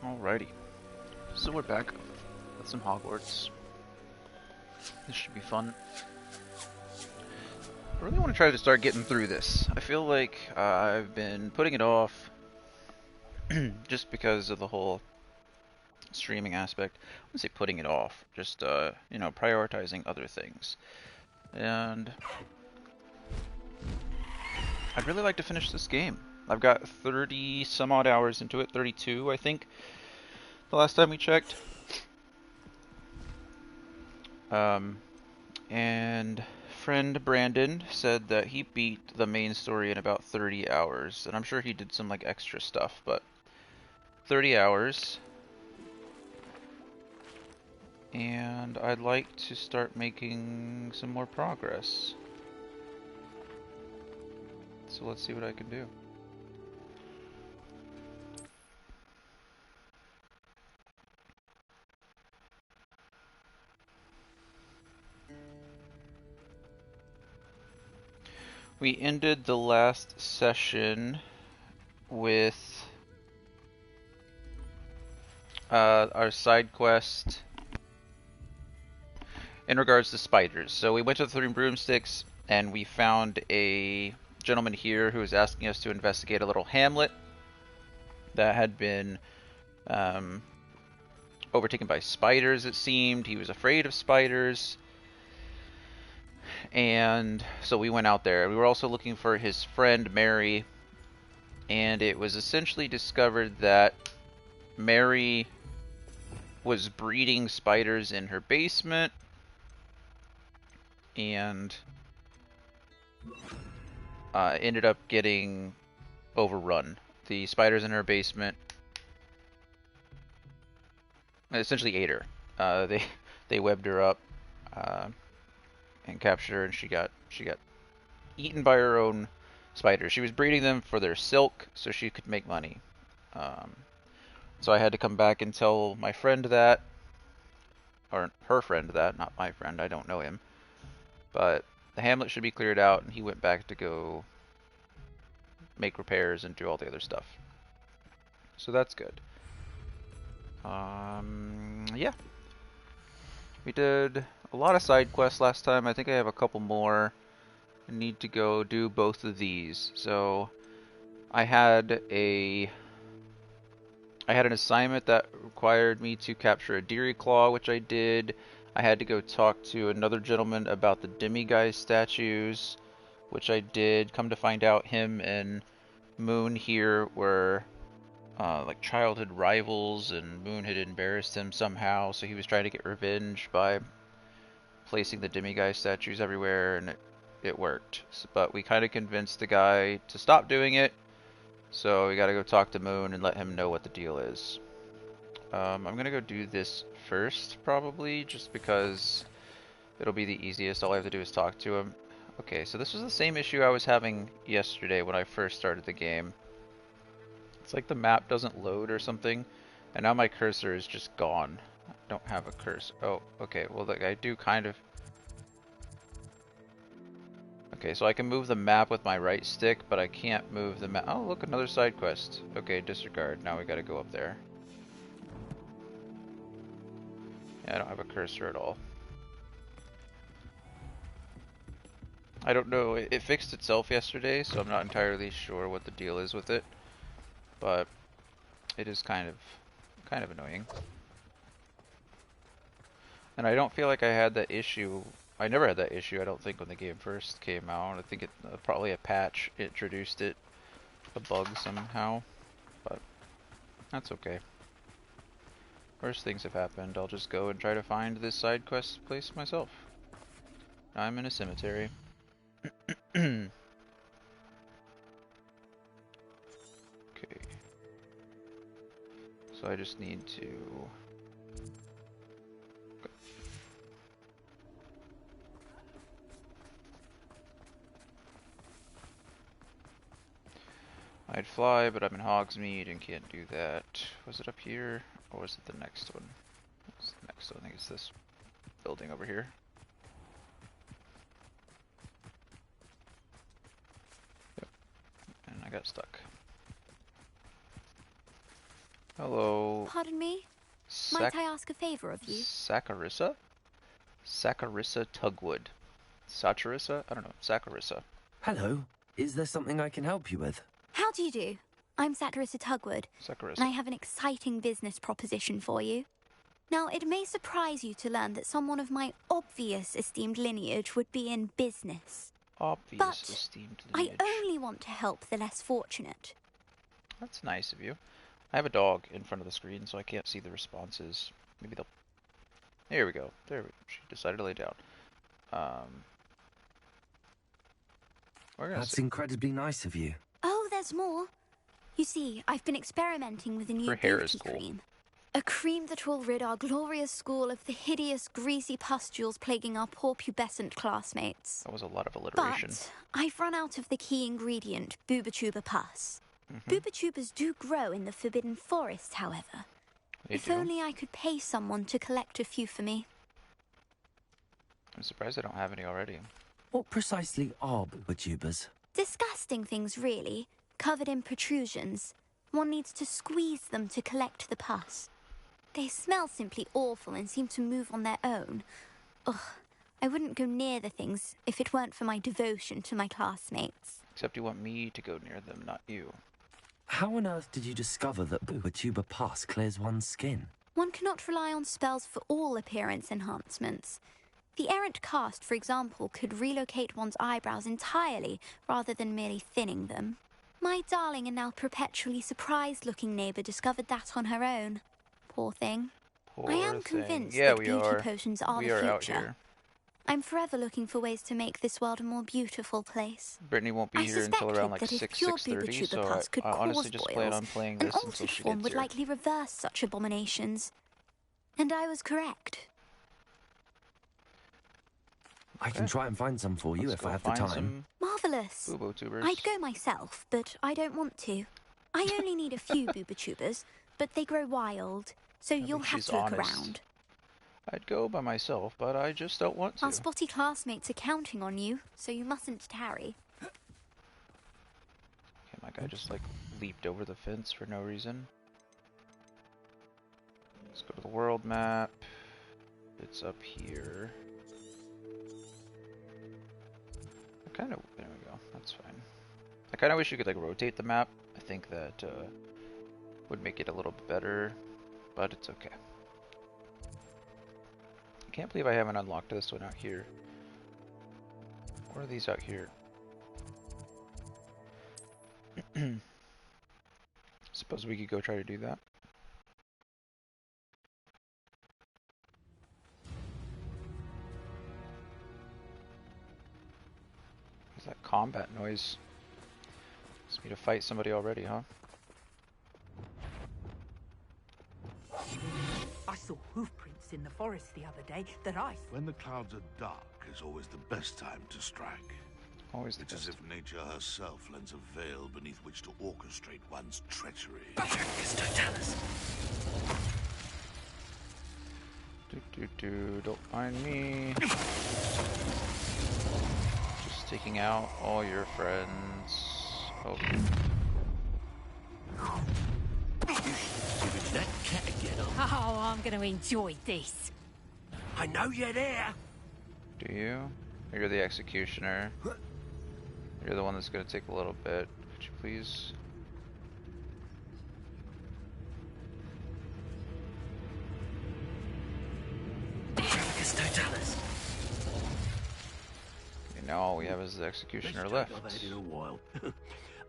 Alrighty, so we're back with some Hogwarts. This should be fun. I really want to try to start getting through this. I feel like I've been putting it off just because of the whole streaming aspect. I wouldn't say putting it off, just, prioritizing other things. And I'd really like to finish this game. I've got 30 some odd hours into it, 32 I think, the last time we checked. And friend Brandon said that he beat the main story in about 30 hours, and I'm sure he did some like extra stuff, but 30 hours. And I'd like to start making some more progress. So let's see what I can do. We ended the last session with our side quest in regards to spiders. So we went to the Three Broomsticks and we found a gentleman here who was asking us to investigate a little hamlet that had been overtaken by spiders, it seemed. He was afraid of spiders. And so we went out there. We were also looking for his friend Mary, and it was essentially discovered that Mary was breeding spiders in her basement and ended up getting overrun. The spiders in her basement essentially ate her. They webbed her up and captured her, and she got eaten by her own spiders. She was breeding them for their silk so she could make money. So I had to come back and tell my friend that, or her friend that, not my friend, I don't know him. But the hamlet should be cleared out, and he went back to go make repairs and do all the other stuff. So that's good. Yeah. We did a lot of side quests last time. I think I have a couple more. I need to go do both of these. So I had an assignment that required me to capture a Deary Claw, which I did. I had to go talk to another gentleman about the Demiguise statues, which I did. Come to find out, him and Moon here were like childhood rivals, and Moon had embarrassed him somehow, so he was trying to get revenge by placing the Demiguise statues everywhere, and it worked. But we kind of convinced the guy to stop doing it, so we gotta go talk to Moon and let him know what the deal is. I'm gonna go do this first, probably, just because it'll be the easiest. All I have to do is talk to him. Okay, so this was the same issue I was having yesterday when I first started the game. It's like the map doesn't load or something, and now my cursor is just gone. I don't have a cursor. Oh, okay, well, like, I do kind of... Okay, so I can move the map with my right stick, but I can't move the map. Oh, look, another side quest. Okay, disregard. Now we gotta go up there. Yeah, I don't have a cursor at all. I don't know. It fixed itself yesterday, so I'm not entirely sure what the deal is with it. But it is kind of annoying. And I don't feel like I had that issue. I never had that issue, I don't think, when the game first came out. I think it probably a patch introduced it, a bug somehow. But that's okay. Worse things have happened. I'll just go and try to find this side quest place myself. I'm in a cemetery. Okay. So I just need to... I'd fly, but I'm in Hogsmeade and can't do that. Was it up here, or was it the next one? It's the next one. I think it's this building over here. Yep. And I got stuck. Hello. Pardon me? Might I ask a favor of you? Saccharissa? Saccharissa Tugwood. Saccharissa? I don't know. Saccharissa. Hello. Is there something I can help you with? How do you do? I'm Saccharissa Tugwood, Saccharissa. and I have an exciting business proposition for you. Now, it may surprise you to learn that someone of my obvious esteemed lineage would be in business. Obvious But esteemed lineage. I only want to help the less fortunate. That's nice of you. I have a dog in front of the screen, so I can't see the responses. Maybe they'll... There we go. There we go. She decided to lay down. We're gonna That's see. incredibly nice of you. Oh, there's more. You see, I've been experimenting with a new Her hair is beauty cool. cream. A cream that will rid our glorious school of the hideous, greasy pustules plaguing our poor pubescent classmates. That was a lot of alliteration. But I've run out of the key ingredient, Bubatuba pus. Bubatubas do grow in the Forbidden Forest, however. They If do. only I could pay someone to collect a few for me. I'm surprised I don't have any already. What precisely are bubotubers? Disgusting things, really, covered in protrusions. One needs to squeeze them to collect the pus. They smell simply awful and seem to move on their own. Ugh, I wouldn't go near the things if it weren't for my devotion to my classmates. Except you want me to go near them, not you. How on earth did you discover that bubotuber pus clears one's skin? One cannot rely on spells for all appearance enhancements. The errant cast, for example, could relocate one's eyebrows entirely rather than merely thinning them. My darling and now perpetually surprised-looking neighbour discovered that on her own. Poor thing. Poor I am thing. convinced Yeah, that we beauty are. potions are We the are future. out here. I'm forever looking for ways to make this world a more beautiful place. Brittany won't be I here until around like suspected that 6, if pure 6:30, Bubatuba so pus could I honestly cause just plan boils, on playing an this until altered she form gets would here. likely reverse such abominations. And I was correct. I can try and find some for you Let's if I go have the find time. some Marvellous. Bubotubers. I'd go myself, but I don't want to. I only need a few Bubatubers, but they grow wild, so you'll think have she's to look honest. around. I'd go by myself, but I just don't want to. Our spotty classmates are counting on you, so you mustn't tarry. Okay, my guy just like leaped over the fence for no reason. Let's go to the world map. It's up here. There we go. That's fine. I kind of wish you could like rotate the map. I think that would make it a little bit better, but it's okay. I can't believe I haven't unlocked this one out here. What are these out here? Suppose we could go try to do that. What's that combat noise? It's me to fight somebody already, huh? I saw hoof prints in the forest the other day that I... When the clouds are dark is always the best time to strike. Always the It's as best. if nature herself lends a veil beneath which to orchestrate one's treachery. Don't mind me. Just taking out all your friends. Oh, That cat again. Oh, I'm going to enjoy this. I know you're there. do you? You're the executioner. You're the one that's gonna take a little bit. Could you please? Okay, now all we have is the executioner left. I've had in a while.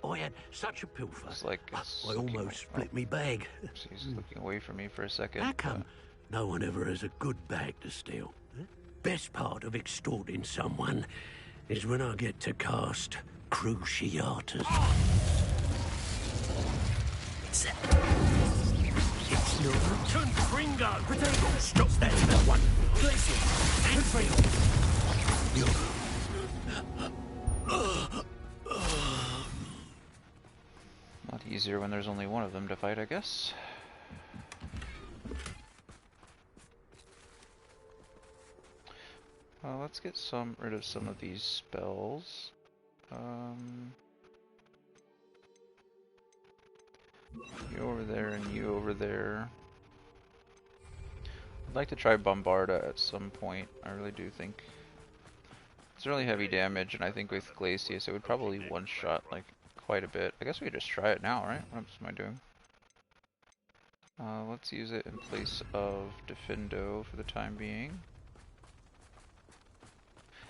I had such a pilfer. It's like it's I looking- almost split me bag. She's looking away from me for a second. How come no one ever has a good bag to steal? Best part of extorting someone is when I get to cast Cruciatus. It's no turn Gringo! Potato! Stop that one! Listen! Not easier when there's only one of them to fight, I guess. Well, let's get rid of some of these spells. You over there and you over there. I'd like to try Bombarda at some point. I really do think it's really heavy damage, and I think with Glacius it would probably one-shot like quite a bit. I guess we could just try it now, right? What else am I doing? Let's use it in place of Defendo for the time being.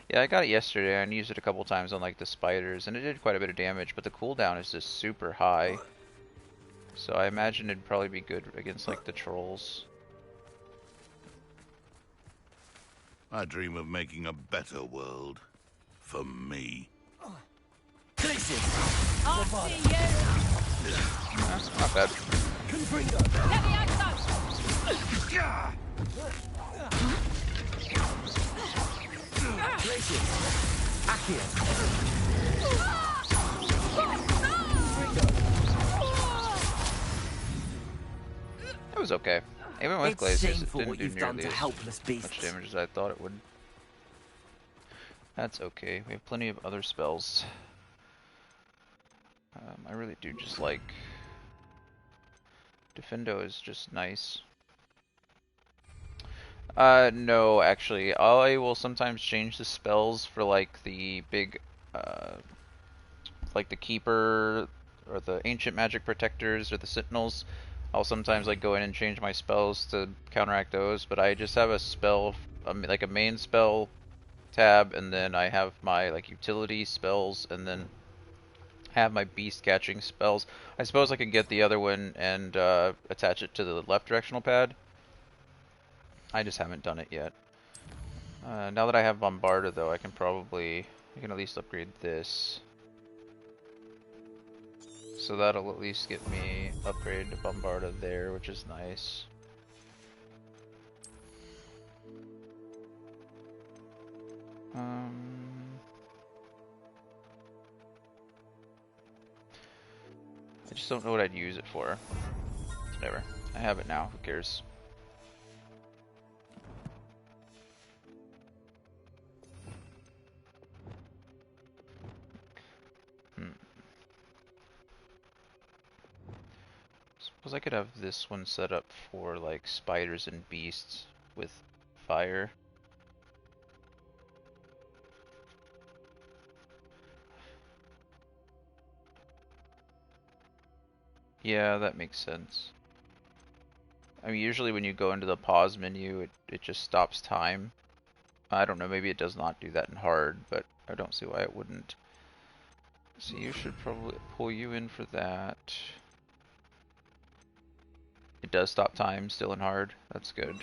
Yeah, I got it yesterday and used it a couple times on like the spiders, and it did quite a bit of damage, but the cooldown is just super high. So I imagine it'd probably be good against like the trolls. I dream of making a better world. For me. Glacius! I'll see you. That's not bad. Heavy Glacius! Accio! It was okay. Even with It's Glacius, it shameful didn't what do you've done nearly to as helpless much beasts. damage as I thought it would. That's okay. We have plenty of other spells. I really do just like... Defendo is just nice. No, actually. I will sometimes change the spells for like the big, like the Keeper, or the Ancient Magic Protectors, or the Sentinels. I'll sometimes like go in and change my spells to counteract those, but I just have a spell, like a main spell tab, and then I have my like utility spells, and then have my beast catching spells. I suppose I could get the other one and attach it to the left directional pad. I just haven't done it yet. Now that I have Bombarda though, I can at least upgrade this. So that'll at least get me upgrade to Bombarda there, which is nice. I just don't know what I'd use it for. Whatever. I have it now. Who cares? Suppose I could have this one set up for like spiders and beasts with fire. Yeah, that makes sense. I mean, usually when you go into the pause menu, it just stops time. I don't know, maybe it does not do that in hard, but I don't see why it wouldn't. So you should probably pull you in for that. It does stop time still in hard. That's good.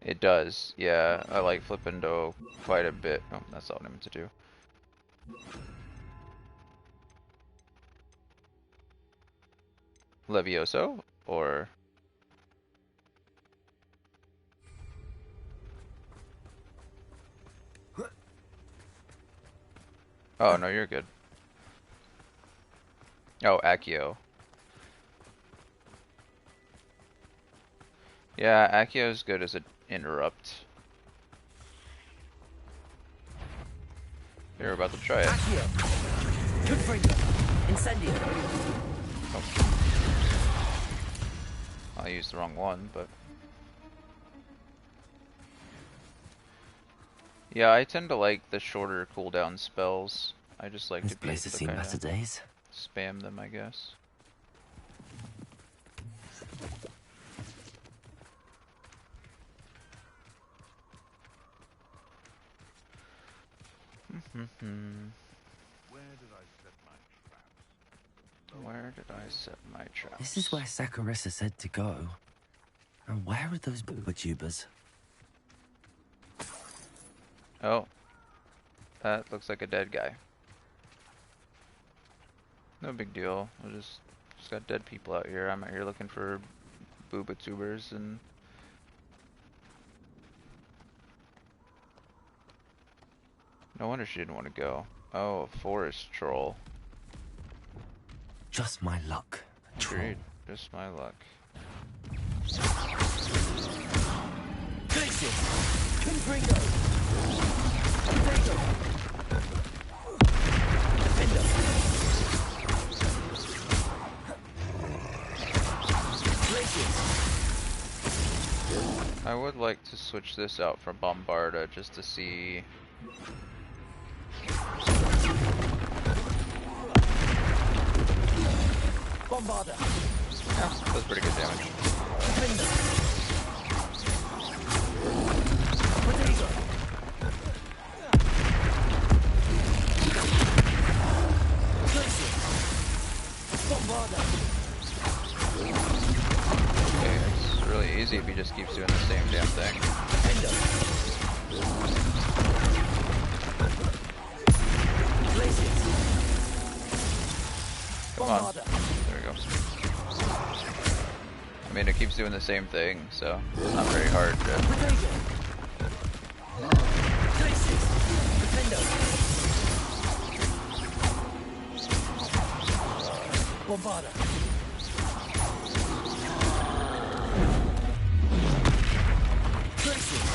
It does, yeah. I like Flipendo quite a bit. Oh, that's not what I meant to do. Levioso? Or... Oh, no, you're good. Oh, Accio. Yeah, Accio is good as an interrupt. You're about to try it. Accio! Confringo! Incendio! I used the wrong one, but... Yeah, I tend to like the shorter cooldown spells. I just like This to be place able has to seen kind better of days. spam them, I guess. Where did I set my traps? This is where Saccharissa said to go. And where are those booba tubers? Oh. That looks like a dead guy. No big deal. I just got dead people out here. I'm out here looking for booba tubers and... No wonder she didn't want to go. Oh, a forest troll. Just my luck. A troll. Agreed. Just my luck. Glacius! Confringo! Potato! Defender! Glacius! I would like to switch this out for Bombarda just to see. Bombarda! Yeah, does pretty good damage. Defender! Potato! Glacius! Bombarda! Okay, it's really easy if he just keeps doing the same damn thing. Defender! Glacius! Come on. Bombarda! There we go. I mean, it keeps doing the same thing, so it's not very hard to. Potato! Glacius! Defender! Bombarda! Glacius!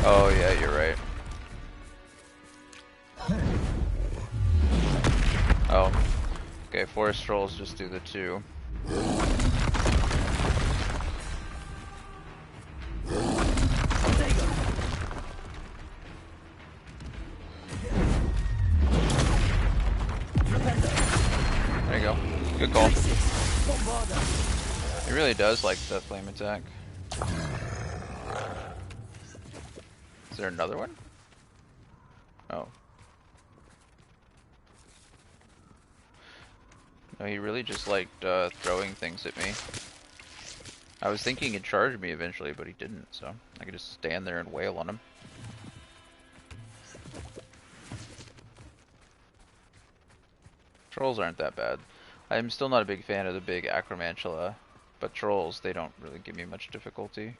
Oh, yeah, you're right. Oh. Okay, forest trolls just do the 2. Potato! Defender! There you go. Good call. Glacius! Bombarda! It really does like the flame attack. Is there another one? Oh. No, he really just liked throwing things at me. I was thinking he'd charge me eventually, but he didn't, so I could just stand there and wail on him. Trolls aren't that bad. I'm still not a big fan of the big Acromantula, but trolls, they don't really give me much difficulty.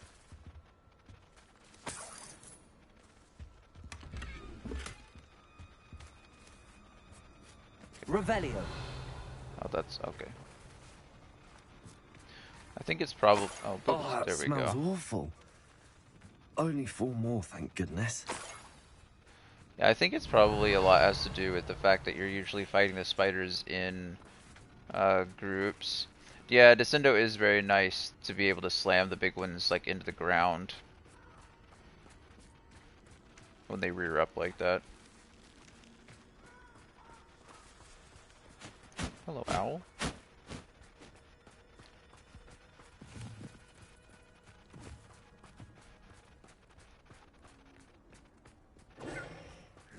Revelio! Oh, that's okay. I think it's probably. Oh, Oh, that there we smells go. awful. Only 4 more, thank goodness. Yeah, I think it's probably a lot has to do with the fact that you're usually fighting the spiders in groups. Yeah, Descendo is very nice to be able to slam the big ones like into the ground when they rear up like that. Hello, owl.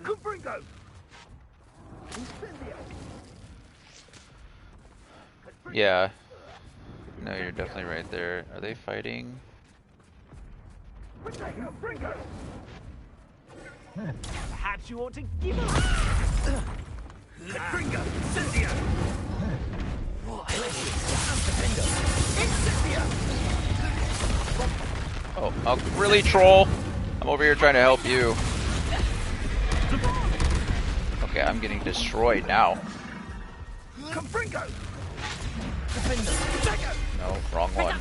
Confringo! Yeah. No, you're definitely right there. Are they fighting? Perhaps you ought to give up! Confringo! Cynthia! Oh, really, troll? I'm over here trying to help you. Okay, I'm getting destroyed now. Confringo! No, wrong one.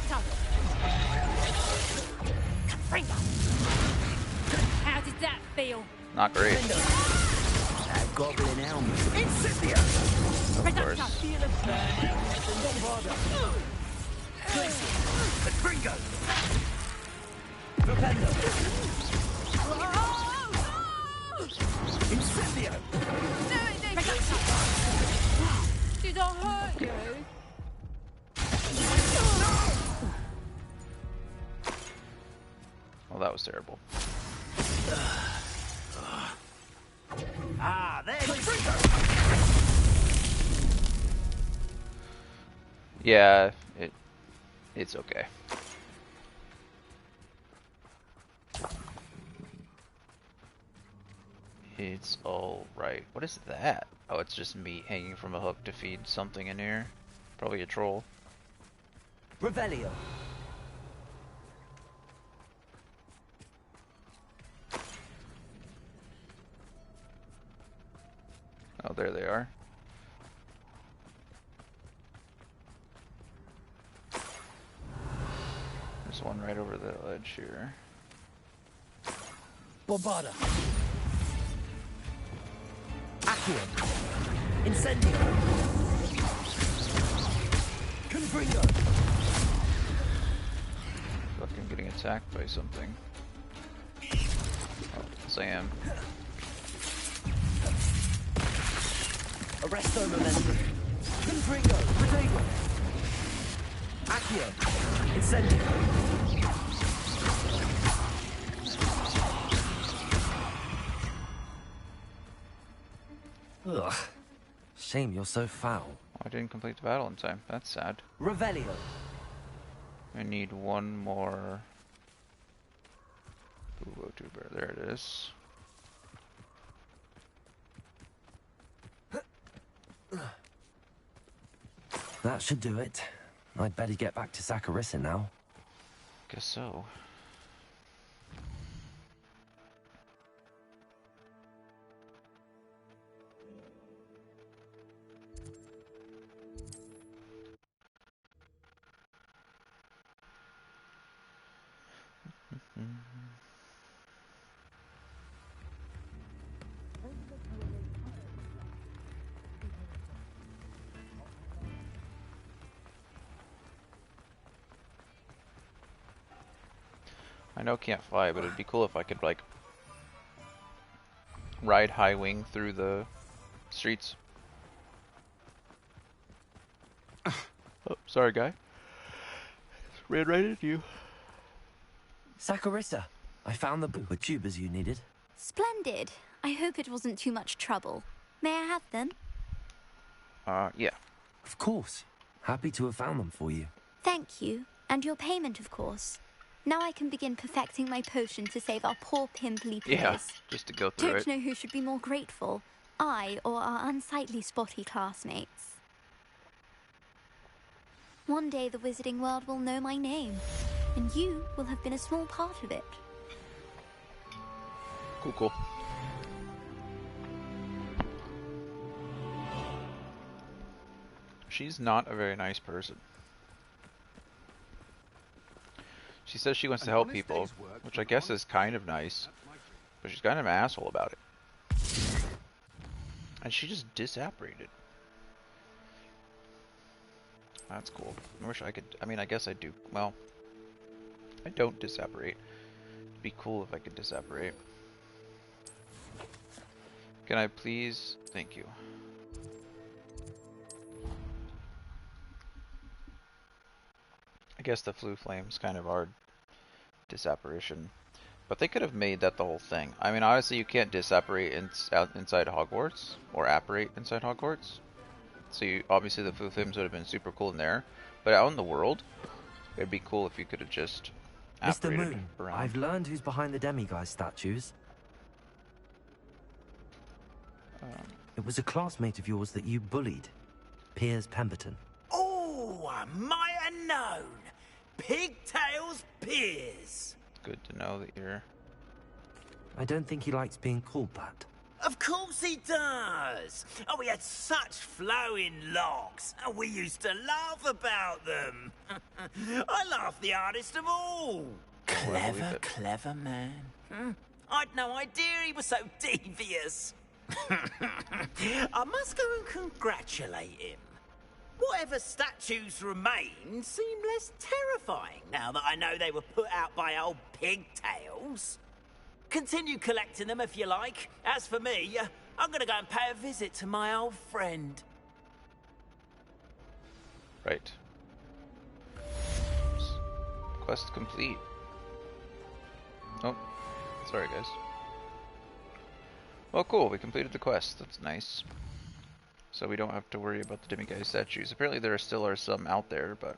How did that feel? Not great. That goblin helmet! Incendia! Of course. Confringo! Propendo! Incendio! Did I hurt you? Well, that was terrible. Ah, there's Yeah, it's okay. It's all right. What is that? Oh, it's just meat hanging from a hook to feed something in here. Probably a troll. Revelio. Oh, there they are. There's one right over the ledge here. Bombarda. Accio. Incendio. Confringo. Fuck, I'm getting attacked by something. Oh, yes I am. Arresto momentum. Confringo. Protego. Accio. Incendio. Ugh. Shame you're so foul. I didn't complete the battle in time. That's sad. Revelio. I need one more. Ooh, tuber. There it is. That should do it. I'd better get back to Saccharissa now. Guess so. I know can't fly, but it'd be cool if I could, like, ride high wing through the streets. Oh, sorry, guy. Ran right into you. Saccharissa, I found the Buba tubers you needed. Splendid. I hope it wasn't too much trouble. May I have them? Yeah. Of course. Happy to have found them for you. Thank you. And your payment, of course. Now I can begin perfecting my potion to save our poor pimply peers. Yeah, just to go through Don't it. know who should be more grateful, I or our unsightly spotty classmates. One day the wizarding world will know my name, and you will have been a small part of it. Cool, cool. She's not a very nice person. She says she wants to help people, which I guess is kind of nice, but she's kind of an asshole about it. And she just disapparated. That's cool. I wish I could, I mean, I guess I do. Well, I don't disapparate. It'd be cool if I could disapparate. Can I please? Thank you. I guess the Flue Flames kind of are disapparition. But they could have made that the whole thing. I mean, honestly, you can't disapparate inside Hogwarts, or apparate inside Hogwarts. So you, obviously the Flue Flames would have been super cool in there. But out in the world, it'd be cool if you could have just Mr. apparated Moon, around. I've learned who's behind the demiguise statues. It was a classmate of yours that you bullied, Piers Pemberton. Oh, I might have known. Pigtails Piers. Good to know that you're... I don't think he likes being called that. Of course he does. Oh, we had such flowing locks, and we used to laugh about them. I laughed the hardest of all. Clever, clever man. I'd no idea he was so devious. I must go and congratulate him. Whatever statues remain seem less terrifying now that I know they were put out by old pigtails. Continue collecting them if you like. As for me, I'm gonna go and pay a visit to my old friend. Right. Quest complete. Oh, sorry guys. Well, cool, we completed the quest. That's nice. So we don't have to worry about the demiguise statues. Apparently there still are some out there, but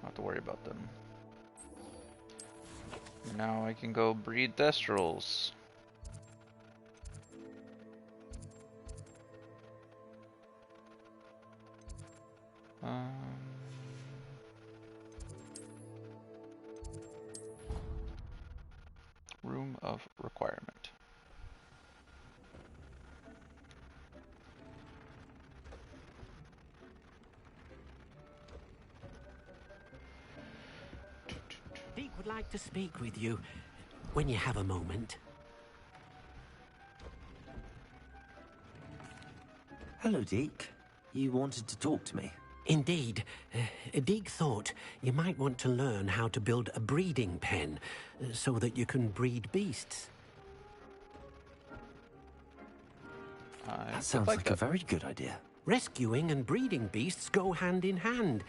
don't have to worry about them. Now I can go breed Thestrals. Room of requirement. like to speak with you when you have a moment. Hello, Deke. You wanted to talk to me? Indeed. Deke thought you might want to learn how to build a breeding pen so that you can breed beasts. That sounds like a very good idea. Rescuing and breeding beasts go hand in hand.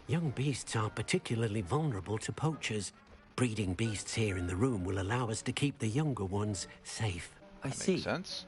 Young beasts are particularly vulnerable to poachers. Breeding beasts here in the room will allow us to keep the younger ones safe. I see. Makes sense.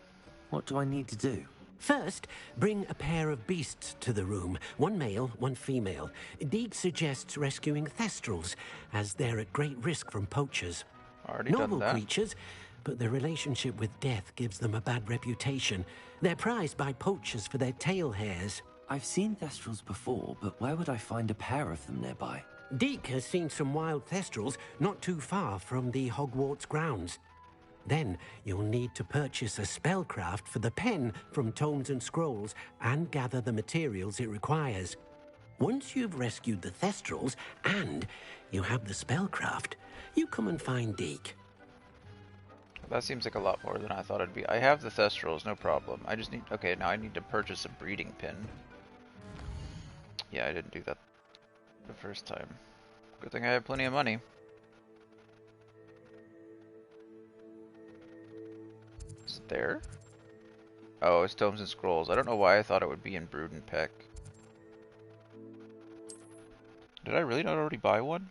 What do I need to do? First, bring a pair of beasts to the room. One male, one female. Deke suggests rescuing thestrals, as they're at great risk from poachers. Already Normal done that. creatures, but their relationship with death gives them a bad reputation. They're prized by poachers for their tail hairs. I've seen thestrals before, but where would I find a pair of them nearby? Deke has seen some wild thestrals not too far from the Hogwarts grounds. Then you'll need to purchase a spellcraft for the pen from Tomes and Scrolls and gather the materials it requires. Once you've rescued the thestrals and you have the spellcraft, you come and find Deke. That seems like a lot more than I thought it'd be. I have the thestrals, no problem. I just need... Okay, now I need to purchase a breeding pin. Yeah, I didn't do that the first time. Good thing I have plenty of money. Is it there? Oh, it's Tomes and Scrolls. I don't know why I thought it would be in Brood and Peck. Did I really not already buy one?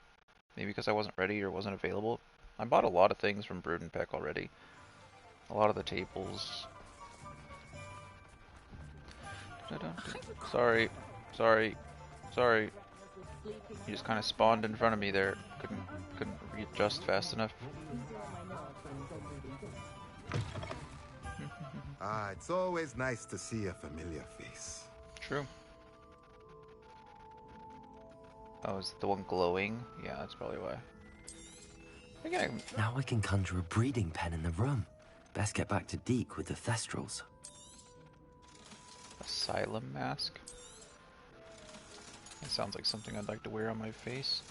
Maybe because I wasn't ready or wasn't available? I bought a lot of things from Brood and Peck already. A lot of the tables. Sorry. Sorry. Sorry. You just kind of spawned in front of me there. Couldn't readjust fast enough. Ah, it's always nice to see a familiar face. True. Oh, is it the one glowing? Yeah, that's probably why. Now I can conjure a breeding pen in the room. Best get back to Deke with the thestrals. Asylum mask? That sounds like something I'd like to wear on my face.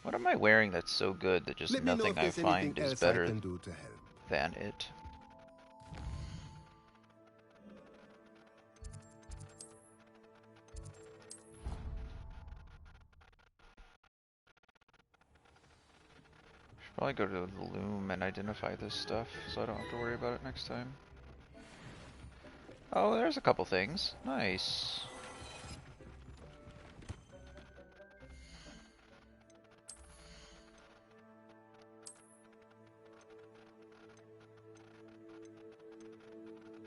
What am I wearing that's so good that just nothing I find is better than it? Should probably go to the loom and identify this stuff so I don't have to worry about it next time. Oh, there's a couple things. Nice.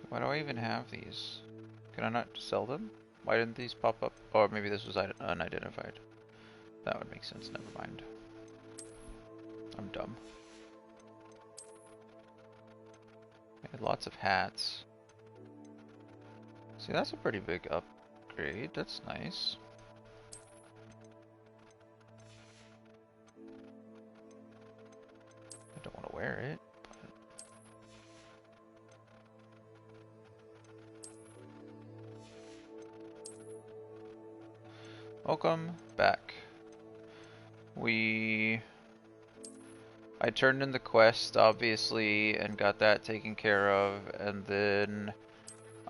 Why do I even have these? Can I not sell them? Why didn't these pop up? Or maybe this was unidentified. That would make sense, never mind. I'm dumb. I had lots of hats. See, that's a pretty big upgrade. That's nice. I don't want to wear it. Welcome back. I turned in the quest, obviously, and got that taken care of, and then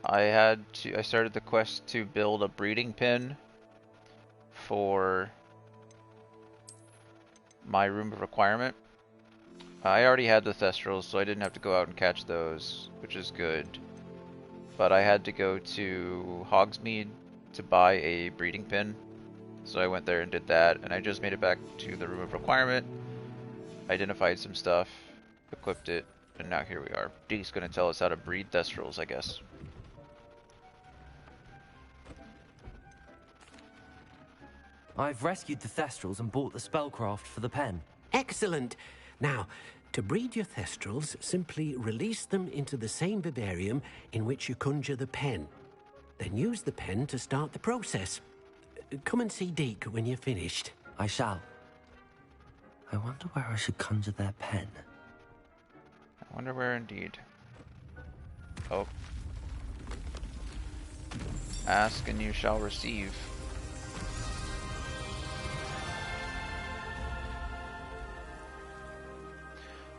I started the quest to build a breeding pen for my room of requirement. I already had the thestrals, so I didn't have to go out and catch those, which is good. But I had to go to Hogsmeade to buy a breeding pen. So I went there and did that, and I just made it back to the room of requirement, identified some stuff, equipped it, and now here we are. Deke's gonna tell us how to breed thestrals, I guess. I've rescued the thestrals and bought the spellcraft for the pen. Excellent! Now, to breed your thestrals, simply release them into the same vivarium in which you conjure the pen. Then use the pen to start the process. Come and see Deke when you're finished. I shall. I wonder where I should conjure their pen. I wonder where indeed. Oh. Ask and you shall receive.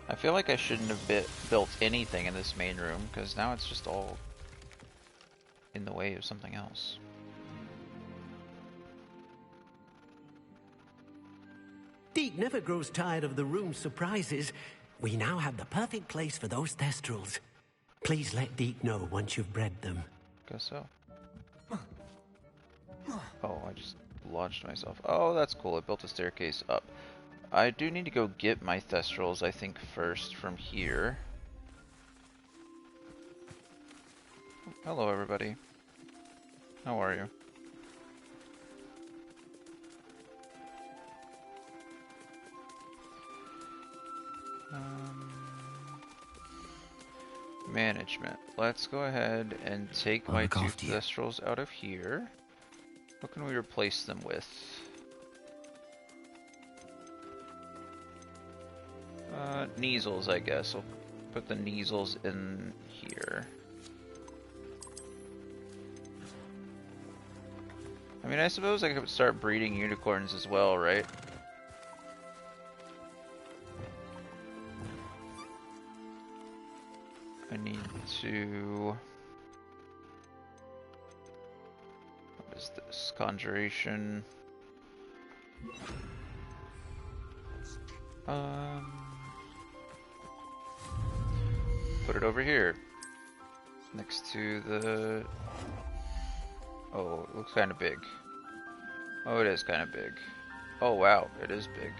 I feel like I shouldn't have built anything in this main room, because now it's just all in the way of something else. Deek never grows tired of the room's surprises. We now have the perfect place for those Thestrals. Please let Deek know once you've bred them. Guess so. Oh, I just launched myself. Oh, that's cool. I built a staircase up. I do need to go get my Thestrals, I think, first from here. Hello, everybody. How are you? Management. Let's go ahead and take my two Thestrals out of here. What can we replace them with? Kneasels, I guess. We'll put the Kneasels in here. I mean, I suppose I could start breeding unicorns as well, right? I need to... What is this? Conjuration. Put it over here. Next to the... Oh, it looks kind of big. Oh, it is kind of big. Oh, wow, it is big.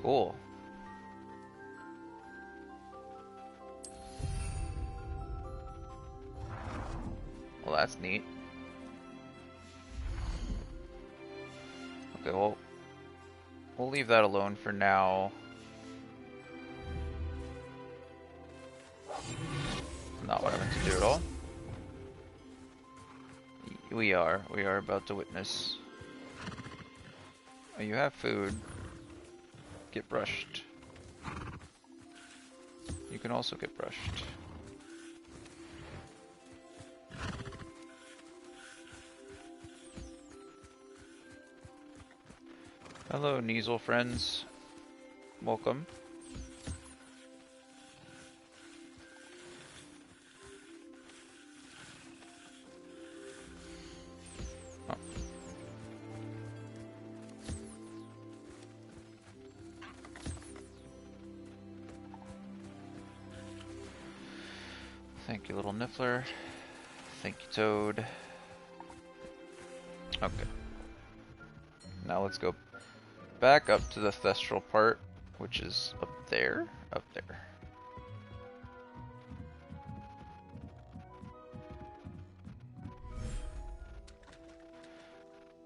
Cool. Well, that's neat. Okay, well, we'll leave that alone for now. Not what I meant to do at all. We are about to witness. Oh, you have food. Get brushed. You can also get brushed. Hello, Kneasel friends. Welcome. Oh. Thank you, little Niffler. Thank you, Toad. Okay. Now let's go back up to the Thestral part, which is up there. Up there.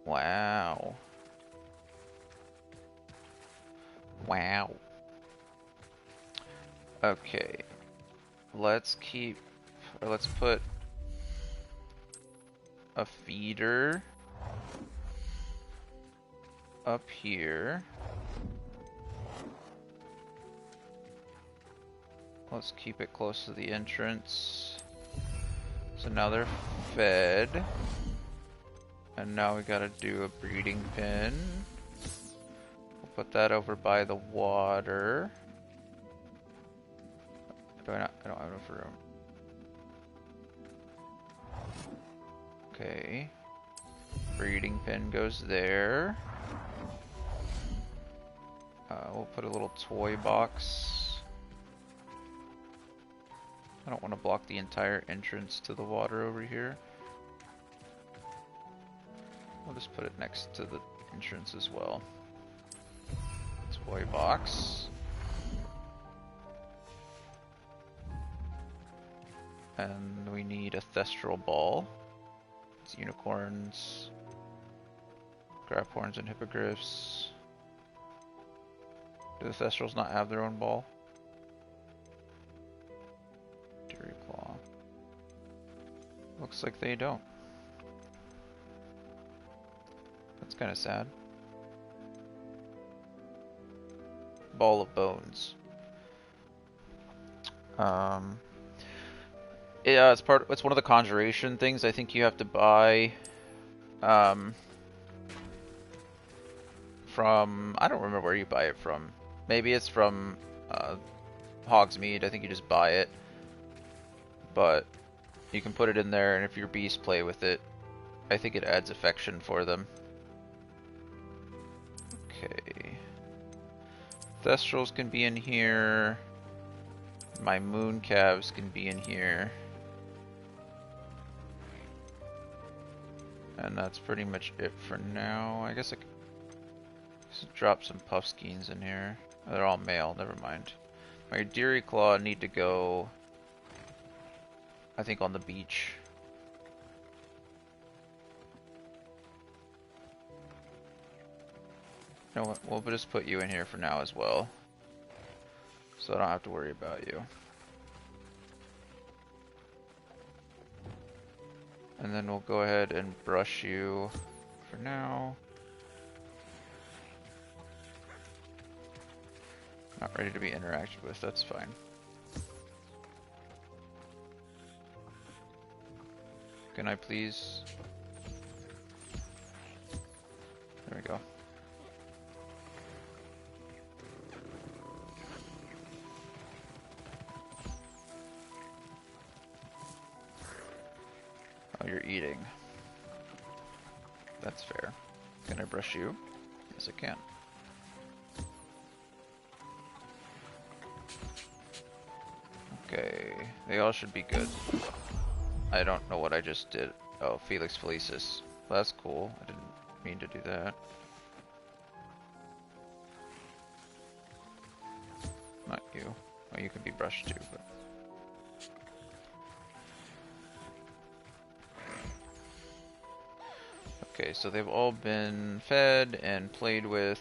Wow. Wow. Okay. Let's put a feeder up here. Let's keep it close to the entrance. So now they're fed. And now we gotta do a breeding pen. We'll put that over by the water. I don't have enough room. Okay. Breeding pen goes there. We'll put a little toy box. I don't want to block the entire entrance to the water over here. I'll just put it next to the entrance as well. Toy box. And we need a Thestral ball. It's unicorns, Graphorns, and hippogriffs. Do the Thestrals not have their own ball? Deary Claw. Looks like they don't. It's kind of sad. Ball of bones. Yeah, it's one of the conjuration things I think you have to buy from, I don't remember where you buy it from. Maybe it's from Hogsmeade. I think you just buy it. But you can put it in there, and if your beasts play with it, I think it adds affection for them. Okay. Thestrals can be in here. My moon calves can be in here. And that's pretty much it for now. I guess I could just drop some Puffskeins in here. Oh, they're all male, never mind. My Deary Claw need to go, I think, on the beach. You know what, we'll just put you in here for now as well. So I don't have to worry about you. And then we'll go ahead and brush you for now. Not ready to be interacted with, that's fine. Can I please? There we go. Oh, you're eating. That's fair. Can I brush you? Yes, I can. Okay, they all should be good. I don't know what I just did. Oh, Felix Felicis. Well, that's cool. I didn't mean to do that. Not you. Well, you can be brushed too, but... Okay, so they've all been fed and played with.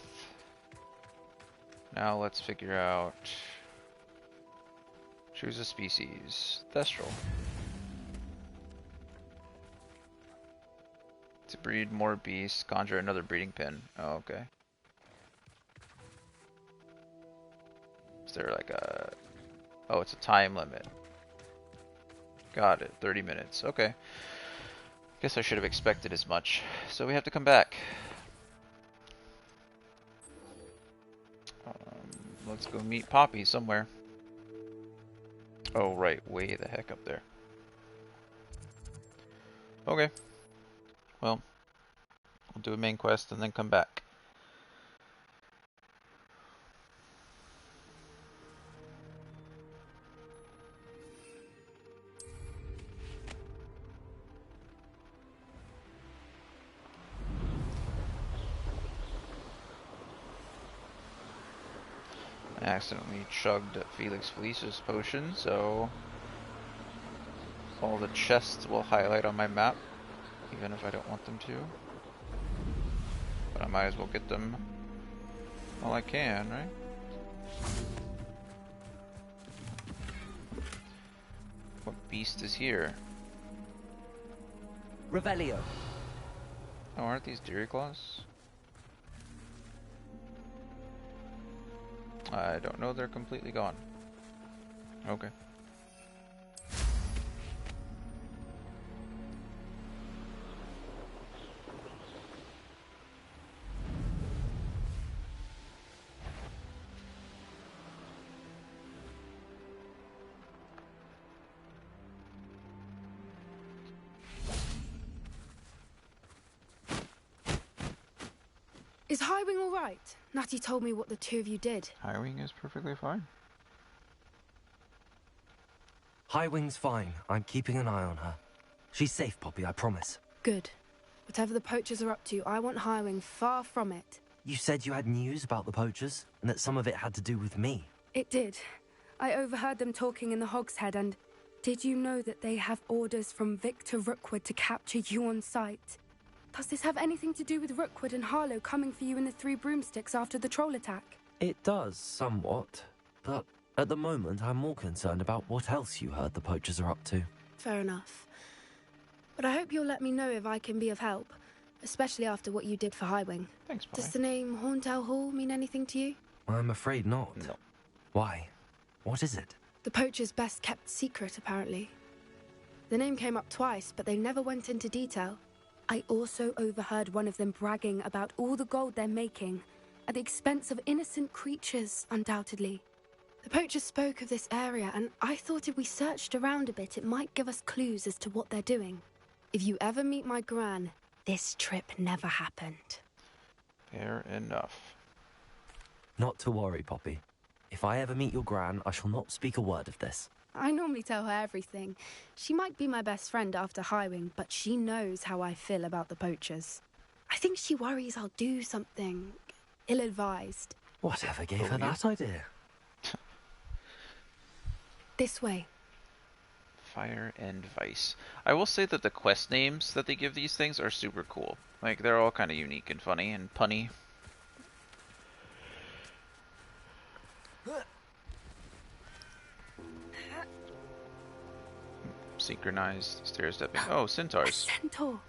Now let's figure out... Choose a species. Thestral. To breed more beasts, conjure another breeding pin. Oh, okay. Is there like a... Oh, it's a time limit. Got it. 30 minutes. Okay. Guess I should have expected as much. So we have to come back. Let's go meet Poppy somewhere. Oh, right. Way the heck up there. Okay. Well, we'll do a main quest and then come back. I accidentally chugged Felix Felicis potion, so all the chests will highlight on my map, even if I don't want them to. But I might as well get them while I can, right? What beast is here? Revelio. Oh, aren't these Deary Claws? I don't know, they're completely gone. Okay. Is Highwing all right? Natty told me what the two of you did. Highwing is perfectly fine. Highwing's fine. I'm keeping an eye on her. She's safe, Poppy, I promise. Good. Whatever the poachers are up to, I want Highwing far from it. You said you had news about the poachers, and that some of it had to do with me. It did. I overheard them talking in the Hogshead, and did you know that they have orders from Victor Rookwood to capture you on sight? Does this have anything to do with Rookwood and Harlow coming for you in the Three Broomsticks after the troll attack? It does, somewhat. But at the moment, I'm more concerned about what else you heard the poachers are up to. Fair enough. But I hope you'll let me know if I can be of help. especially after what you did for Highwing. Thanks, Polly. Does the name Horntail Hall mean anything to you? I'm afraid not. No. Why? What is it? The poacher's best kept secret, apparently. The name came up twice, but they never went into detail. I also overheard one of them bragging about all the gold they're making, at the expense of innocent creatures, undoubtedly. The poacher spoke of this area, and I thought if we searched around a bit, it might give us clues as to what they're doing. If you ever meet my gran, this trip never happened. Fair enough. Not to worry, Poppy. If I ever meet your gran, I shall not speak a word of this. I normally tell her everything. She might be my best friend after Highwing, but she knows how I feel about the poachers. I think she worries I'll do something ill-advised. Whatever gave her that idea? This way. Fire and Vice. I will say that the quest names that they give these things are super cool. Like, they're all kind of unique and funny and punny. Synchronized stair stepping. Oh, centaurs. A centaur.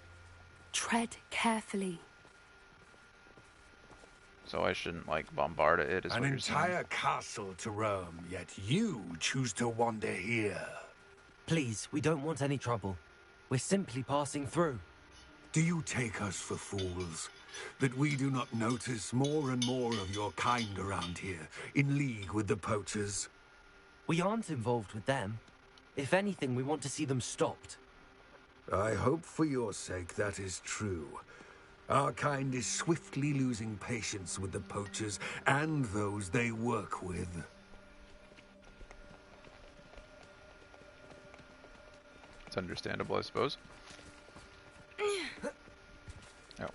Tread carefully. So I shouldn't, like, bombard it, is what An you're saying. entire castle to roam, yet you choose to wander here. Please, we don't want any trouble. We're simply passing through. Do you take us for fools? That we do not notice more and more of your kind around here, in league with the poachers? We aren't involved with them. If anything, we want to see them stopped. I hope for your sake that is true. Our kind is swiftly losing patience with the poachers and those they work with. It's understandable, I suppose. Oh.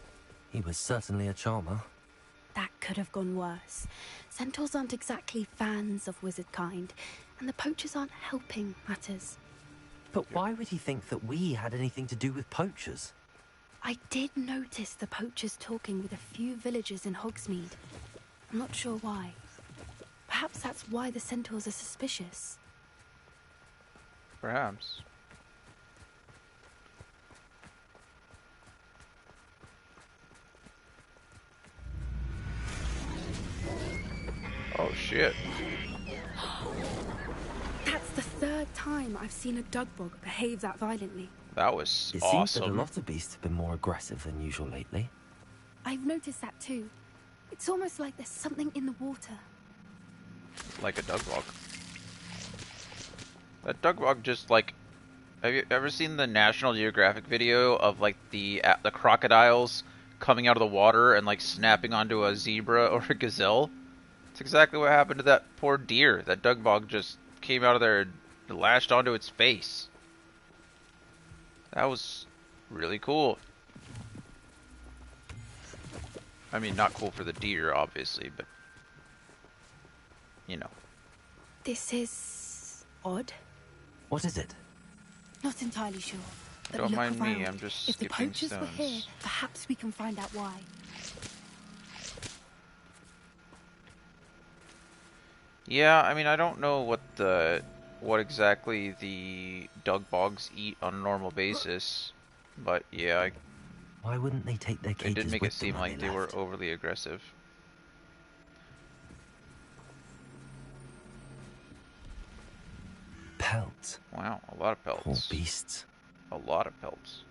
He was certainly a charmer. That could have gone worse. Centaurs aren't exactly fans of wizard kind, and the poachers aren't helping matters. But why would he think that we had anything to do with poachers? I did notice the poachers talking with a few villagers in Hogsmeade. I'm not sure why. Perhaps that's why the centaurs are suspicious. Perhaps. Oh shit. That's the third time I've seen a Dugbog behave that violently. That was It awesome. seems that a lot of beasts have been more aggressive than usual lately. I've noticed that too. It's almost like there's something in the water. Like a Dugbog. That Dugbog just, like... Have you ever seen the National Geographic video of, like, the crocodiles coming out of the water and, like, snapping onto a zebra or a gazelle? It's exactly what happened to that poor deer. That Dugbog just came out of there and lashed onto its face. That was really cool. I mean, not cool for the deer, obviously, but... you know. This is... odd. What is it? Not entirely sure. But Don't look mind me, around. I'm just If the skipping poachers were here, stones. perhaps we can find out why. Yeah, I mean, I don't know what exactly the Dugbogs eat on a normal basis, but yeah, Why wouldn't they take their they cages did make with it seem them when like they were left? overly aggressive. Pelts. Wow, a lot of Poor pelts. beasts. A lot of pelts.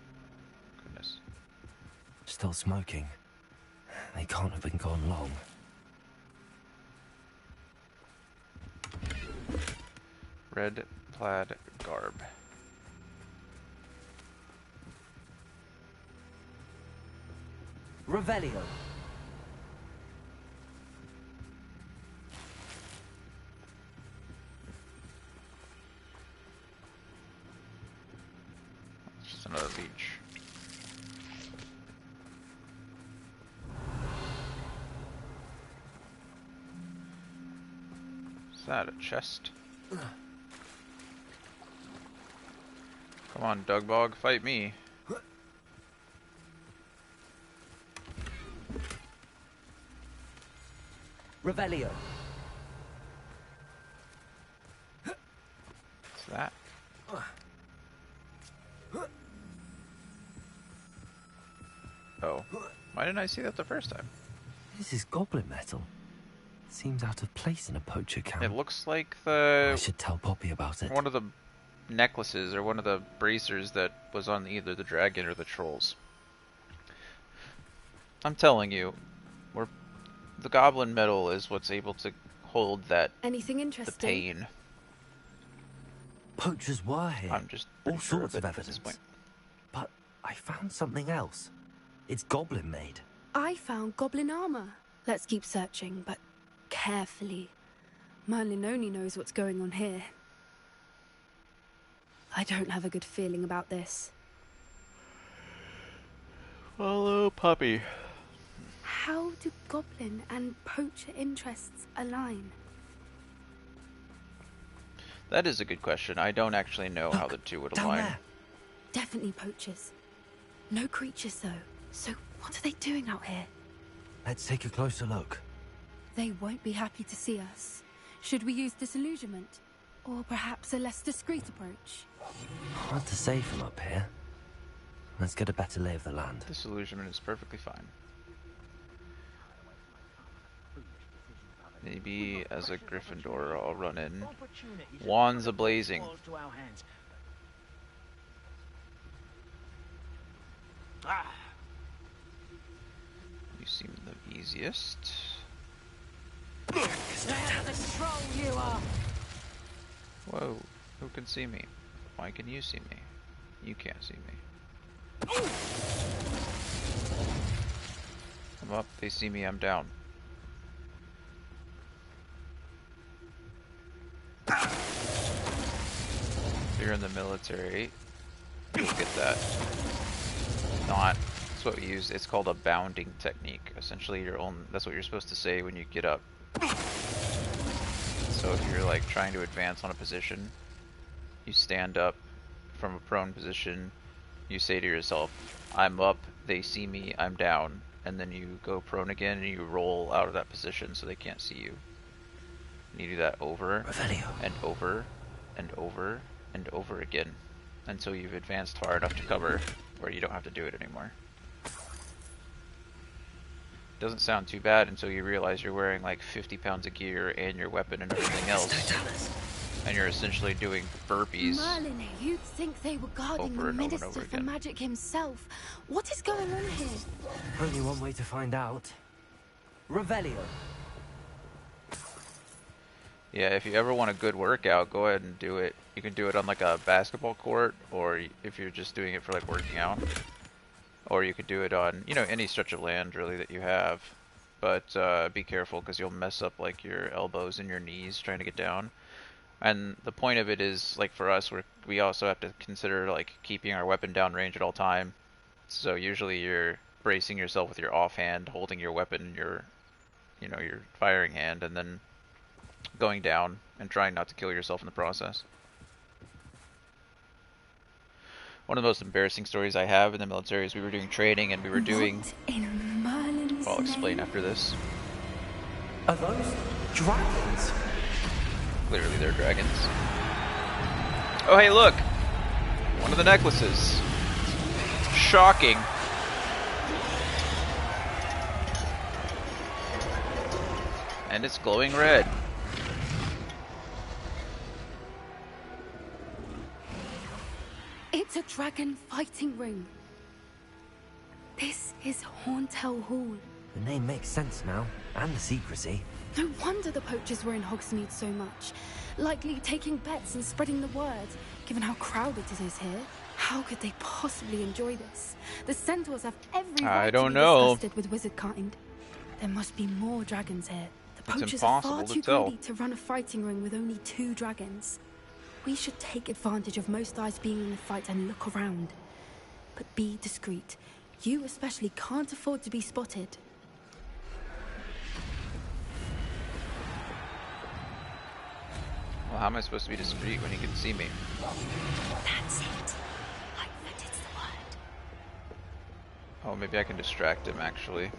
Goodness. Still smoking. They can't have been gone long. Red plaid garb. Revelio. Just another leech. Is that a chest? Come on, Dugbog, fight me. Revelio. What's that? Oh. Why didn't I see that the first time? This is goblin metal. Seems out of place in a poacher camp. It looks like the... I should tell Poppy about it. One of the necklaces or one of the bracers that was on either the dragon or the trolls. I'm telling you, the goblin metal is what's able to hold that... Anything interesting? The pain. Poachers were here. I'm just all sure sorts of at this evidence. point. But I found something else. It's goblin made. I found goblin armor. Let's keep searching, but carefully. Merlin only knows what's going on here. I don't have a good feeling about this. Follow Puppy. How do goblin and poacher interests align? That is a good question. I don't actually know how the two would align. There. Definitely poachers. No creatures, though. So what are they doing out here? Let's take a closer look. They won't be happy to see us. Should we use disillusionment? Or perhaps a less discreet approach? Hard to say from up here. Let's get a better lay of the land. Disillusionment is perfectly fine. Maybe as a Gryffindor I'll run in. Wands a-blazing. You seem the easiest. Whoa, who can see me? Why can you see me? You can't see me. I'm up, they see me, I'm down. If you're in the military, you'll get that. Not. That's what we use. It's called a bounding technique. Essentially, that's what you're supposed to say when you get up. So if you're like trying to advance on a position, you stand up from a prone position. You say to yourself, "I'm up. They see me. I'm down." And then you go prone again, and you roll out of that position so they can't see you. And you do that over and over and over and over again until you've advanced far enough to cover where you don't have to do it anymore. Doesn't sound too bad until you realize you're wearing like 50 pounds of gear and your weapon and everything else, and you're essentially doing burpees. Merlin, you'd think they were guarding the Minister for Magic himself. What is going on here? Only one way to find out. Revelio. Yeah, if you ever want a good workout, go ahead and do it. You can do it on like a basketball court, or if you're just doing it for like working out. Or you could do it on, you know, any stretch of land really that you have. But be careful because you'll mess up like your elbows and your knees trying to get down. And the point of it is, like for us, we also have to consider like keeping our weapon down range at all time. So usually you're bracing yourself with your offhand, holding your weapon in your, you know, your firing hand, and then going down and trying not to kill yourself in the process. One of the most embarrassing stories I have in the military is we were doing training and we were doing... I'll explain after this. Are those dragons? Clearly they're dragons. Oh hey look! One of the necklaces. Shocking. And it's glowing red. It's a dragon fighting ring. This is Horntail Hall. The name makes sense now, and the secrecy. No wonder the poachers were in Hogsmeade so much. Likely taking bets and spreading the word, given how crowded it is here. How could they possibly enjoy this? The Centaurs have every right to be disgusted with wizardkind. There must be more dragons here. The poachers are far too greedy to run a fighting ring with only 2 dragons. We should take advantage of most eyes being in the fight and look around. But be discreet. You especially can't afford to be spotted. Well, how am I supposed to be discreet when he can see me? That's it. Like that is the word. Oh, maybe I can distract him actually.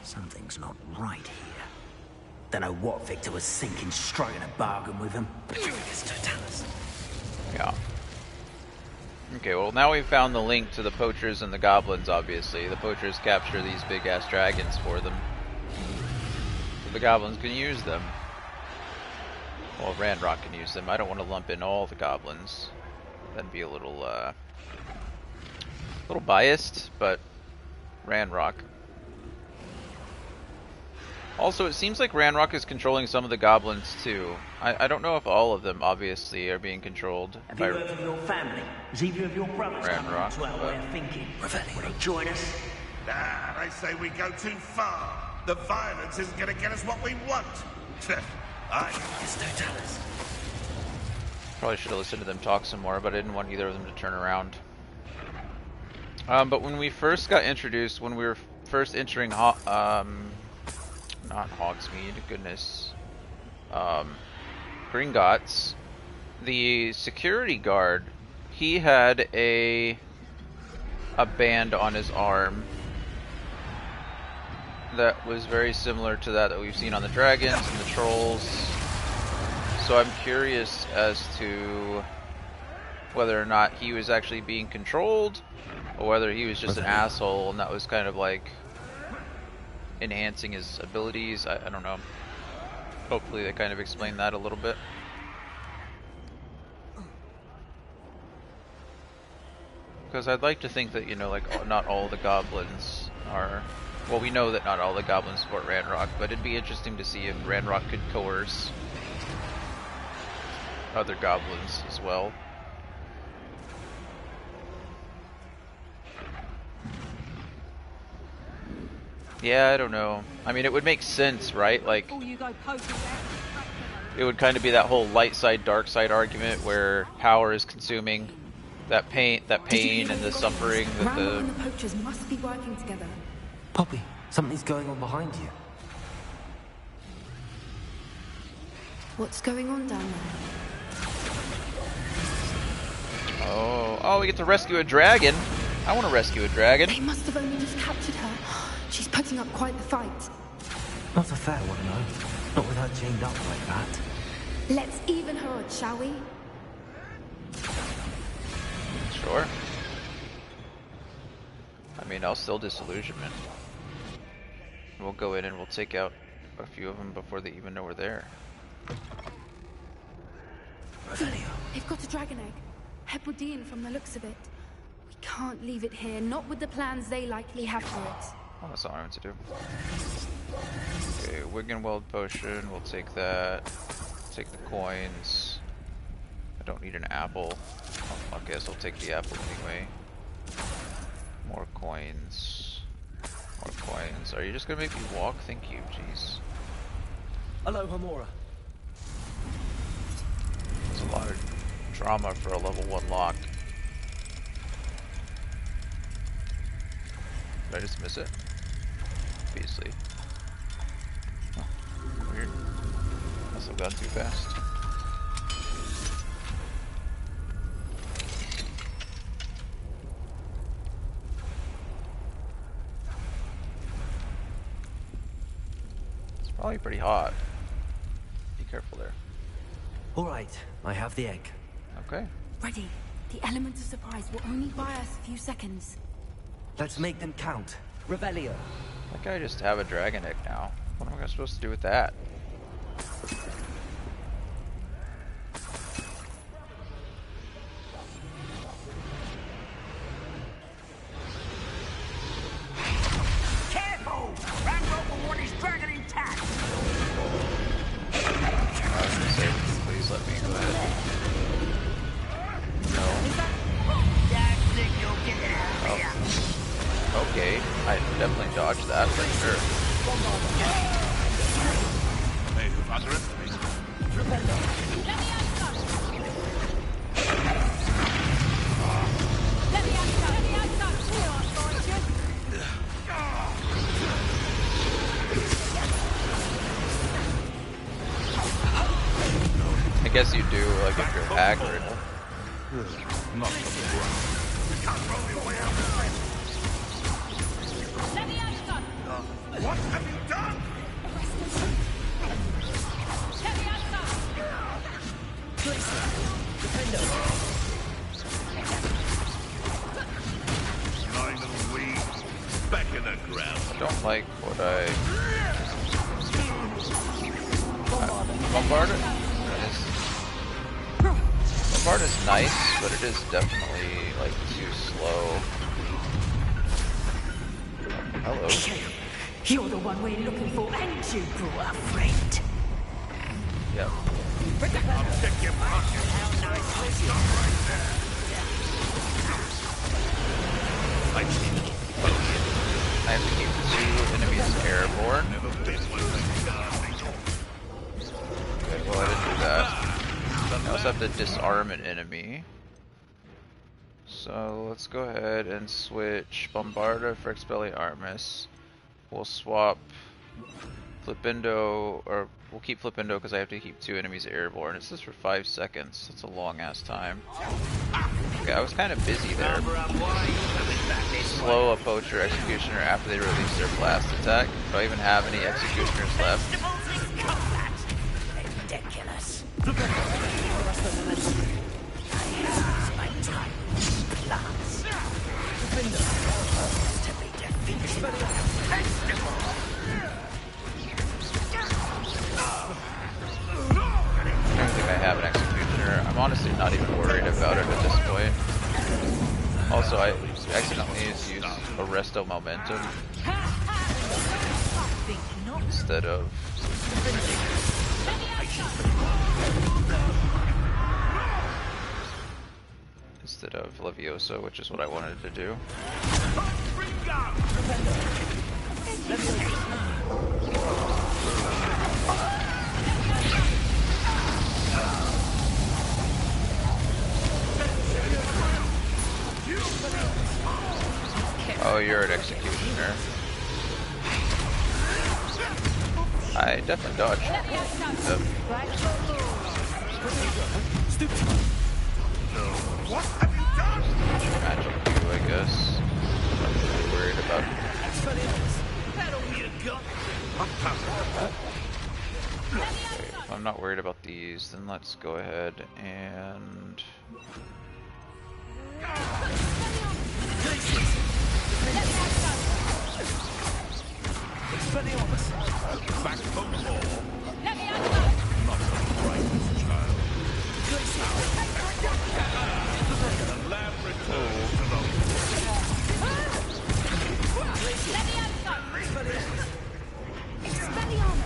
Something's not right here. Don't know what Victor was thinking, striking a bargain with him. Yeah. Okay, well now we've found the link to the poachers and the goblins, obviously. The poachers capture these big-ass dragons for them. So the goblins can use them. Well, Ranrock can use them. I don't want to lump in all the goblins. That'd be a little biased, but Ranrock. Also, it seems like Ranrock is controlling some of the goblins too. I don't know if all of them, obviously, are being controlled Have by you heard from your family? Is either of your brothers coming Ranrock, to our way of thinking? Will they join us? Nah, they say we go too far. The violence isn't gonna get us what we want. Probably should have listened to them talk some more, but I didn't want either of them to turn around. But when we first got introduced, when we were first entering not Hogsmeade, goodness, Gringotts, the security guard, he had a band on his arm that was very similar to that we've seen on the dragons and the trolls. So I'm curious as to whether or not he was actually being controlled, or whether he was just an asshole and that was kind of like enhancing his abilities. I don't know. Hopefully they kind of explain that a little bit. Because I'd like to think that, you know, like, not all the goblins are... Well, we know that not all the goblins support Ranrock, but it'd be interesting to see if Ranrock could coerce other goblins as well. Yeah, I don't know. I mean, it would make sense, right? Like, it would kind of be that whole light side, dark side argument where power is consuming that pain and the suffering that Ranrock and the poachers must be working together. Poppy, something's going on behind you. What's going on down there? Oh, we get to rescue a dragon. I want to rescue a dragon. They must have only just captured her. She's putting up quite the fight. Not a fair one, no. Not with her chained up like that. Let's even her odds, shall we? Sure. I mean, I'll still disillusionment. We'll go in and we'll take out a few of them before they even know we're there. They've got a dragon egg. Hebridean from the looks of it. We can't leave it here, not with the plans they likely have for it. Oh, that's all I want to do. Okay, Wiggenweld potion, we'll take that. Take the coins. I don't need an apple. Oh, I guess I'll take the apple anyway. More coins. More coins. Are you just gonna make me walk? Thank you, jeez. Hello, Hamura. There's a lot of drama for a level 1 lock. Did I just miss it? Obviously. Oh, weird. Must have gone too fast. It's probably pretty hot. Be careful there. All right, I have the egg. Okay. Ready. The element of surprise will only buy us a few seconds. Let's make them count. Revelio. Like, I just have a dragon egg now. What am I supposed to do with that? Careful! Ranrock will want his dragon intact! I was gonna say, please let me go ahead. No. Oh. Okay, I definitely dodged that for sure. Hey, who underestimated? I guess you do, like, if you're accurate. Not from the ground. You can't throw me away out of what have you done? Bombard is nice, but it is definitely like too slow. Hello. You're the one we're looking for, and you brought a friend. Yep. I'll check your pocket. How nice was it? Right there. I have to keep 2 enemies airborne. Okay, well I didn't do that. I also have to disarm an enemy. So let's go ahead and switch Bombarda for Expelliarmus. We'll swap Flipendo, or we'll keep Flipendo because I have to keep 2 enemies airborne. It's just for 5 seconds. That's a long ass time. Okay, I was kind of busy there. Slow a Poacher Executioner after they release their blast attack. Do I even have any Executioners left? Ridiculous. I don't think I have an Executioner. I'm honestly not even worried about it at this point. Also, I accidentally used Arresto Momentum instead of Leviosa, which is what I wanted to do. Oh, you're an Executioner. I definitely dodged. What have you done? Magic you, I guess. I'm not really worried about it. Okay, if I'm not worried about these, then let's go ahead and... Back home more. Let me out! Not the brightest child. The lab returns to the... Let me out!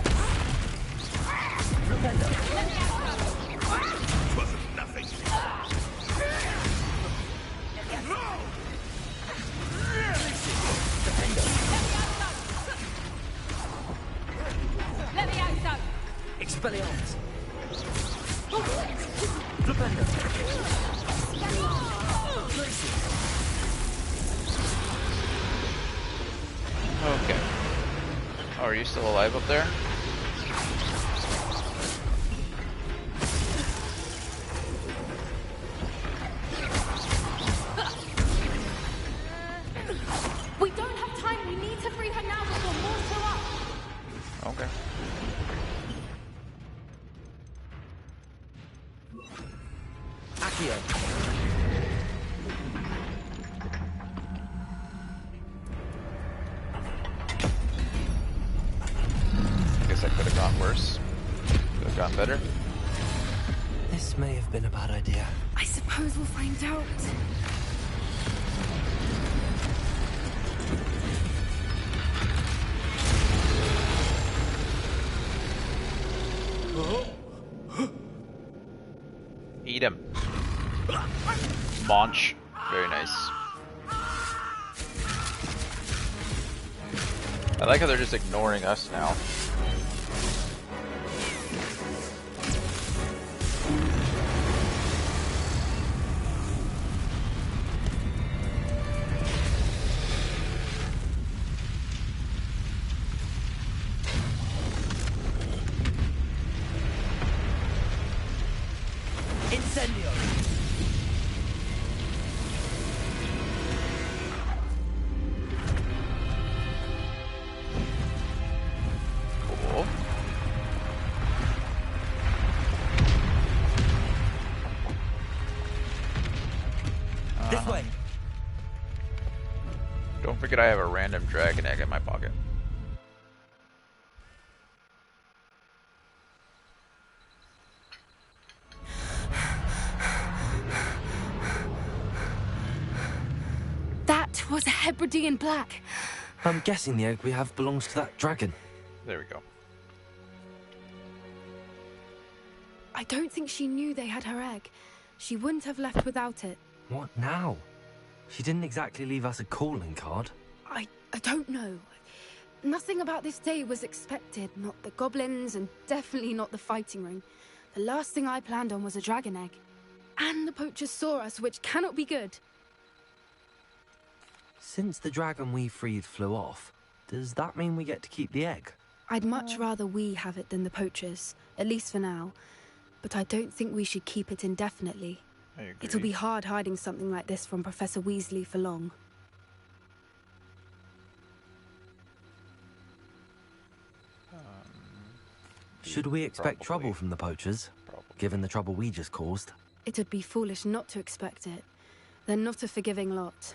Wasn't nothing. Let me out! Expelliarmus. Okay. Oh, are you still alive up there? We don't have time. We need to free her now before more show up. Okay. Accio. Guess that could have gone worse. Could have gone better. This may have been a bad idea. I suppose we'll find out. Eat him. Launch. Very nice. I like how they're just ignoring us now. Cool. This way. Don't forget I have a random dragon egg in my pocket. It was a Hebridean black. I'm guessing the egg we have belongs to that dragon. There we go. I don't think she knew they had her egg. She wouldn't have left without it. What now? She didn't exactly leave us a calling card. I don't know. Nothing about this day was expected. Not the goblins, and definitely not the fighting ring. The last thing I planned on was a dragon egg. And the poachers saw us, which cannot be good. Since the dragon we freed flew off, does that mean we get to keep the egg? I'd much rather we have it than the poachers, at least for now. But I don't think we should keep it indefinitely. I agree. It'll be hard hiding something like this from Professor Weasley for long. Should we expect trouble from the poachers, given the trouble we just caused? It'd be foolish not to expect it. They're not a forgiving lot.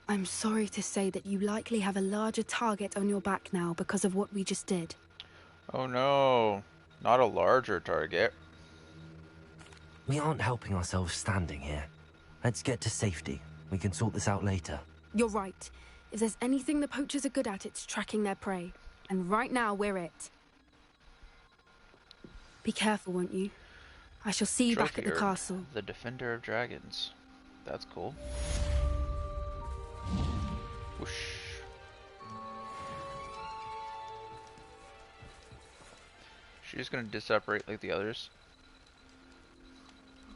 I'm sorry to say that you likely have a larger target on your back now because of what we just did. Oh no, not a larger target. We aren't helping ourselves standing here. Let's get to safety. We can sort this out later. You're right. If there's anything the poachers are good at, it's tracking their prey. And right now, we're it. Be careful, won't you? I shall see you back at the castle. The Defender of Dragons. That's cool. Whoosh. She's just gonna disapparate like the others.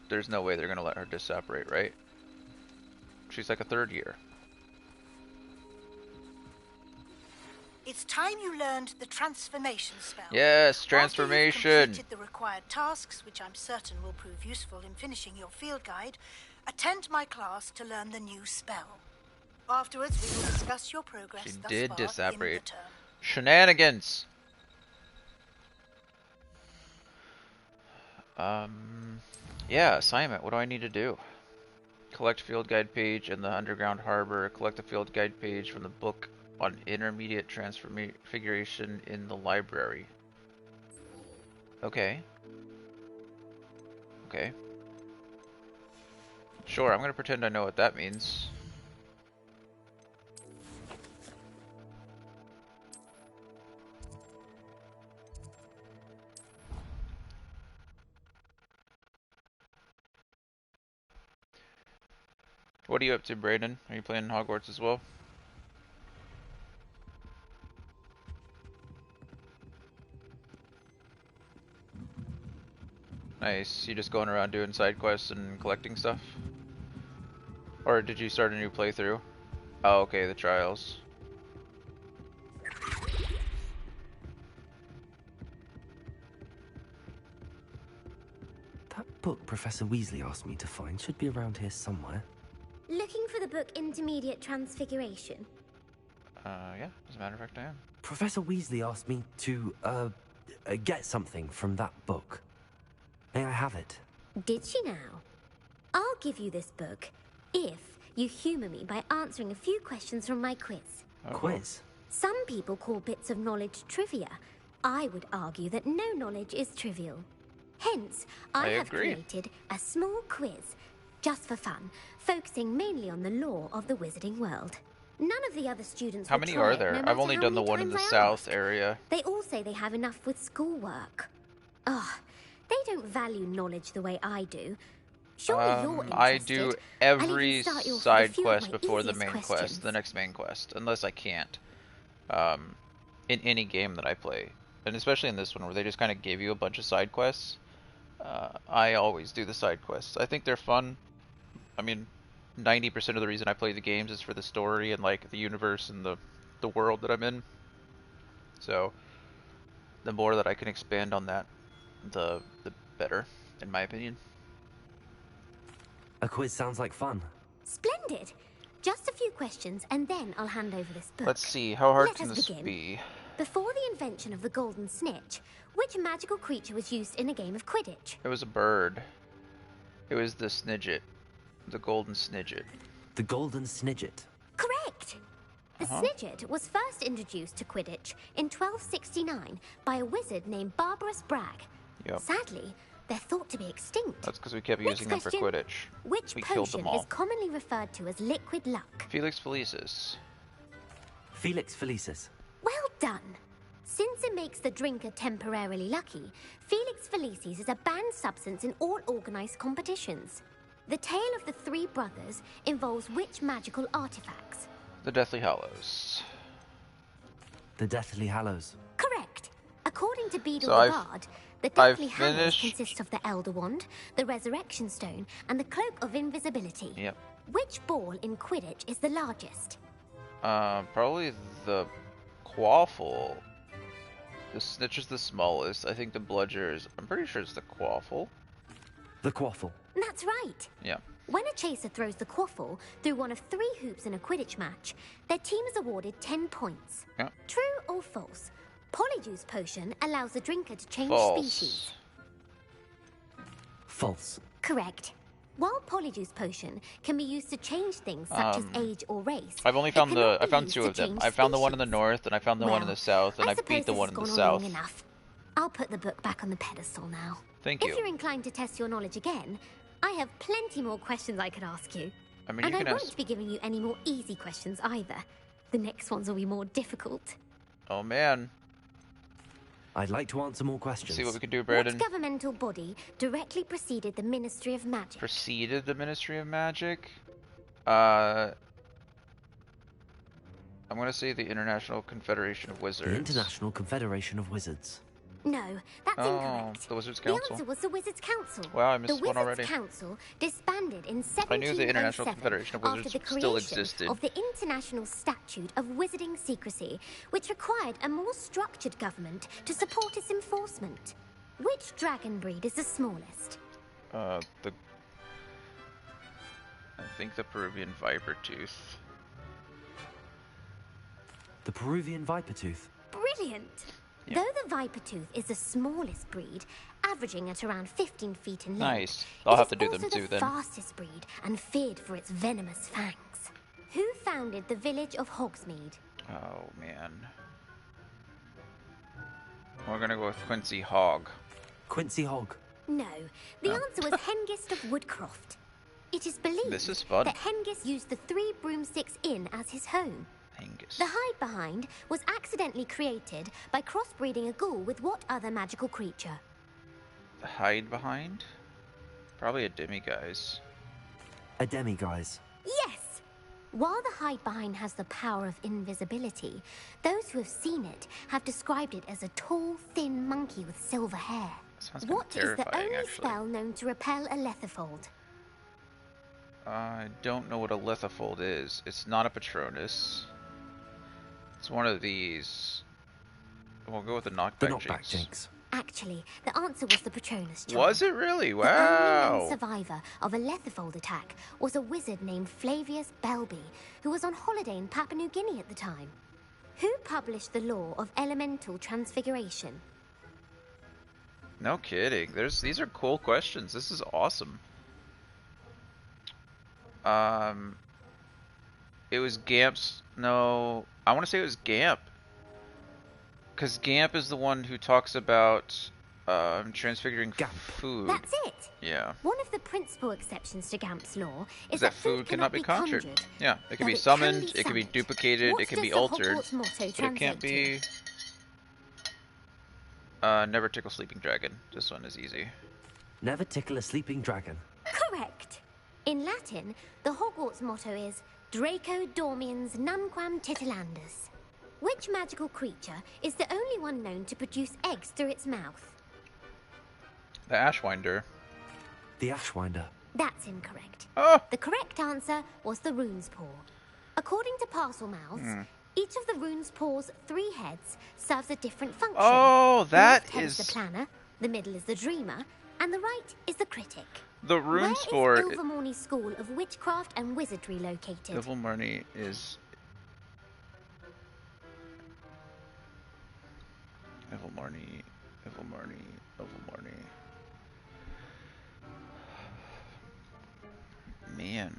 There's no way they're gonna let her disapparate, right? She's like a third year. It's time you learned the transformation spell. Yes, transformation. After you've completed the required tasks, which I'm certain will prove useful in finishing your field guide, attend my class to learn the new spell. Afterwards, we will discuss your progress. She thus did far disapparate. in the term. Shenanigans. Yeah, assignment. What do I need to do? Collect field guide page in the underground harbor. Collect the field guide page from the book on intermediate transfiguration in the library. Okay. Okay. Sure, I'm gonna pretend I know what that means. What are you up to, Brayden? Are you playing Hogwarts as well? Nice. You just going around doing side quests and collecting stuff? Or did you start a new playthrough? Oh, okay, the trials. That book Professor Weasley asked me to find should be around here somewhere. Looking for the book Intermediate Transfiguration? Yeah, as a matter of fact I am. Professor Weasley asked me to, get something from that book. May I have it? Did she now? I'll give you this book if you humour me by answering a few questions from my quiz. Quiz? Some people call bits of knowledge trivia. I would argue that no knowledge is trivial. Hence, I have created a small quiz, just for fun, focusing mainly on the lore of the wizarding world. None of the other students How many are there? I've only done the one in the south area. They all say they have enough with schoolwork. Ugh, they don't value knowledge the way I do. Surely you're interested. I do every side quest before the main quest, the next main quest, unless I can't. In any game that I play, and especially in this one where they just kind of give you a bunch of side quests, I always do the side quests. I think they're fun. I mean, 90% of the reason I play the games is for the story and like the universe and the world that I'm in. So the more that I can expand on that, the better, in my opinion. A quiz sounds like fun. Splendid. Just a few questions, and then I'll hand over this book. Let's see, how hard Let can us this begin. be? Before the invention of the golden snitch, which magical creature was used in a game of Quidditch? It was a bird. It was the Snidget. The golden Snidget. The golden Snidget. Correct! The Snidget was first introduced to Quidditch in 1269 by a wizard named Barbarous Bragg. Yep. Sadly, They're thought to be extinct. That's because we kept using them for Quidditch. Which We killed them potion all. is commonly referred to as liquid luck? Felix Felicis. Felix Felicis. Well done. Since it makes the drinker temporarily lucky, Felix Felicis is a banned substance in all organized competitions. The tale of the three brothers involves which magical artifacts? The Deathly Hallows. The Deathly Hallows. Correct. According to Beedle So the Bard, the Deathly Hallows consists of the Elder Wand, the Resurrection Stone, and the Cloak of Invisibility. Yep. Which ball in Quidditch is the largest? Probably the Quaffle. The Snitch is the smallest. I think the Bludger is... I'm pretty sure it's the Quaffle. The Quaffle. That's right. Yeah. When a chaser throws the Quaffle through one of 3 hoops in a Quidditch match, their team is awarded 10 points. Yeah. True or false? Polyjuice Potion allows the drinker to change species. False. Correct. While Polyjuice Potion can be used to change things such as age or race, I've only found I found 2 of them. I found the one in the north, and I found the one in the south, and I beat the one in the south. Enough. I'll put the book back on the pedestal now. Thank you. If you're inclined to test your knowledge again, I have plenty more questions I could ask you. I mean, and you can I won't ask... be giving you any more easy questions either. The next ones will be more difficult. Oh, man. I'd like to answer more questions. Let's see what we can do, Brandon. Which governmental body directly preceded the Ministry of Magic? Preceded the Ministry of Magic? I'm going to say the International Confederation of Wizards. The International Confederation of Wizards. No, that's incorrect. The Wizards Council? The answer was the Wizards Council. Wow, I missed one already. The Wizards Council disbanded in 1707 I knew the International Confederation of Wizards after the still creation existed. of the International Statute of Wizarding Secrecy, which required a more structured government to support its enforcement. Which dragon breed is the smallest? I think the Peruvian Viper Tooth. The Peruvian Viper Tooth. Brilliant! Yeah. Though the Viper Tooth is the smallest breed, averaging at around 15 feet in length, Nice. I'll have to do them too, it is also then. the fastest breed and feared for its venomous fangs. Who founded the village of Hogsmeade? Oh, man. We're gonna go with Quincy Hogg. Quincy Hogg. No, the answer was Hengist of Woodcroft. It is believed This is fun. that Hengist used the 3 Broomsticks Inn as his home. Hengist. The Hide Behind was accidentally created by crossbreeding a ghoul with what other magical creature? The Hide Behind? Probably a Demiguise. A Demiguise. Yes! While the Hide Behind has the power of invisibility, those who have seen it have described it as a tall, thin monkey with silver hair. Sounds kinda What is the terrifying, only actually. spell known to repel a Lethifold? I don't know what a Lethifold is. It's not a Patronus. It's one of these. We'll go with the Knockback The Knockback Jinx. Jinx. Actually, the answer was the Patronus charm. Was it really? The only Wow. known survivor of a Lethifold attack was a wizard named Flavius Belby, who was on holiday in Papua New Guinea at the time. Who published the law of elemental transfiguration? No kidding. These are cool questions. This is awesome. It was Gamp's. No, I want to say it was Gamp. Because Gamp is the one who talks about transfiguring food. That's it. Yeah. One of the principal exceptions to Gamp's law Is that food cannot be conjured. Yeah, it can be summoned, it can be duplicated, What it can be does the altered, Hogwarts motto but it translate can't to? be. Never tickle sleeping dragon. This one is easy. Never tickle a sleeping dragon. Correct. In Latin, the Hogwarts motto is Draco Dormiens Numquam Titilandus. Which magical creature is the only one known to produce eggs through its mouth? The Ashwinder. The Ashwinder. That's incorrect. Oh. The correct answer was the Rune's Paw. According to Parselmouths, each of the Rune's Paw's 3 heads serves a different function. Oh, The that left head is the planner, the middle is the dreamer, and the right is the critic. The Rune Spore. Where is Ilvermorny School of Witchcraft and Wizardry located? Ilvermorny is. Ilvermorny. Man.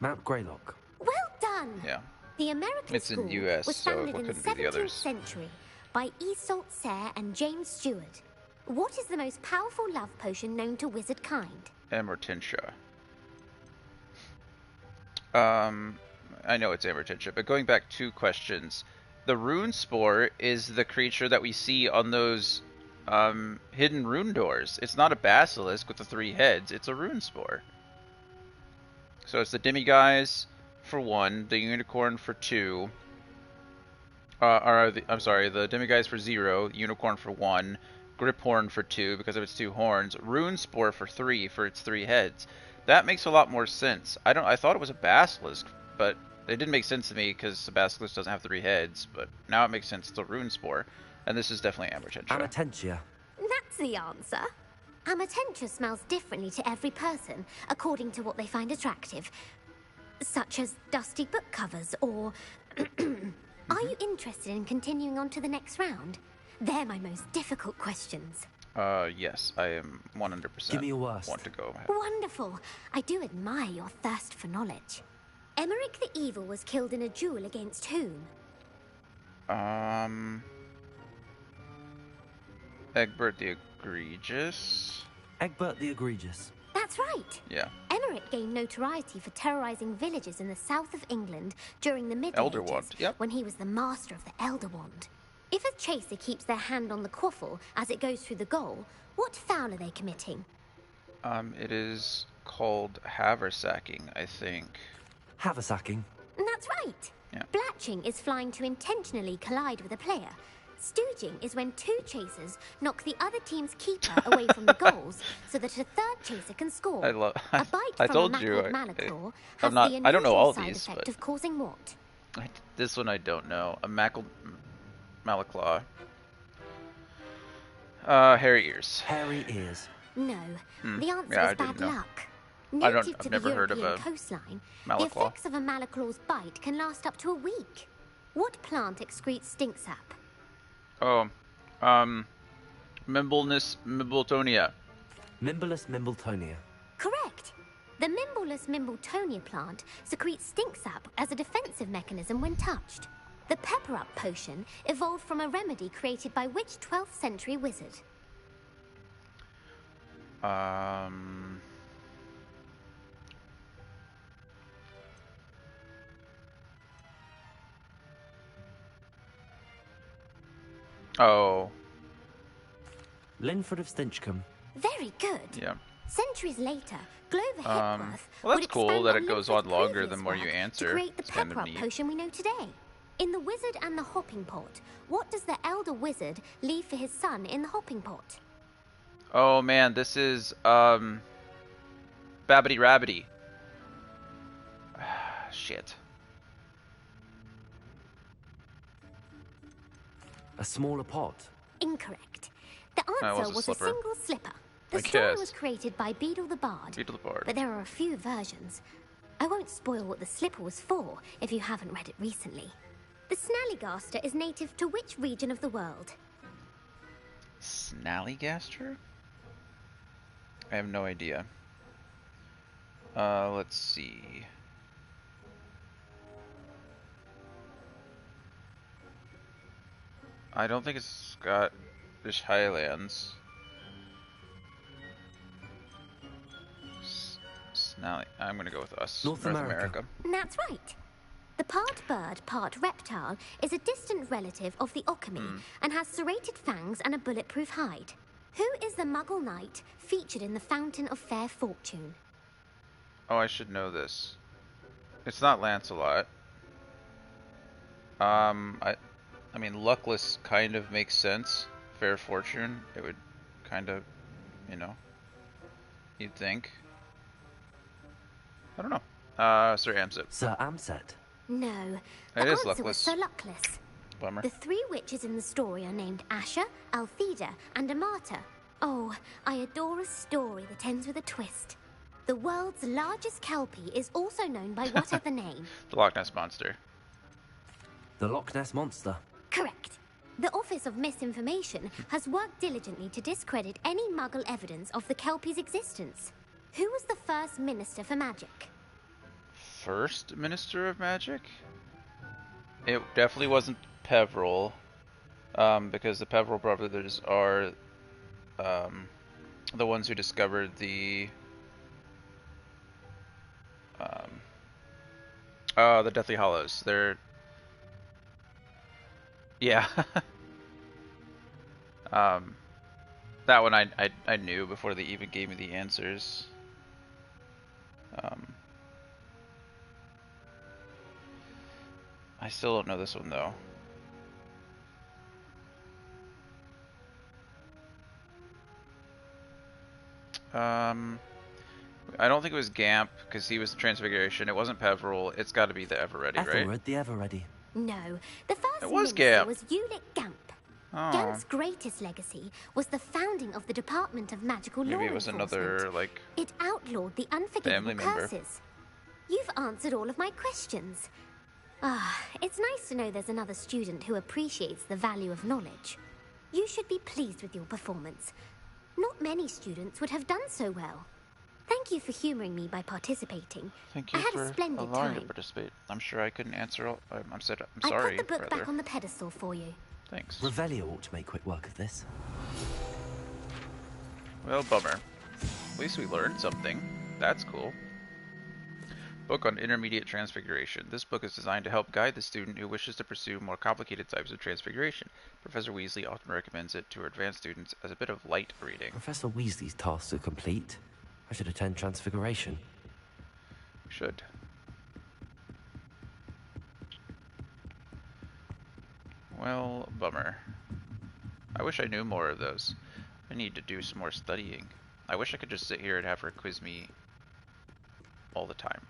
Mount Greylock. Well done! Yeah. The American It's in school US, was so founded what in the couldn't be the 17th others? century by Iseult Sayre and James Stewart. What is the most powerful love potion known to wizard kind? Amortentia. I know it's Amortentia, but going back 2 questions. The Rune Spore is the creature that we see on those hidden rune doors. It's not a basilisk with the 3 heads, it's a Rune Spore. So it's the Demiguise for 1, the Unicorn for 2, I'm sorry, the Demiguise for 0, Unicorn for 1, Griphorn for 2 because of its 2 horns, Rune Spore for 3 for its 3 heads. That makes a lot more sense. I thought it was a basilisk, but it didn't make sense to me because the basilisk doesn't have 3 heads, but now it makes sense. It's a Rune Spore, and this is definitely Amortentia. Amortentia. That's the answer. Amortentia smells differently to every person, according to what they find attractive, such as dusty book covers or... Are you interested in continuing on to the next round? They're my most difficult questions. Yes, I am 100%. Give me your worst. Want to go. Wonderful. I do admire your thirst for knowledge. Emmerich the Evil was killed in a duel against whom? Egbert the Egregious. Egbert the Egregious. That's right. Yeah. Emmerich gained notoriety for terrorizing villages in the south of England during the Middle Elder Ages, Wand, yep. when he was the master of the Elder Wand. If a chaser keeps their hand on the quaffle as it goes through the goal, what foul are they committing? It is called haversacking, I think. Haversacking? That's right. Yeah. Blatching is flying to intentionally collide with a player. Stooging is when 2 chasers knock the other team's keeper away from the goals so that a 3rd chaser can score. A bite I from told a you, Malaclaw has not, the I don't know all side these, effect but of causing what? This one I don't know. A Malaclaw. Hairy ears. Hairy ears. No. The answer Yeah, is bad luck. I've never heard of a coastline, Malaclaw. the effects of a Malaclaw's bite can last up to a week. What plant excretes stink sap? Oh, Mimbleless Mimbletonia. Mimbleless Mimbletonia. Correct. The Mimbleless Mimbletonia plant secretes stink sap as a defensive mechanism when touched. The Pepper Up potion evolved from a remedy created by which 12th century wizard? Oh. Linford of Stinchcombe. Very good. Yeah. Centuries later, Glover Hepworth well, would that's cool expand that on it goes Linford on longer previous the more you work answer. to create the It's kind Pepper of Up neat. potion we know today. In The Wizard and the Hopping Pot, what does the elder wizard leave for his son in the hopping pot? Oh man, this is Babbity Rabbity. Shit. A smaller pot. Incorrect. The That answer was a was a slipper. single slipper. The I story guess. was created by Beedle the Bard. Beedle the Bard. But there are a few versions. I won't spoil what the slipper was for if you haven't read it recently. The Snallygaster is native to which region of the world? Snallygaster? I have no idea. Let's see. I don't think it's Scottish Highlands. Snally. I'm gonna go with us. North America. That's right. The part bird, part reptile is a distant relative of the Occamy and has serrated fangs and a bulletproof hide. Who is the Muggle knight featured in the Fountain of Fair Fortune? Oh, I should know this. It's not Lancelot. I mean, Luckless kind of makes sense. Fair Fortune, it would kind of, you know, you'd think. I don't know. Sir Amset. Sir Amset. No, the It is answer was Luckless. Sir Luckless. Bummer. The 3 witches in the story are named Asher, Altheda, and Amata. Oh, I adore a story that ends with a twist. The world's largest kelpie is also known by what other name? The Loch Ness Monster. The Loch Ness Monster. Correct. The Office of Misinformation has worked diligently to discredit any Muggle evidence of the kelpie's existence. Who was the first Minister for Magic? First Minister of Magic? It definitely wasn't Peveril, because the Peveril brothers are the ones who discovered the the Deathly Hallows. They're yeah. That one I knew before they even gave me the answers. I still don't know this one though. I don't think it was Gamp because he was the Transfiguration. It wasn't Peveril. It's got to be the Everready, right? Ethelred the Everready. No, the first it was minister Gamp. was Ulick Gamp. Oh. Gamp's greatest legacy was the founding of the Department of Magical Law Maybe it was Enforcement. another, like, It outlawed the unforgivable curses. You've answered all of my questions. It's nice to know there's another student who appreciates the value of knowledge. You should be pleased with your performance. Not many students would have done so well. Thank you for humoring me by participating. Thank you for allowing me to participate. I'm sure I couldn't answer all. I'm sorry. I put the book back on the pedestal for you. Thanks. Revelio ought to make quick work of this. Well, bummer. At least we learned something. That's cool. Book on Intermediate Transfiguration. This book is designed to help guide the student who wishes to pursue more complicated types of transfiguration. Professor Weasley often recommends it to her advanced students as a bit of light reading. Professor Weasley's tasks are complete. I should attend Transfiguration. Should. Well, bummer. I wish I knew more of those. I need to do some more studying. I wish I could just sit here and have her quiz me all the time.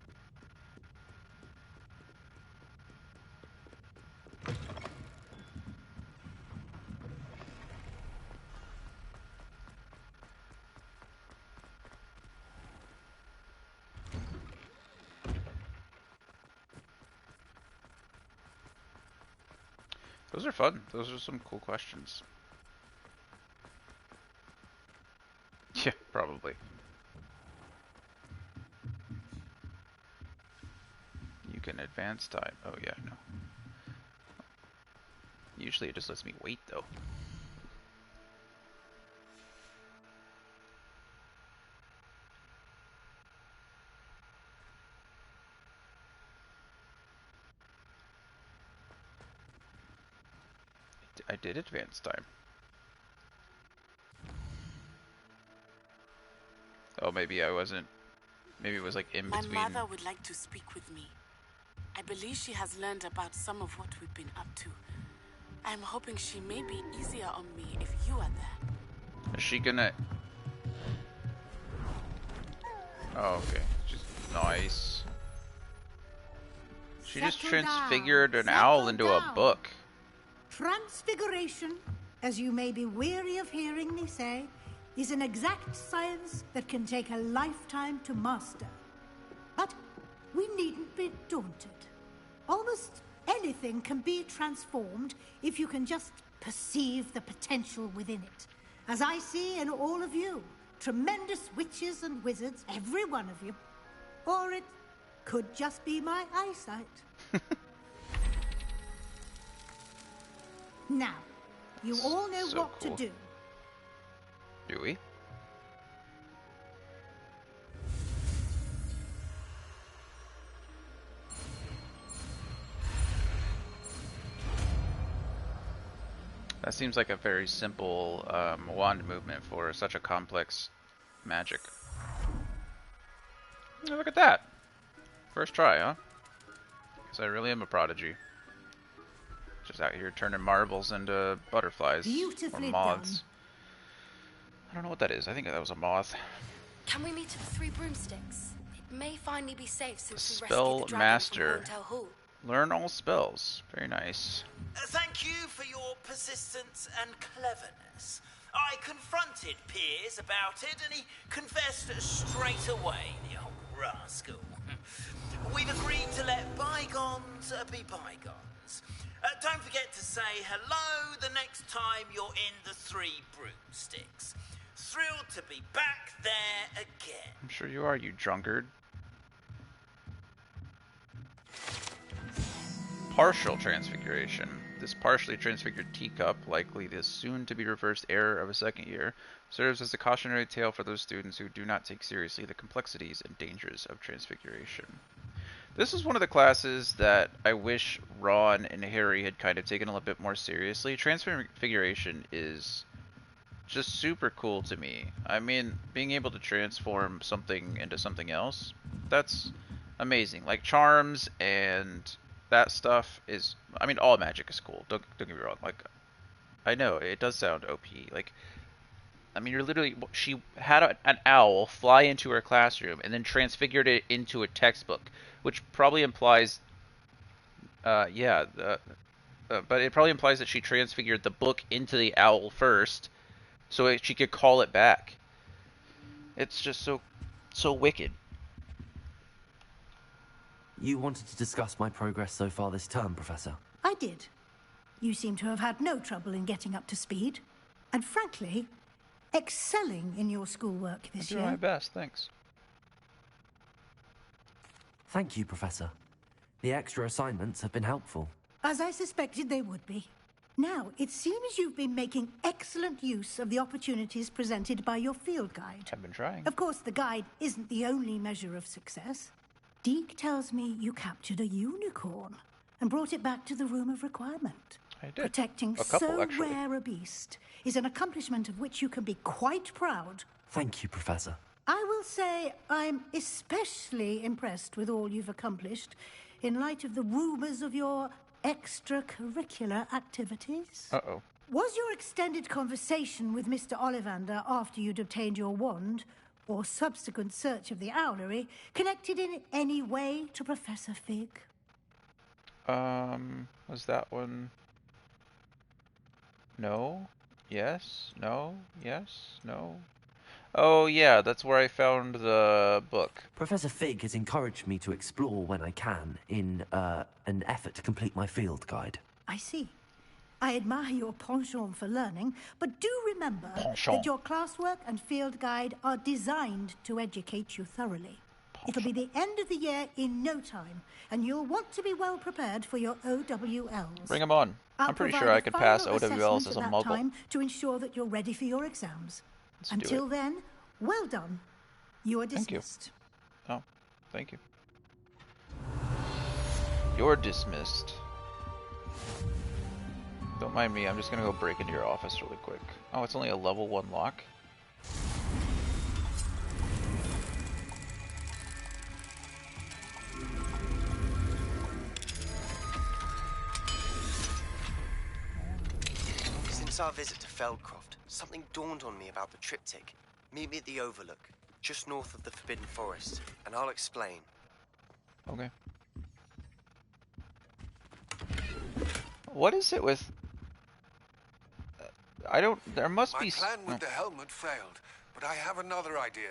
Those are fun. Those are some cool questions. Yeah, probably. You can advance time. Oh yeah, no. Usually it just lets me wait though. I did advance time. Oh, maybe I wasn't. Maybe it was like in between. My mother would like to speak with me. I believe she has learned about some of what we've been up to. I'm hoping she may be easier on me if you are there. Is she gonna... Oh, okay. Just nice. She just transfigured an owl into a book. Transfiguration, as you may be weary of hearing me say, is an exact science that can take a lifetime to master. But we needn't be daunted. Almost anything can be transformed if you can just perceive the potential within it. As I see in all of you, tremendous witches and wizards, every one of you. Or it could just be my eyesight. Now, you all know what to do. Do we? That seems like a very simple wand movement for such a complex magic. Oh, look at that! First try, huh? Guess I really am a prodigy. Just out here turning marbles into butterflies or moths. Done. I don't know what that is. I think that was a moth. Can we meet at the Three Broomsticks? It may finally be safe since we Spell rescued the Master. Dragon from Horntail Hall. Learn all spells. Very nice. Thank you for your persistence and cleverness. I confronted Piers about it and he confessed straight away, the old rascal. We've agreed to let bygones be bygones. Don't forget to say hello the next time you're in the Three Broomsticks. Thrilled to be back there again. I'm sure you are, you drunkard. Partial transfiguration. This partially transfigured teacup, likely the soon-to-be reversed error of a second year, serves as a cautionary tale for those students who do not take seriously the complexities and dangers of transfiguration. This is one of the classes that I wish Ron and Harry had kind of taken a little bit more seriously. Transfiguration is just super cool to me. I mean, being able to transform something into something else, that's amazing. Like charms and that stuff is, I mean, all magic is cool. Don't get me wrong. Like, I know it does sound OP. Like, I mean, you're literally, she had an owl fly into her classroom and then transfigured it into a textbook, which probably implies, but it probably implies that she transfigured the book into the owl first, so she could call it back. It's just so wicked. You wanted to discuss my progress so far this term, Professor? I did. You seem to have had no trouble in getting up to speed. And frankly, excelling in your schoolwork this year. I'm doing my best, thanks. Thank you, Professor. The extra assignments have been helpful. As I suspected they would be. Now, it seems you've been making excellent use of the opportunities presented by your field guide. I've been trying. Of course, the guide isn't the only measure of success. Deke tells me you captured a unicorn and brought it back to the Room of Requirement. I did. Protecting so rare a beast is an accomplishment of which you can be quite proud. Thank you, Professor. I will say I'm especially impressed with all you've accomplished in light of the rumors of your extracurricular activities. Uh-oh. Was your extended conversation with Mr. Ollivander after you'd obtained your wand, or subsequent search of the owlery, connected in any way to Professor Fig? Was that one? No? Yes? No? Yes? No? Oh yeah, that's where I found the book. Professor Fig has encouraged me to explore when I can in an effort to complete my field guide. I see. I admire your penchant for learning, but do remember that your classwork and field guide are designed to educate you thoroughly. It'll be the end of the year in no time, and you'll want to be well prepared for your OWLs. Bring them on. I'm pretty sure I could pass OWLs as a muggle. Time to ensure that you're ready for your exams. Until then, well done. You are dismissed. Thank you. Oh, thank you. You're dismissed. Don't mind me, I'm just gonna go break into your office really quick. Oh, it's only a level 1 lock? Since our visit to Feldcroft, something dawned on me about the triptych. Meet me at the Overlook, just north of the Forbidden Forest, and I'll explain. Okay. What is it with... there must be... My plan with the helmet failed, but I have another idea.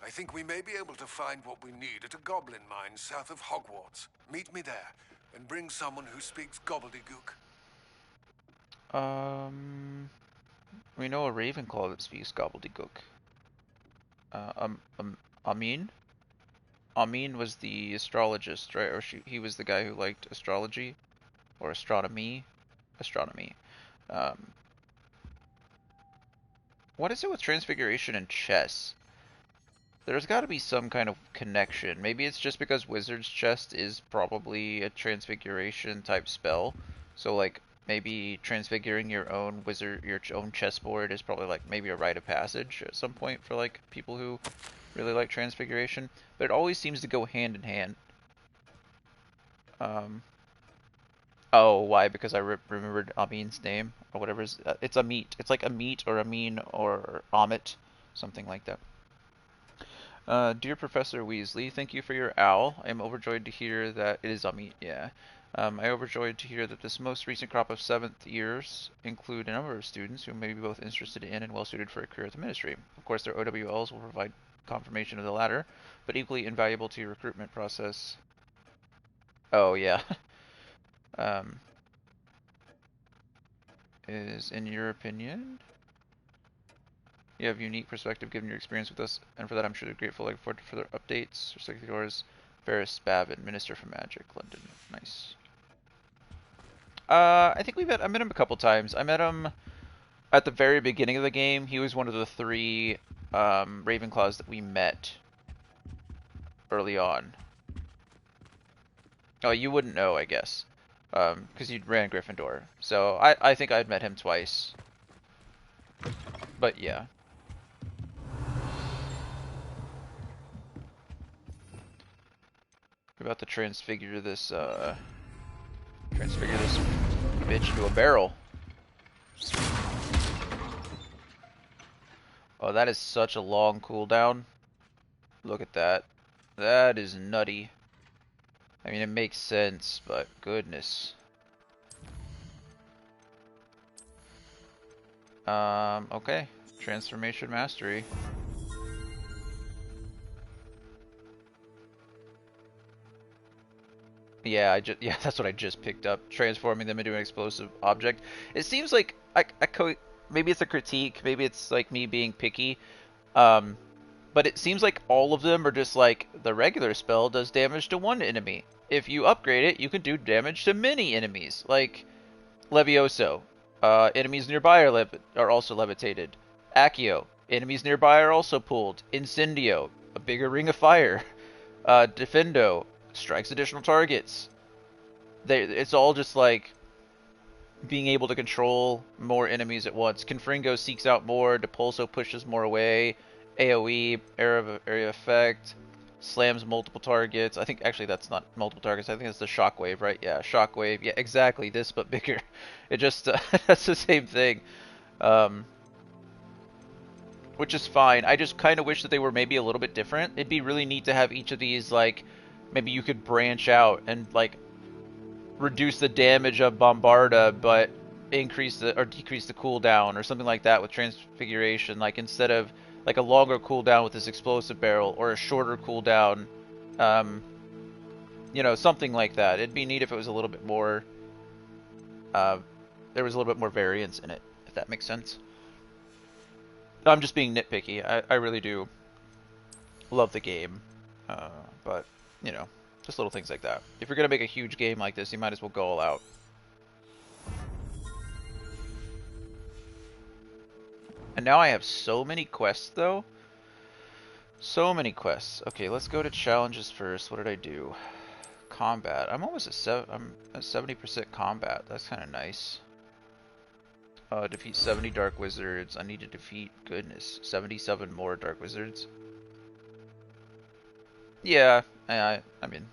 I think we may be able to find what we need at a goblin mine south of Hogwarts. Meet me there, and bring someone who speaks gobbledygook. We know a Ravenclaw that speaks gobbledygook. Amin? Amin was the astrologist, right? Or he was the guy who liked astrology? Or astronomy? Astronomy. What is it with transfiguration and chess? There's got to be some kind of connection. Maybe it's just because Wizard's Chest is probably a transfiguration type spell. So like maybe transfiguring your own chessboard is probably like maybe a rite of passage at some point for like people who really like transfiguration. But it always seems to go hand in hand. Oh, why? Because I remembered Amin's name or whatever. It's Amit. It's like Amit or Amin or Amit, something like that. Dear Professor Weasley, thank you for your owl. I am overjoyed to hear that it is Amit. Yeah. I overjoyed to hear that this most recent crop of 7th years include a number of students who may be both interested in and well suited for a career at the Ministry. Of course, their OWLs will provide confirmation of the latter, but equally invaluable to your recruitment process. Oh yeah. Is in your opinion? You have a unique perspective given your experience with us, and for that I'm sure they're grateful. Looking forward to further updates. Respectfully yours, Ferris Spavin, Minister for Magic, London. Nice. I think I met him a couple times. I met him at the very beginning of the game. He was one of the 3 Ravenclaws that we met early on. Oh, you wouldn't know, I guess, because you ran Gryffindor. So I think I'd met him twice. But yeah. We're about to transfigure this bitch into a barrel. Oh, that is such a long cooldown. Look at that. That is nutty. I mean, it makes sense, but goodness. Okay. Transformation Mastery. Yeah, that's what I just picked up. Transforming them into an explosive object. It seems like maybe it's a critique, maybe it's like me being picky. But it seems like all of them are just like the regular spell does damage to one enemy. If you upgrade it, you can do damage to many enemies, like Levioso. Enemies nearby are also levitated. Accio. Enemies nearby are also pulled. Incendio. A bigger ring of fire. Defendo. Strikes additional targets. It's all just like being able to control more enemies at once. Confringo seeks out more. Depulso pushes more away. AoE, area effect, slams multiple targets. I think actually that's not multiple targets. I think it's the shockwave, right? Yeah, shockwave. Yeah, exactly. This but bigger. It just that's the same thing. Which is fine. I just kind of wish that they were maybe a little bit different. It'd be really neat to have each of these, like, maybe you could branch out and like reduce the damage of Bombarda, but increase or decrease the cooldown or something like that with Transfiguration. Like instead of like a longer cooldown with this explosive barrel or a shorter cooldown, you know, something like that. It'd be neat if it was a little bit more, there was a little bit more variance in it, if that makes sense. I'm just being nitpicky. I really do love the game, but you know, just little things like that. If you're gonna make a huge game like this, you might as well go all out. And now I have so many quests, though. So many quests. Okay, let's go to challenges first. What did I do? Combat. I'm almost at I'm at 70% combat. That's kind of nice. Defeat 70 Dark Wizards. I need to defeat, goodness, 77 more Dark Wizards. Yeah, I mean,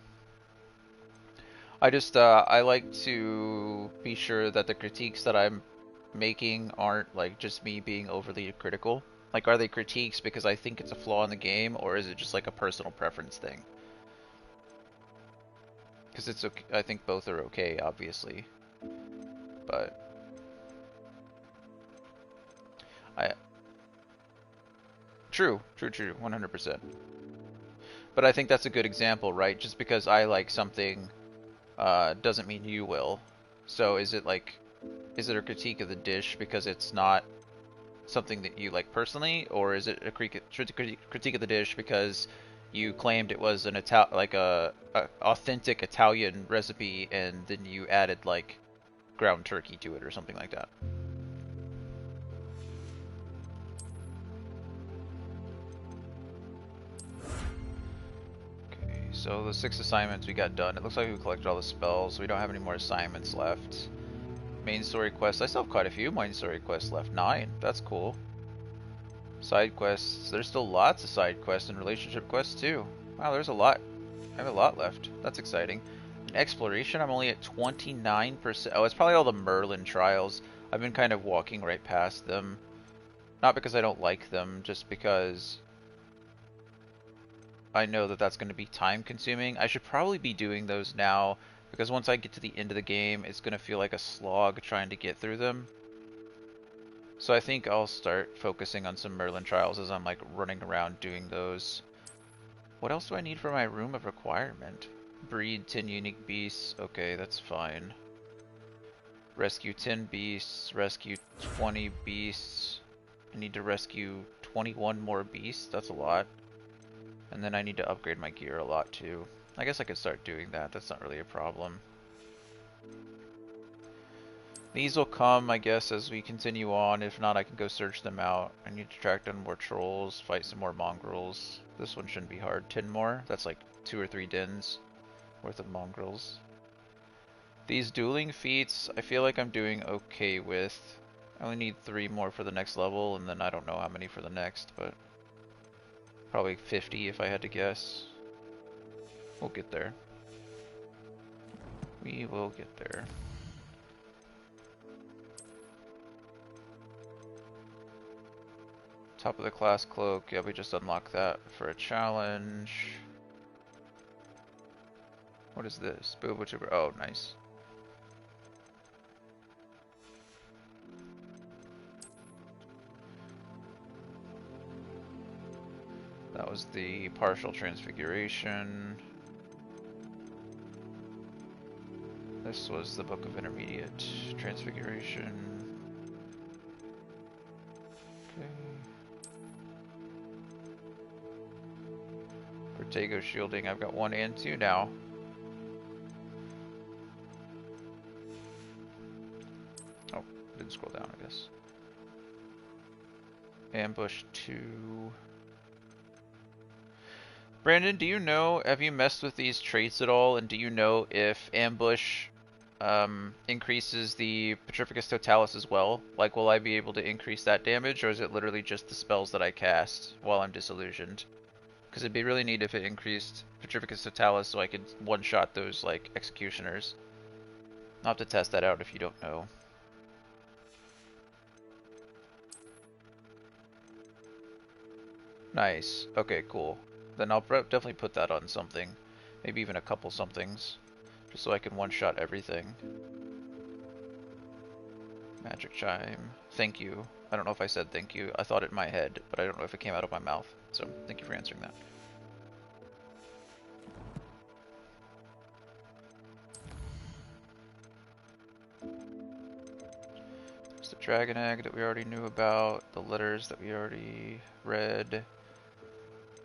I just, I like to be sure that the critiques that I'm making aren't like just me being overly critical. Like, are they critiques because I think it's a flaw in the game, or is it just like a personal preference thing? Because it's okay. I think both are okay, obviously, but true, 100%. But I think that's a good example, right? Just because I like something doesn't mean you will. So is it a critique of the dish because it's not something that you like personally, or is it a critique of the dish because you claimed it was an authentic Italian recipe and then you added like ground turkey to it or something like that? So the 6 assignments we got done. It looks like we collected all the spells, so we don't have any more assignments left. Main story quests. I still have quite a few main story quests left. 9. That's cool. Side quests. There's still lots of side quests and relationship quests too. Wow, there's a lot. I have a lot left. That's exciting. In exploration, I'm only at 29%. Oh, it's probably all the Merlin trials. I've been kind of walking right past them. Not because I don't like them, just because I know that that's going to be time consuming. I should probably be doing those now, because once I get to the end of the game, it's going to feel like a slog trying to get through them. So I think I'll start focusing on some Merlin trials as I'm like running around doing those. What else do I need for my room of requirement? Breed 10 unique beasts. Okay, that's fine. Rescue 10 beasts. Rescue 20 beasts. I need to rescue 21 more beasts. That's a lot. And then I need to upgrade my gear a lot too. I guess I could start doing that. That's not really a problem. These will come, I guess, as we continue on. If not, I can go search them out. I need to track down more trolls, fight some more mongrels. This one shouldn't be hard. 10 more? That's like 2 or 3 dens worth of mongrels. These dueling feats, I feel like I'm doing okay with. I only need 3 more for the next level, and then I don't know how many for the next, but probably 50 if I had to guess. We'll get there. We will get there. Top of the class cloak, yeah, we just unlocked that for a challenge. What is this? Booba Tuber, oh, nice. That was the partial transfiguration. This was the Book of Intermediate Transfiguration. Okay. Protego shielding, I've got 1 and 2 now. Oh, didn't scroll down, I guess. Ambush 2. Brandon, do you know, have you messed with these traits at all, and do you know if Ambush increases the Petrificus Totalis as well? Like, will I be able to increase that damage, or is it literally just the spells that I cast while I'm disillusioned? Because it'd be really neat if it increased Petrificus Totalis so I could one-shot those, like, executioners. I'll have to test that out if you don't know. Nice. Okay, cool. Then I'll definitely put that on something. Maybe even a couple somethings. Just so I can one-shot everything. Magic Chime. Thank you. I don't know if I said thank you. I thought it in my head, but I don't know if it came out of my mouth. So, thank you for answering that. There's the Dragon Egg that we already knew about. The letters that we already read.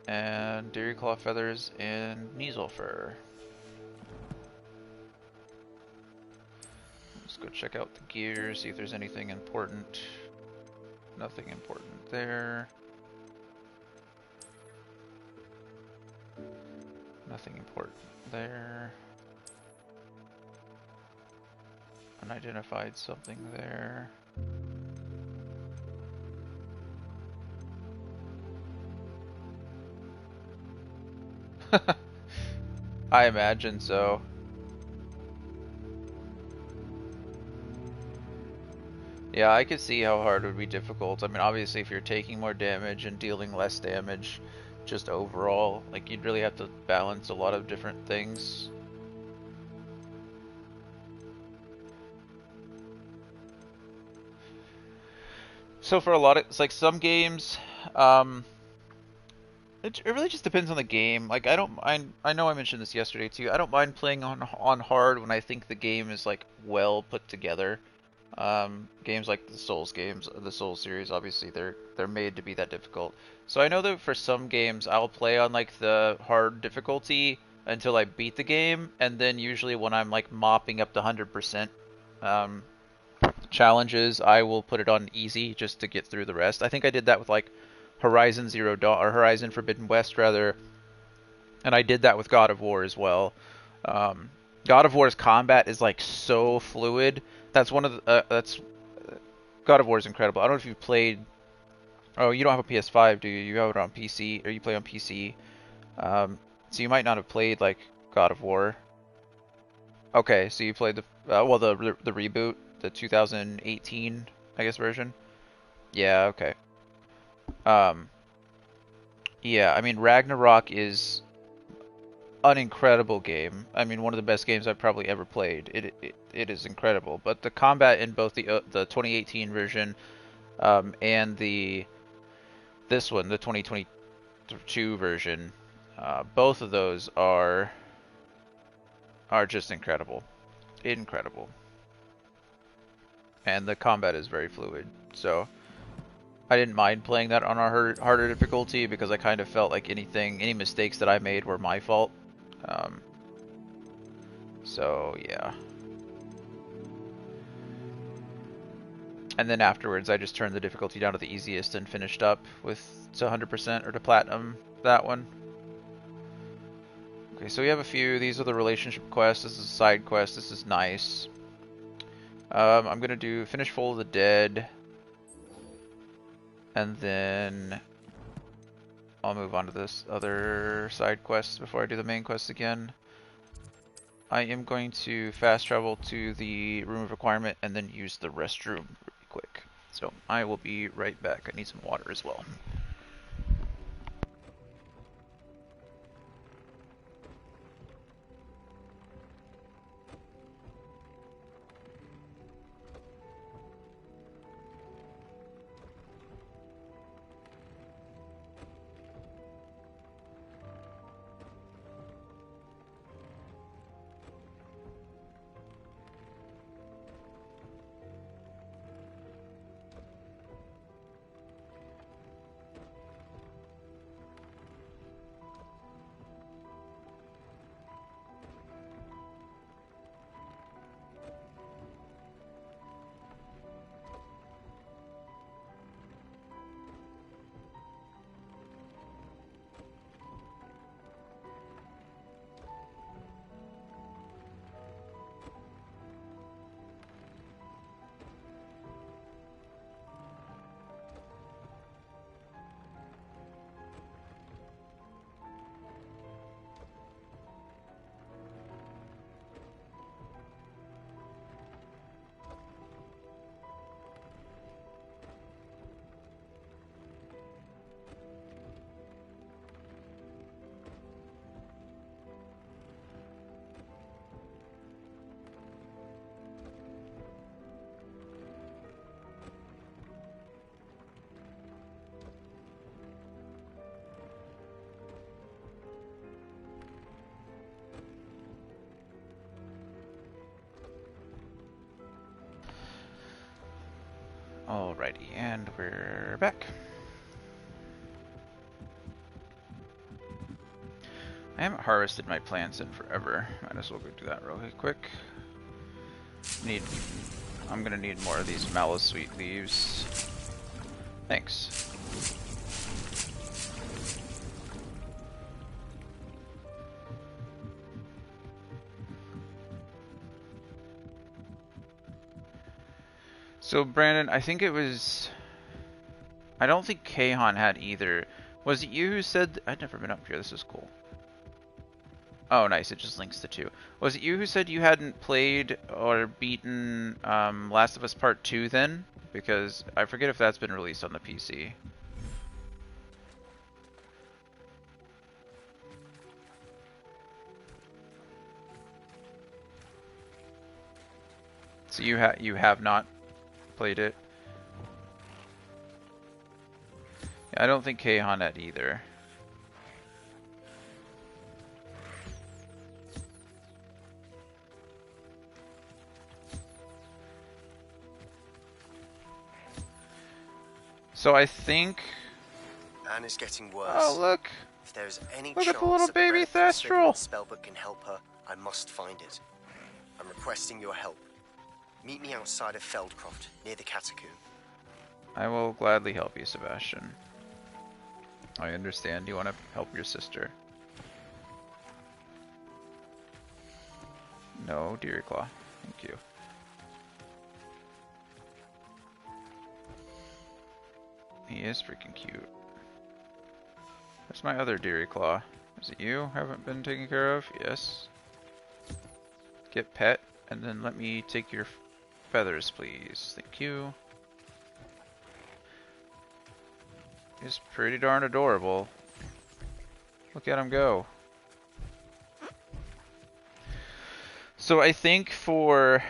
And Deer Claw Feathers and Neasel Fur. Let's go check out the gear, see if there's anything important. Nothing important there. Nothing important there. Unidentified something there. I imagine so. Yeah, I could see how hard it would be difficult. I mean, obviously if you're taking more damage and dealing less damage, just overall, like, you'd really have to balance a lot of different things. So for a lot of, it's like some games, it really just depends on the game. Like, I don't mind, I know I mentioned this yesterday too, I don't mind playing on hard when I think the game is, like, well put together. Games like the Souls games, the Souls series, obviously they're made to be that difficult. So I know that for some games I'll play on, like, the hard difficulty until I beat the game, and then usually when I'm, like, mopping up the 100% challenges, I will put it on easy just to get through the rest. I think I did that with, like, Horizon Zero Dawn, or Horizon Forbidden West rather, and I did that with God of War as well. God of War's combat is, like, so fluid. That's one of the God of War is incredible. I don't know if you've played. Oh, you don't have a PS5, do you? You have it on PC, or you play on PC. So you might not have played, like, God of War. Okay, so you played the well, the reboot, the 2018, I guess, version. Yeah, okay. Yeah, I mean, Ragnarok is an incredible game. I mean, one of the best games I've probably ever played. It is incredible. But the combat in both the 2018 version and this one, the 2022 version, both of those are just incredible. Incredible. And the combat is very fluid. So I didn't mind playing that on a harder difficulty because I kind of felt like any mistakes that I made were my fault. So yeah. And then afterwards, I just turned the difficulty down to the easiest and finished up to 100% or to platinum that one. Okay, so we have a few. These are the relationship quests. This is a side quest. This is nice. I'm gonna do finish Full of the Dead, and then I'll move on to this other side quest before I do the main quest again. I am going to fast travel to the room of requirement and then use the restroom really quick. So I will be right back. I need some water as well. Alrighty, and we're back. I haven't harvested my plants in forever. Might as well go do that really quick. I'm gonna need more of these Malice-sweet leaves. Thanks. So Brandon, I think it was... I don't think Kahan had either. Was it you who said... I'd never been up here, this is cool. Oh nice, it just links the two. Was it you who said you hadn't played or beaten Last of Us Part 2 then? Because I forget if that's been released on the PC. So you have not played it? Yeah, I don't think Kahan had either. So I think... Anne is getting worse. Oh look! If there's any look chance at the little baby Thestral! Spellbook can help her, I must find it. I'm requesting your help. Meet me outside of Feldcroft, near the Catacomb. I will gladly help you, Sebastian. I understand you want to help your sister. No, Deerclaw. Thank you. He is freaking cute. That's my other Deerclaw. Is it you? Haven't been taken care of? Yes. Get pet, and then let me take your feathers, please. Thank you. He's pretty darn adorable. Look at him go. So I think for...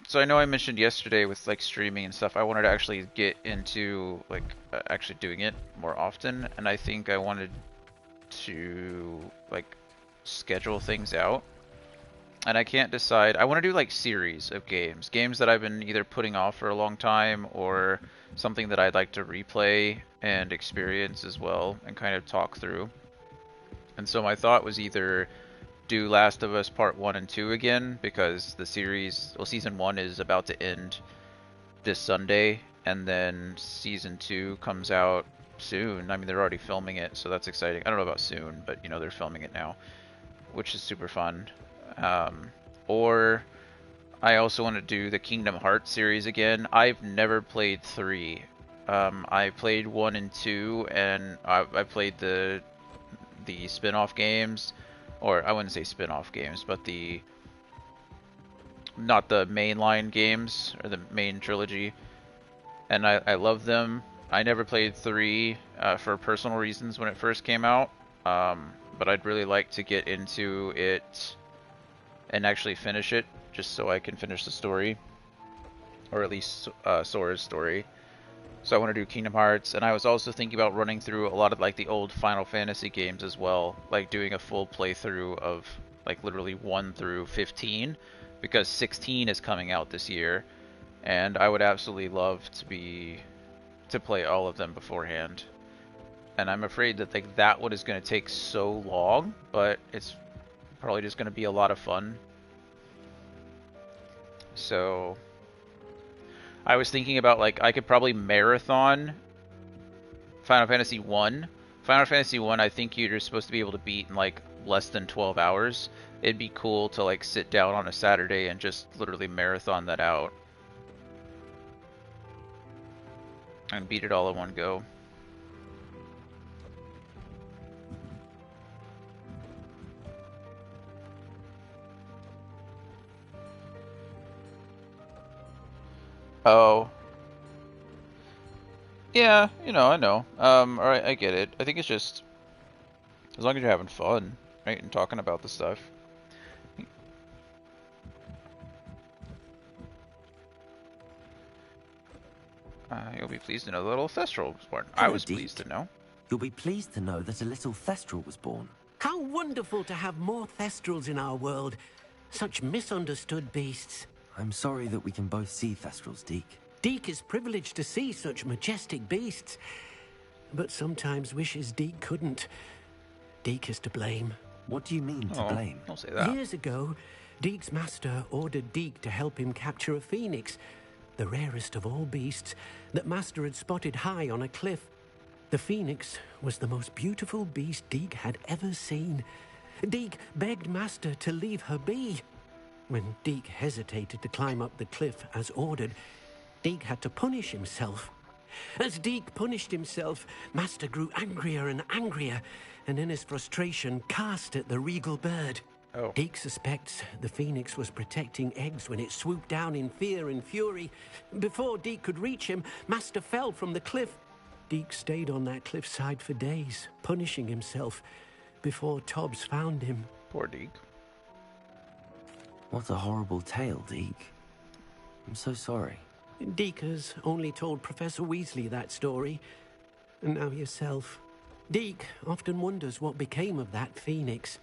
So I know I mentioned yesterday with like streaming and stuff, I wanted to actually get into like actually doing it more often, and I think I wanted to like schedule things out. And I can't decide. I want to do like series of games that I've been either putting off for a long time or something that I'd like to replay and experience as well and kind of talk through. And so my thought was either do Last of Us Part 1 and 2 again, because the series, well, Season 1 is about to end this Sunday, and then season 2 comes out soon. I mean, they're already filming it, so that's exciting. I don't know about soon, but you know, they're filming it now, which is super fun. Or I also want to do the Kingdom Hearts series again. I've never played 3. I played 1 and 2, and I played the spin-off games, or I wouldn't say spin-off games, but not the mainline games or the main trilogy, and I love them. I never played 3 for personal reasons when it first came out, but I'd really like to get into it and actually finish it, just so I can finish the story, or at least Sora's story. So I want to do Kingdom Hearts, and I was also thinking about running through a lot of like the old Final Fantasy games as well, like doing a full playthrough of like literally 1 through 15, because 16 is coming out this year, and I would absolutely love to play all of them beforehand. And I'm afraid that like that one is going to take so long, but it's probably just going to be a lot of fun. So I was thinking about like I could probably marathon Final Fantasy 1. Final Fantasy 1, I think you're supposed to be able to beat in like less than 12 hours. It'd be cool to like sit down on a Saturday and just literally marathon that out and beat it all in one go. Oh. Yeah, you know, I know. Alright, I get it. I think it's just as long as you're having fun, right, and talking about the stuff. You'll be pleased to know that a little Thestral was born. I was pleased to know. You'll be pleased to know that a little Thestral was born. How wonderful to have more Thestrals in our world. Such misunderstood beasts. I'm sorry that we can both see Thestrals, Deek. Deek is privileged to see such majestic beasts, but sometimes wishes Deek couldn't. Deek is to blame. What do you mean to blame? Don't say that. Years ago, Deek's master ordered Deek to help him capture a phoenix, the rarest of all beasts, that master had spotted high on a cliff. The phoenix was the most beautiful beast Deek had ever seen. Deek begged master to leave her be. When Deek hesitated to climb up the cliff as ordered, Deek had to punish himself. As Deek punished himself, master grew angrier and angrier, and in his frustration cast at the regal bird. Oh. Deek suspects the phoenix was protecting eggs when it swooped down in fear and fury. Before Deek could reach him, master fell from the cliff. Deek stayed on that cliffside for days, punishing himself, before Tobbs found him. Poor Deek. What a horrible tale, Deek. I'm so sorry. Deek has only told Professor Weasley that story, and now yourself. Deek often wonders what became of that phoenix.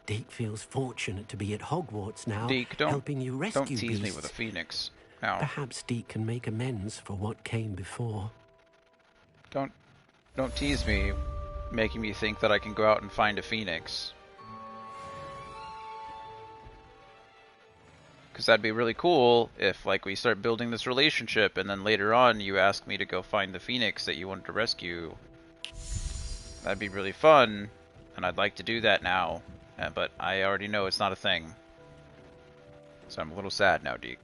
Deek feels fortunate to be at Hogwarts now, Deek, helping you rescue don't tease beasts. me with a phoenix. Ow. Perhaps Deek can make amends for what came before. Don't tease me, making me think that I can go out and find a phoenix. Because that'd be really cool if, like, we start building this relationship and then later on you ask me to go find the phoenix that you wanted to rescue. That'd be really fun, and I'd like to do that now, but I already know it's not a thing. So I'm a little sad now, Deek.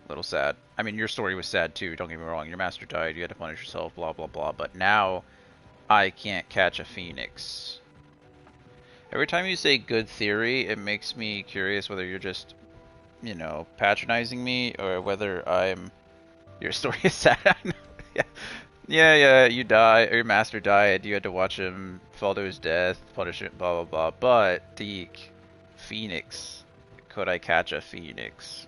A little sad. I mean, your story was sad too, don't get me wrong. Your master died, you had to punish yourself, blah blah blah, but now I can't catch a phoenix. Every time you say good theory, it makes me curious whether you're just, you know, patronizing me, or whether your story is sad. yeah, you die, or your master died, you had to watch him fall to his death, punish it, blah blah blah, but Deek, phoenix, could I catch a phoenix?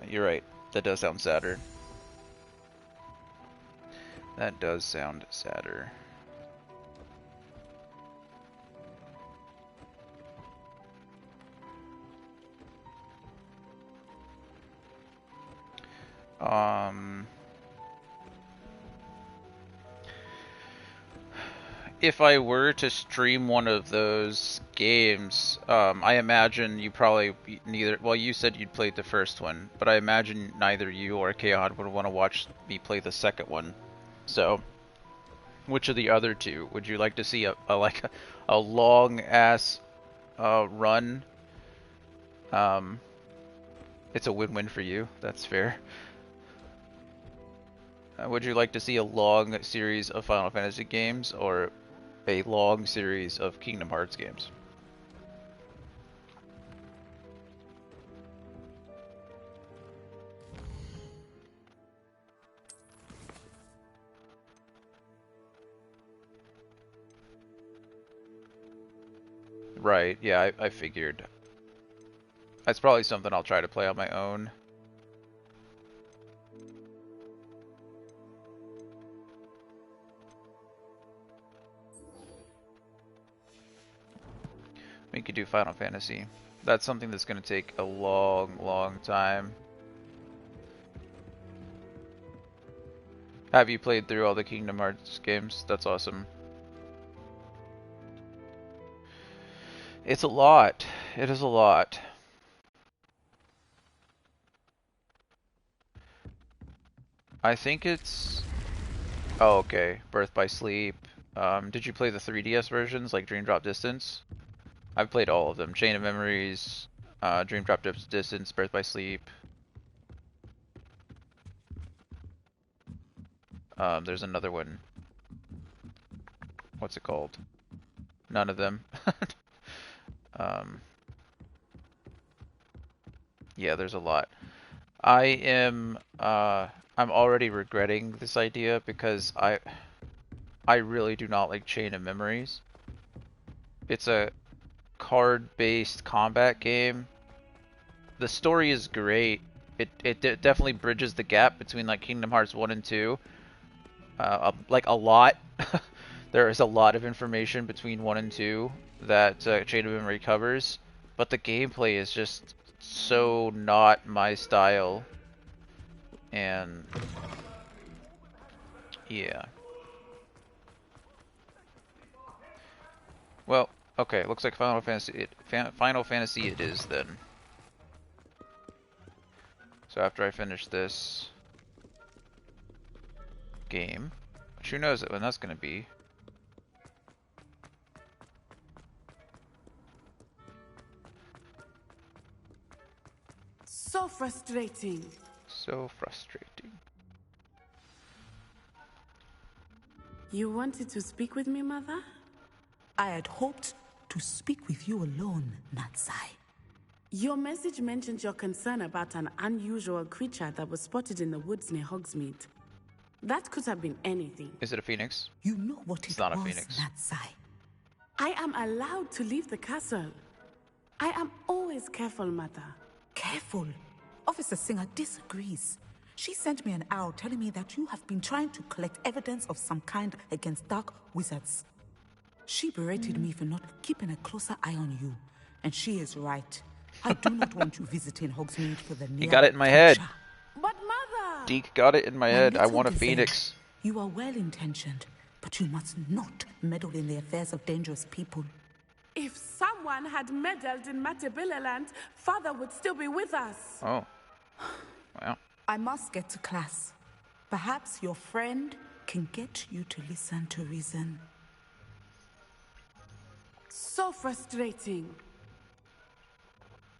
You're right, that does sound sadder. That does sound sadder. if I were to stream one of those games, I imagine you probably neither. Well, you said you'd played the first one, but I imagine neither you or Kaon would want to watch me play the second one. So, which of the other two would you like to see? A long ass run. It's a win-win for you. That's fair. Would you like to see a long series of Final Fantasy games or a long series of Kingdom Hearts games? Right, yeah, I figured. That's probably something I'll try to play on my own. We could do Final Fantasy. That's something that's going to take a long time. Have you played through all the Kingdom Hearts games? That's awesome. It's a lot. It is a lot. I think it's... Oh, okay. Birth by Sleep. Did you play the 3DS versions, like Dream Drop Distance? I've played all of them. Chain of Memories, Dream Drop Distance, Birth by Sleep. There's another one. What's it called? None of them. Yeah, there's a lot. I'm already regretting this idea because I really do not like Chain of Memories. It's a card-based combat game. The story is great. It definitely bridges the gap between like Kingdom Hearts 1 and 2. Like a lot. There is a lot of information between 1 and 2 that Chain of Memory covers, but the gameplay is just so not my style. And yeah. Well, okay, looks like Final Fantasy it is then. So after I finish this game, which who knows when that's going to be. So frustrating. So frustrating. You wanted to speak with me, Mother? I had hoped to speak with you alone, Natsai. Your message mentioned your concern about an unusual creature that was spotted in the woods near Hogsmeade. That could have been anything. Is it a phoenix? You know what it's not a phoenix. Natsai. I am allowed to leave the castle. I am always careful, Mother. Careful? Officer Singer disagrees. She sent me an owl telling me that you have been trying to collect evidence of some kind against dark wizards. She berated me for not keeping a closer eye on you. And she is right. I do not want you visiting Hogsmeade for the near He got it in my head. But Mother! Deke got it in my head. I want a phoenix. You are well-intentioned, but you must not meddle in the affairs of dangerous people. If someone had meddled in Matabeleland, Father would still be with us. Oh. Wow. I must get to class. Perhaps your friend can get you to listen to reason. So frustrating.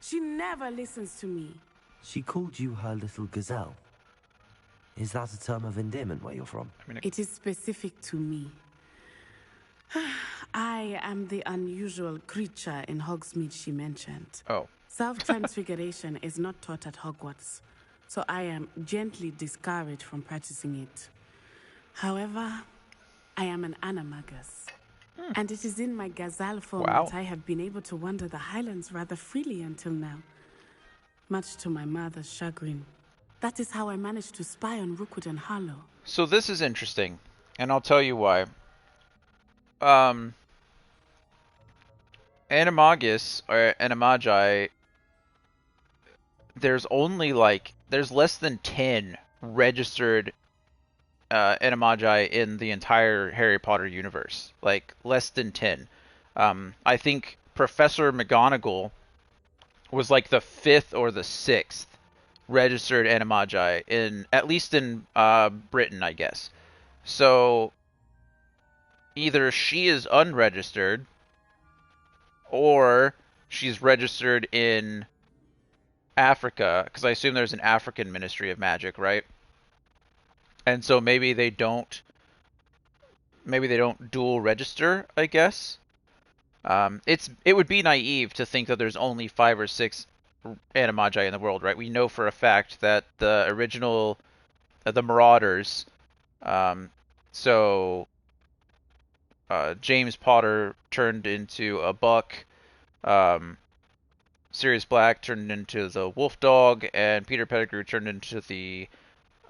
She never listens to me. She called you her little gazelle. Is that a term of endearment where you're from? It is specific to me. I am the unusual creature in Hogsmeade she mentioned. Oh. Self-transfiguration is not taught at Hogwarts, so I am gently discouraged from practicing it. However, I am an animagus. And it is in my gazelle form that I have been able to wander the Highlands rather freely until now. Much to my mother's chagrin. That is how I managed to spy on Rookwood and Harlow. So this is interesting, and I'll tell you why. Animagus, or Animagi, there's less than 10 registered animagi in the entire Harry Potter universe. Like, less than 10. I think Professor McGonagall was like the 5th or the 6th registered animagi in, at least in Britain, I guess. So either she is unregistered or she's registered in Africa, because I assume there's an African Ministry of Magic, right? And so maybe they don't dual register, I guess. It would be naive to think that there's only 5 or 6 animagi in the world, right? We know for a fact that the original, the Marauders, James Potter turned into a buck, Sirius Black turned into the wolf dog, and Peter Pettigrew turned into the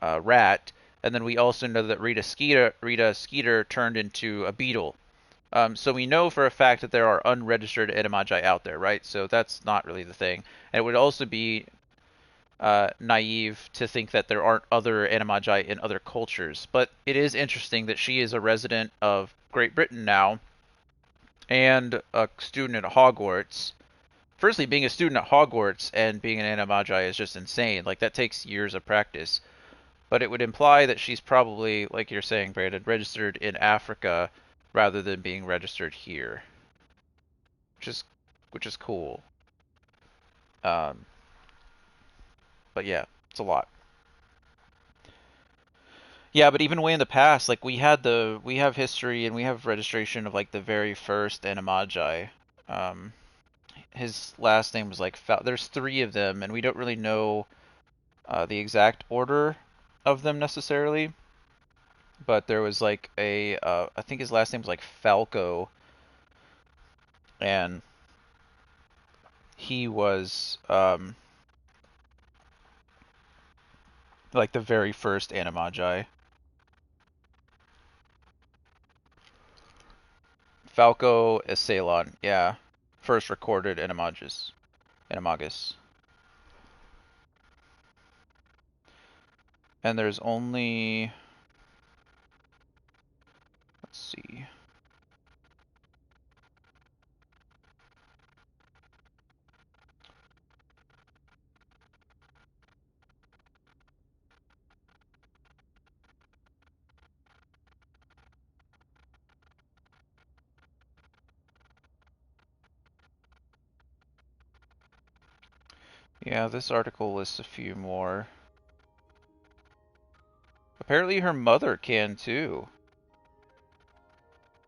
rat. And then we also know that Rita Skeeter turned into a beetle. So we know for a fact that there are unregistered animagi out there, right? So that's not really the thing. And it would also be naive to think that there aren't other animagi in other cultures. But it is interesting that she is a resident of Great Britain now and a student at Hogwarts. Firstly, being a student at Hogwarts and being an animagi is just insane. Like, that takes years of practice. But it would imply that she's probably, like you're saying, Brandon, registered in Africa rather than being registered here, which is cool. But yeah, it's a lot. Yeah, but even way in the past, like we have history and we have registration of like the very first animagi. His last name was like there's 3 of them, and we don't really know the exact order of them necessarily. But there was like I think his last name was like Falco, and he was like the very first animagi. Falco Eceylon, yeah, first recorded animagus. And there's only, let's see. Yeah, this article lists a few more. Apparently her mother can too.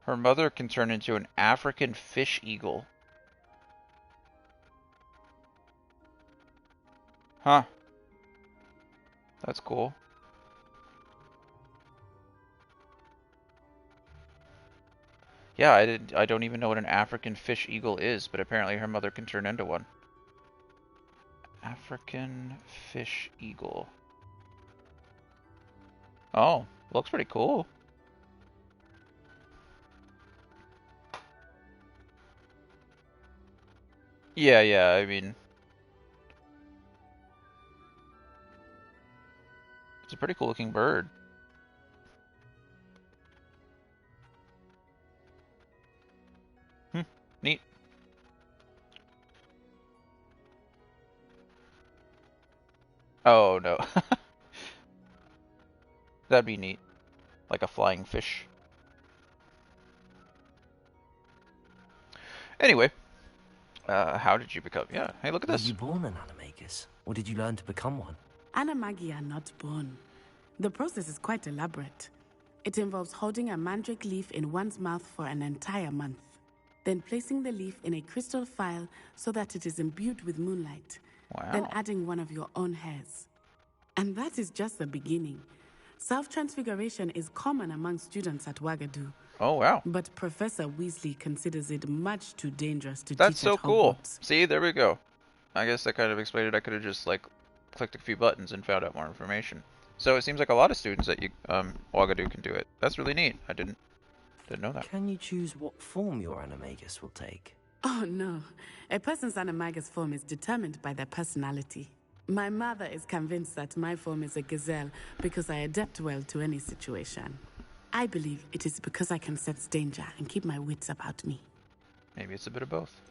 Her mother can turn into an African fish eagle. Huh. That's cool. Yeah, I don't even know what an African fish eagle is, but apparently her mother can turn into one. African fish eagle. Oh, looks pretty cool. Yeah, I mean, it's a pretty cool looking bird. Neat. Oh, no. That'd be neat. Like a flying fish. Anyway. How did you become? Yeah, hey, look at this. Were you born an animagus, or did you learn to become one? Animagi are not born. The process is quite elaborate. It involves holding a mandrake leaf in one's mouth for an entire month, then placing the leaf in a crystal phial so that it is imbued with moonlight, then adding one of your own hairs. And that is just the beginning. Self-transfiguration is common among students at Wagadu. Oh, wow. But Professor Weasley considers it much too dangerous to That's teach at so cool. Hogwarts. See, there we go. I guess that kind of explained it. I could have just, like, clicked a few buttons and found out more information. So it seems like a lot of students at Wagadu can do it. That's really neat. I didn't know that. Can you choose what form your animagus will take? Oh, no. A person's animagus form is determined by their personality. My mother is convinced that my form is a gazelle because I adapt well to any situation. I believe it is because I can sense danger and keep my wits about me. Maybe it's a bit of both.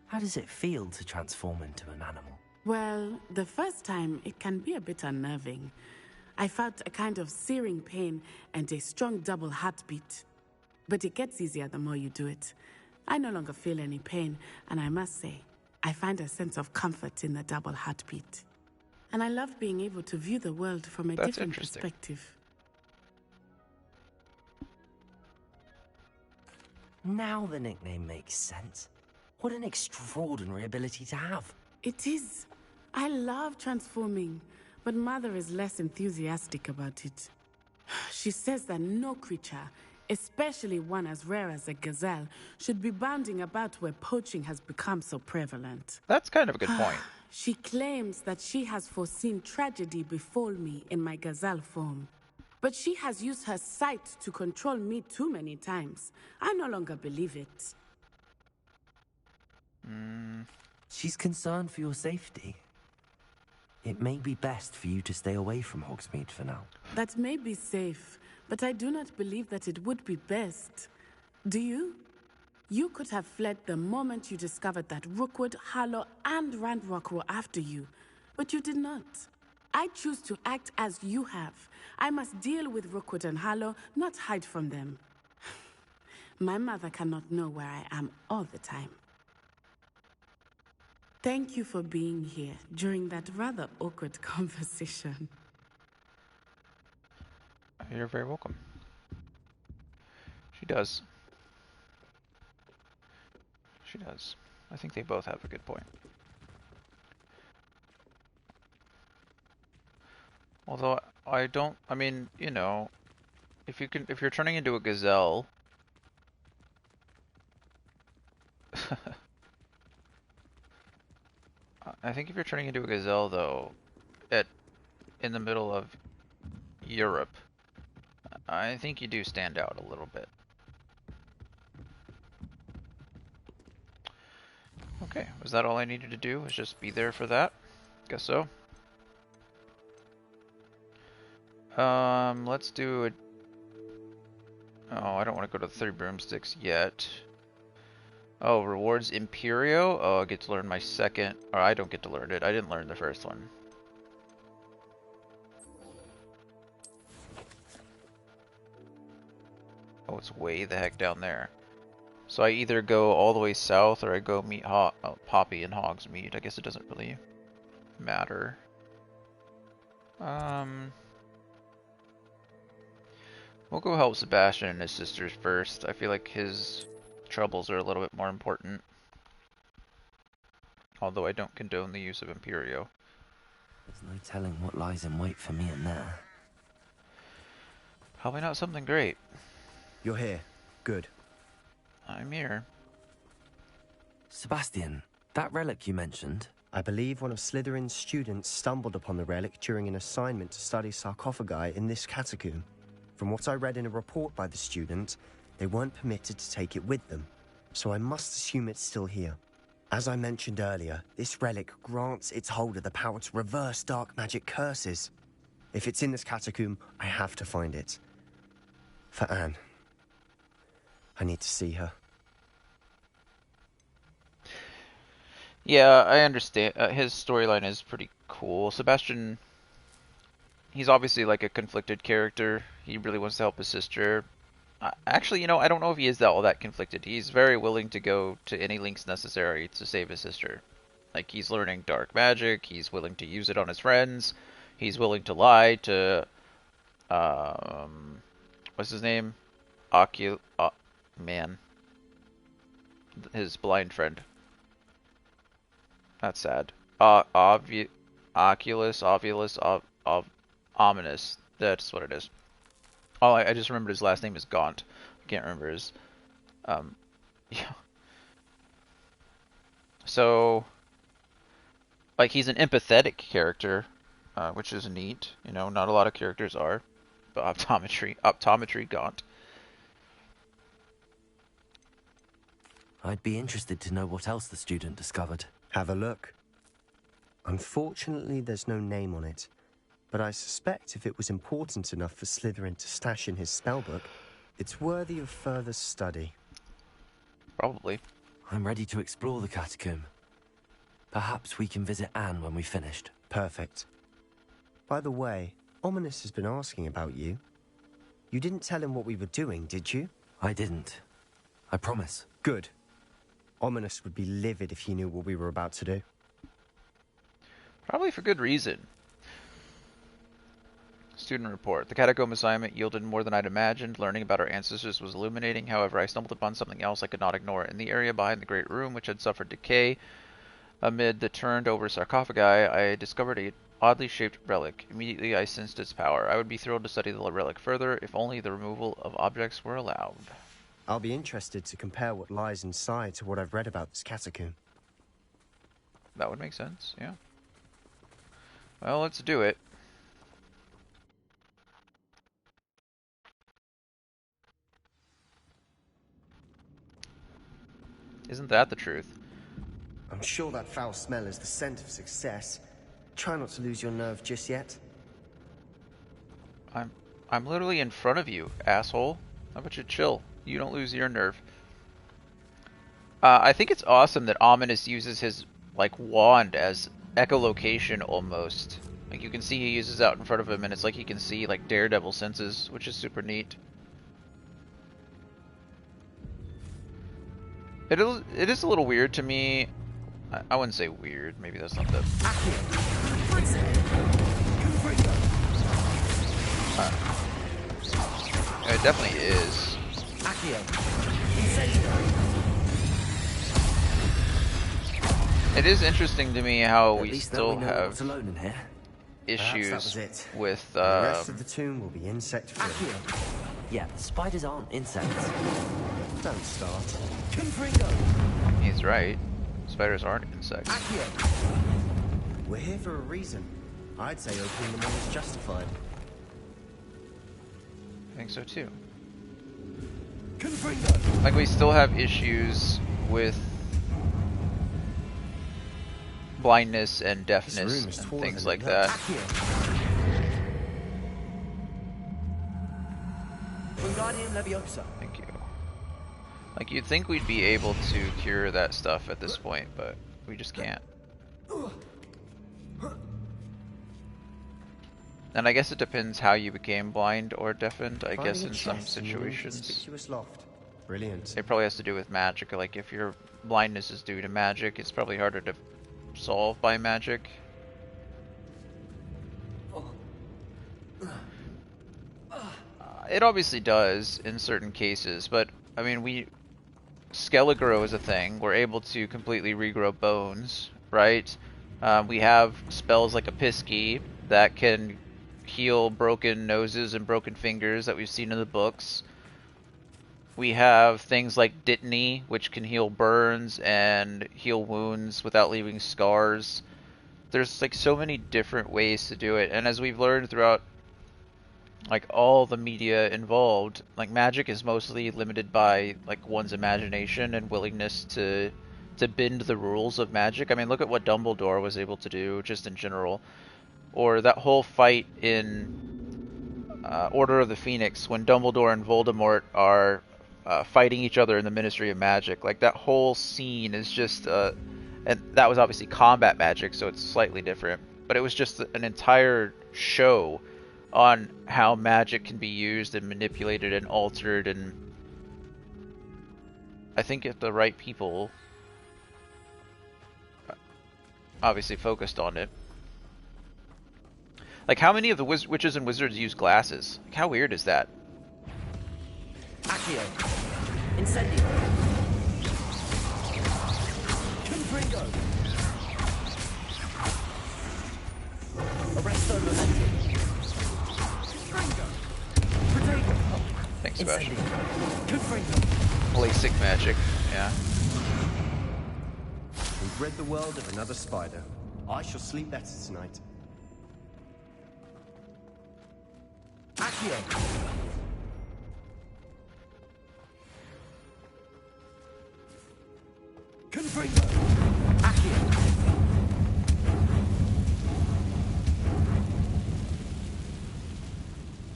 How does it feel to transform into an animal? Well, the first time it can be a bit unnerving. I felt a kind of searing pain and a strong double heartbeat. But it gets easier the more you do it. I no longer feel any pain, and I must say, I find a sense of comfort in the double heartbeat. And I love being able to view the world from a different perspective. Now the nickname makes sense. What an extraordinary ability to have. It is. I love transforming, but Mother is less enthusiastic about it. She says that no creature, especially one as rare as a gazelle, should be bounding about where poaching has become so prevalent. That's kind of a good point. She claims that she has foreseen tragedy befall me in my gazelle form. But she has used her sight to control me too many times. I no longer believe it. She's concerned for your safety. It may be best for you to stay away from Hogsmeade for now. That may be safe, but I do not believe that it would be best. Do you? You could have fled the moment you discovered that Rookwood, Harlow, and Ranrock were after you, but you did not. I choose to act as you have. I must deal with Rookwood and Harlow, not hide from them. My mother cannot know where I am all the time. Thank you for being here during that rather awkward conversation. You're very welcome. She does. She does. I think they both have a good point. Although I don't, I mean, you know, if you're turning into a gazelle, I think if you're turning into a gazelle though, in the middle of Europe, I think you do stand out a little bit. Okay, was that all I needed to do? Was just be there for that? Guess so. Let's do a... Oh, I don't want to go to the 3 broomsticks yet. Oh, rewards Imperio? Oh, I get to learn my second... Or I don't get to learn it. I didn't learn the first one. Oh, it's way the heck down there. So I either go all the way south or I go meet Poppy and Hogsmeade. I guess it doesn't really matter. We'll go help Sebastian and his sisters first. I feel like his troubles are a little bit more important. Although I don't condone the use of Imperio. There's no telling what lies in wait for me in there. Probably not something great. You're here. Good. I'm here. Sebastian, that relic you mentioned... I believe one of Slytherin's students stumbled upon the relic during an assignment to study sarcophagi in this catacomb. From what I read in a report by the student, they weren't permitted to take it with them, so I must assume it's still here. As I mentioned earlier, this relic grants its holder the power to reverse dark magic curses. If it's in this catacomb, I have to find it. For Anne. I need to see her. Yeah, I understand. His storyline is pretty cool. Sebastian, he's obviously like a conflicted character. He really wants to help his sister. Actually, you know, I don't know if he is all that conflicted. He's very willing to go to any lengths necessary to save his sister. Like, he's learning dark magic. He's willing to use it on his friends. He's willing to lie to, what's his name? Man. His blind friend. That's sad. Ominous. That's what it is. Oh, I just remembered his last name is Gaunt. I can't remember his. Yeah. So, like, he's an empathetic character, which is neat. You know, not a lot of characters are. But optometry Gaunt. I'd be interested to know what else the student discovered. Have a look. Unfortunately, there's no name on it. But I suspect if it was important enough for Slytherin to stash in his spellbook, it's worthy of further study. Probably. I'm ready to explore the catacomb. Perhaps we can visit Anne when we've finished. Perfect. By the way, Ominis has been asking about you. You didn't tell him what we were doing, did you? I didn't. I promise. Good. Ominis would be livid if he knew what we were about to do. Probably for good reason. Student report. The catacomb assignment yielded more than I'd imagined. Learning about our ancestors was illuminating. However, I stumbled upon something else I could not ignore. In the area behind the great room, which had suffered decay amid the turned-over sarcophagi, I discovered a oddly shaped relic. Immediately, I sensed its power. I would be thrilled to study the relic further, if only the removal of objects were allowed. I'll be interested to compare what lies inside to what I've read about this catacomb. That would make sense, yeah. Well, let's do it. Isn't that the truth? I'm sure that foul smell is the scent of success. Try not to lose your nerve just yet. I'm literally in front of you, asshole. How about you chill? You don't lose your nerve. I think it's awesome that Ominis uses his, like, wand as echolocation almost. Like, you can see he uses it out in front of him, and it's like he can see, like, Daredevil senses, which is super neat. It is a little weird to me. I wouldn't say weird. Maybe that's not the... it definitely is. It is interesting to me how we still have issues with the rest of the tomb will be insect free. Yeah, spiders aren't insects. Don't start. He's right. Spiders aren't insects. We're here for a reason. I'd say opening them all is justified. I think so too. Like, we still have issues with blindness and deafness and things like that. Thank you. Like, you'd think we'd be able to cure that stuff at this point, but we just can't. And I guess it depends how you became blind or deafened. I guess in some situations. Brilliant. It probably has to do with magic. Like, if your blindness is due to magic, it's probably harder to solve by magic. It obviously does in certain cases, but I mean, Skelliggrow is a thing. We're able to completely regrow bones, right? We have spells like Episky that can heal broken noses and broken fingers that we've seen in the books. We have things like Dittany, which can heal burns and heal wounds without leaving scars. There's like so many different ways to do it, and as we've learned throughout like all the media involved, like magic is mostly limited by like one's imagination and willingness to bend the rules of magic. I mean, look at what Dumbledore was able to do just in general, or that whole fight in Order of the Phoenix when Dumbledore and Voldemort are fighting each other in the Ministry of Magic. Like, that whole scene is just and that was obviously combat magic, so it's slightly different, but it was just an entire show on how magic can be used and manipulated and altered, and I think if the right people obviously focused on it. Like, how many of the witches and wizards use glasses? Like, how weird is that? Accio. Incendio. Confringo. Arresto Momentum. Thanks, Sebastian. LASIK magic, yeah. We've rid the world of another spider. I shall sleep better tonight. Accio. Confringo. Accio.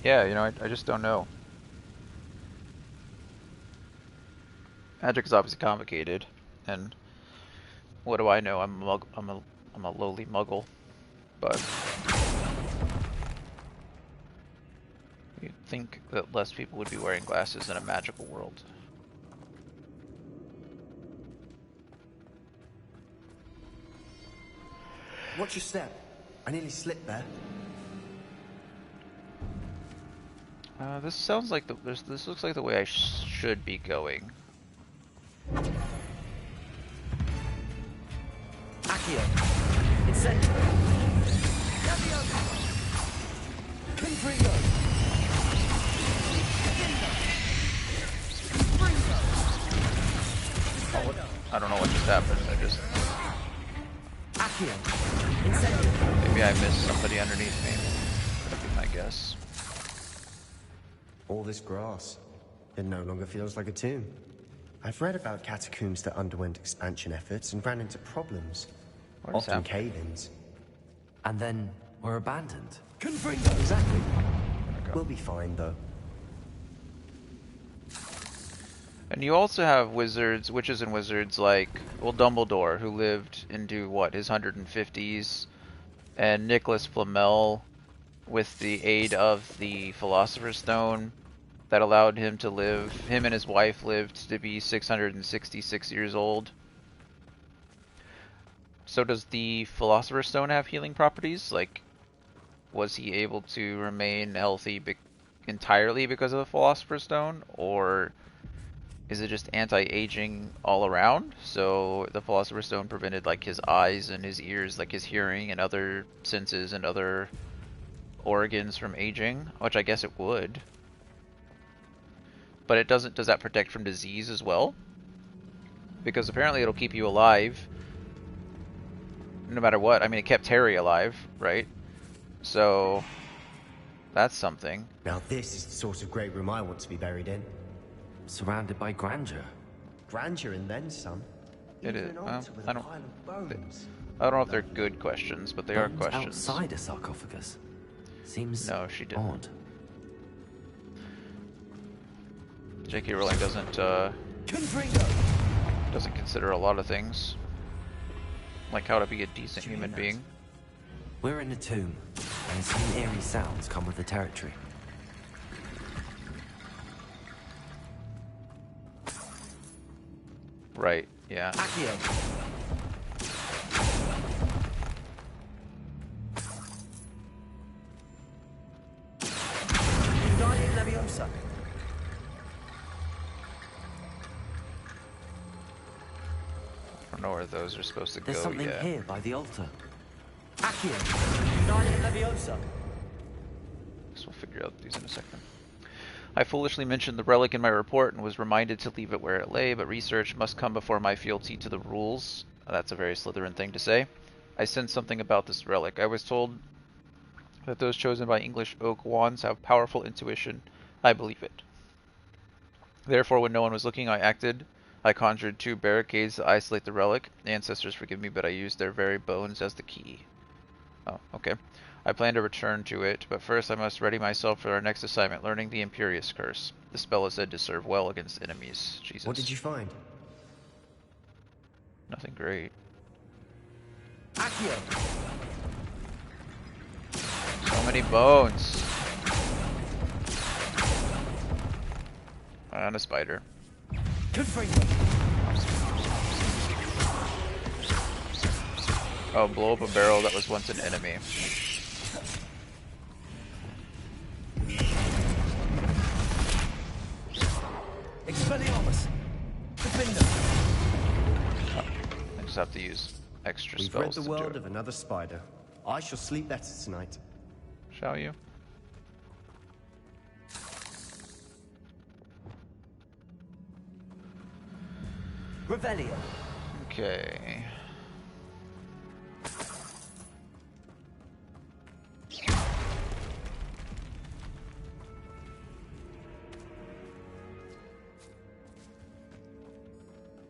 Yeah, you know, I just don't know. Magic is obviously complicated, and what do I know? I'm a lowly muggle, but you'd think that less people would be wearing glasses in a magical world. Watch your step. I nearly slipped there. This sounds like this looks like the way I should be going. Accio. Incendio. Confringo. I don't know what just happened. I just... Accio. Incendio. Maybe I missed somebody underneath me. That'd be my guess. All this grass. It no longer feels like a tomb. I've read about catacombs that underwent expansion efforts and ran into problems. Often cave-ins. And then were abandoned. Confringo! Exactly. We'll be fine, though. And you also have wizards, witches and wizards like, well, Dumbledore, who lived into, what, his 150s, and Nicholas Flamel, with the aid of the Philosopher's Stone, that allowed him to live, him and his wife lived to be 666 years old. So does the Philosopher's Stone have healing properties? Like, was he able to remain healthy entirely because of the Philosopher's Stone? Or is it just anti-aging all around? So the Philosopher's Stone prevented like his eyes and his ears, like his hearing and other senses and other organs from aging, which I guess it would. But it doesn't, does that protect from disease as well? Because apparently it'll keep you alive no matter what. I mean, it kept Harry alive, right? So that's something. Now this is the sort of great room I want to be buried in. Surrounded by grandeur. Grandeur and then some. It is. I I don't know if they're good questions, but they are questions. Outside a sarcophagus. Seems no, she didn't. Odd. J.K. Rowling doesn't consider a lot of things, like how to be a decent human being. We're in a tomb, and some eerie sounds come with the territory. Right, yeah. Accio. Leviosa. I don't know where those are supposed to There's go something yet. here by the altar. Accio. Leviosa. Guess we'll figure out these in a second. I foolishly mentioned the relic in my report and was reminded to leave it where it lay, but research must come before my fealty to the rules. That's a very Slytherin thing to say. I sensed something about this relic. I was told that those chosen by English oak wands have powerful intuition. I believe it. Therefore, when no one was looking, I acted. I conjured 2 barricades to isolate the relic. The ancestors forgive me, but I used their very bones as the key. Oh, okay. I plan to return to it, but first I must ready myself for our next assignment, learning the Imperious Curse. The spell is said to serve well against enemies. Jesus. What did you find? Nothing great. Accio. So many bones. And a spider. Oh, blow up a barrel that was once an enemy. Expelliarmus. I just have to use extra We've spells rid the to world do it. of another spider. I shall sleep better tonight. Shall you? Revelio. Okay.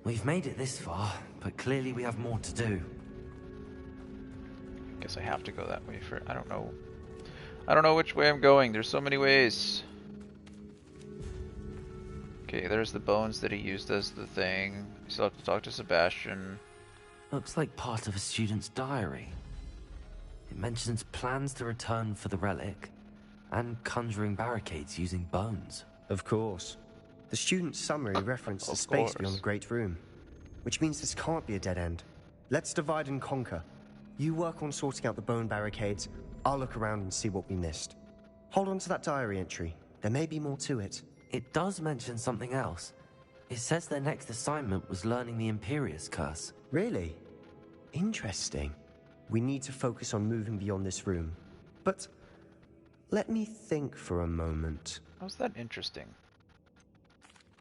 We've made it this far, but clearly we have more to do. Guess I have to go that way for... I don't know. I don't know which way I'm going. There's so many ways. Okay, there's the bones that he used as the thing. We still have to talk to Sebastian. Looks like part of a student's diary. It mentions plans to return for the relic and conjuring barricades using bones. Of course. The student's summary referenced the space beyond the Great Room, which means this can't be a dead end. Let's divide and conquer. You work on sorting out the bone barricades. I'll look around and see what we missed. Hold on to that diary entry. There may be more to it. It does mention something else. It says their next assignment was learning the Imperius Curse. Really? Interesting. We need to focus on moving beyond this room. But let me think for a moment. How's that interesting?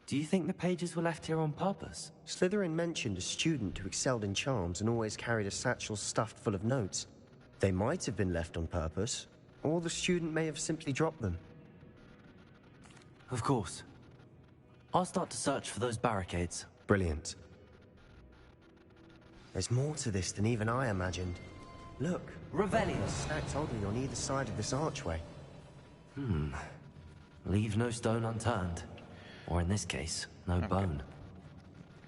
Do you think the pages were left here on purpose? Slytherin mentioned a student who excelled in charms and always carried a satchel stuffed full of notes. They might have been left on purpose, or the student may have simply dropped them. Of course. I'll start to search for those barricades. Brilliant. There's more to this than even I imagined. Look, Revelio stacked oddly on either side of this archway. Leave no stone unturned. Or in this case, no bone.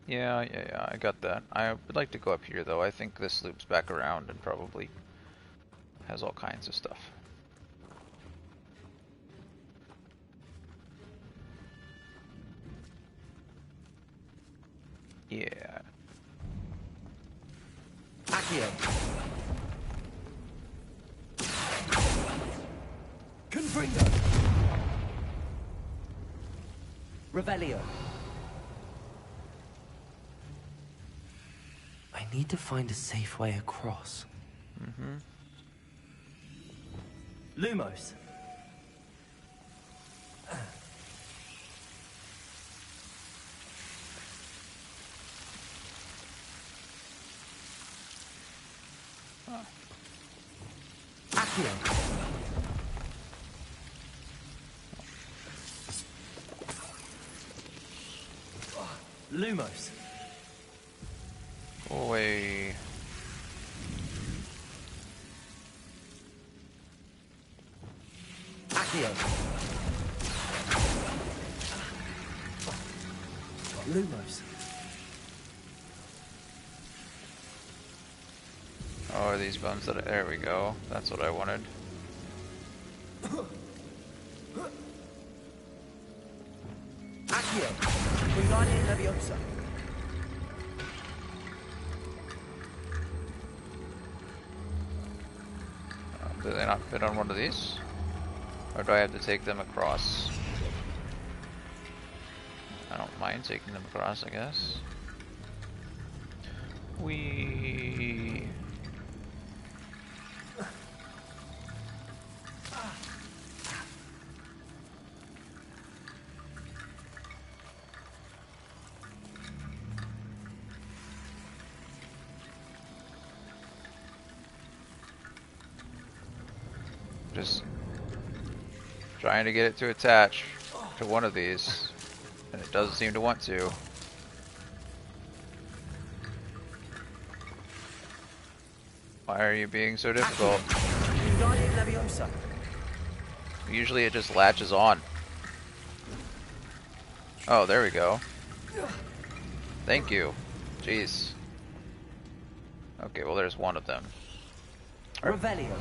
Yeah, I got that. I would like to go up here though. I think this loops back around and probably has all kinds of stuff. Yeah. Accio. Confringo. Revelio. I need to find a safe way across. Lumos. Accio. Lumos. Go away. Accio. Lumos. Oh, are these bones that there we go. That's what I wanted. Accio. Wingardium Leviosa. Do they not fit on one of these? Or do I have to take them across? I don't mind taking them across, I guess. We just trying to get it to attach to one of these, and it doesn't seem to want to. Why are you being so difficult? Usually it just latches on. Oh, there we go. Thank you. Jeez. Okay, well there's one of them. Revelio.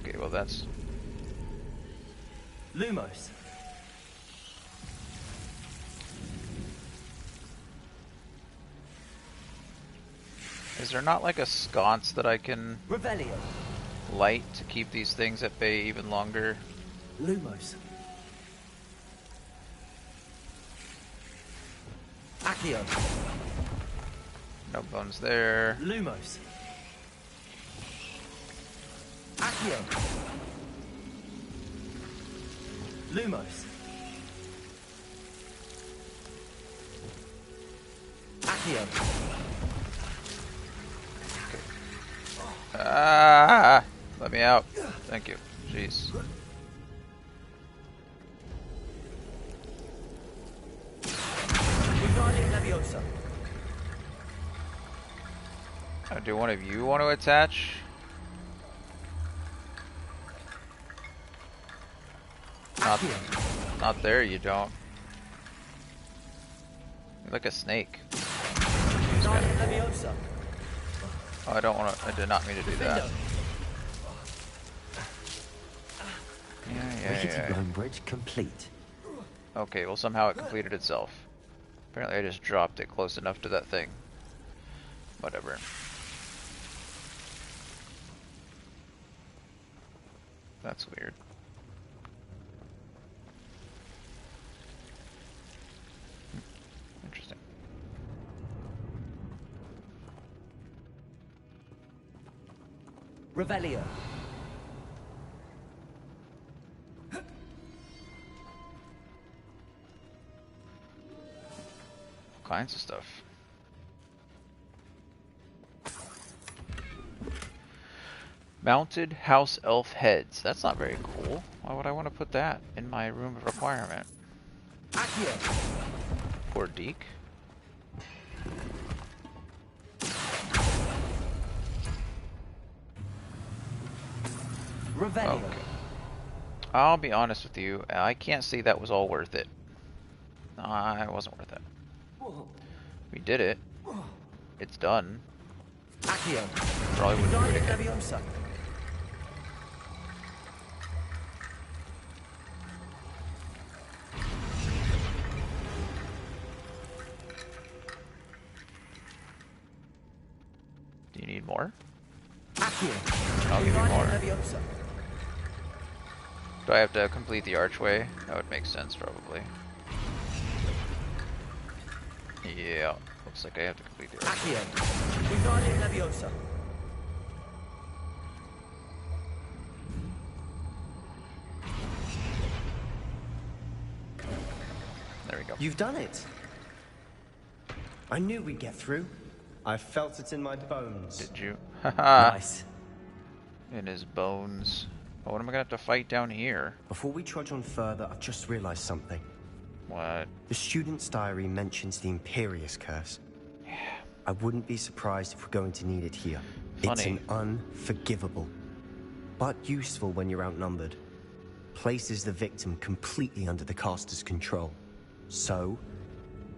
Okay, well that's... Lumos. Is there not like a sconce that I can Revelio. light to keep these things at bay even longer? Lumos. Accio. No bones there. Lumos. Accio. Lumos. Accio. Ah! Let me out. Thank you. Jeez. Wingardium Leviosa. Do one of you want to attach? Not there, you don't. You're like a snake. Oh, I don't want to. I did not mean to do that. Rickety Bone Bridge complete. Okay, well somehow it completed itself. Apparently I just dropped it close enough to that thing. Whatever. That's weird. Interesting. Revelio. All kinds of stuff. Mounted house elf heads. That's not very cool. Why would I want to put that in my room of requirement? Poor Deke. Okay. I'll be honest with you. I can't say that was all worth it. Nah, it wasn't worth it. We did it. It's done. Probably wouldn't do it again. Do you need more? I'll give you more. Do I have to complete the archway? That would make sense, probably. Yeah, looks like I have to complete the archway. There we go. You've done it. I knew we'd get through. I felt it in my bones. Did you? Nice. In his bones. Oh, what am I gonna have to fight down here? Before we trudge on further, I've just realized something. What? The student's diary mentions the Imperius curse. Yeah. I wouldn't be surprised if we're going to need it here. Funny. It's an unforgivable, but useful when you're outnumbered. Places the victim completely under the caster's control. So,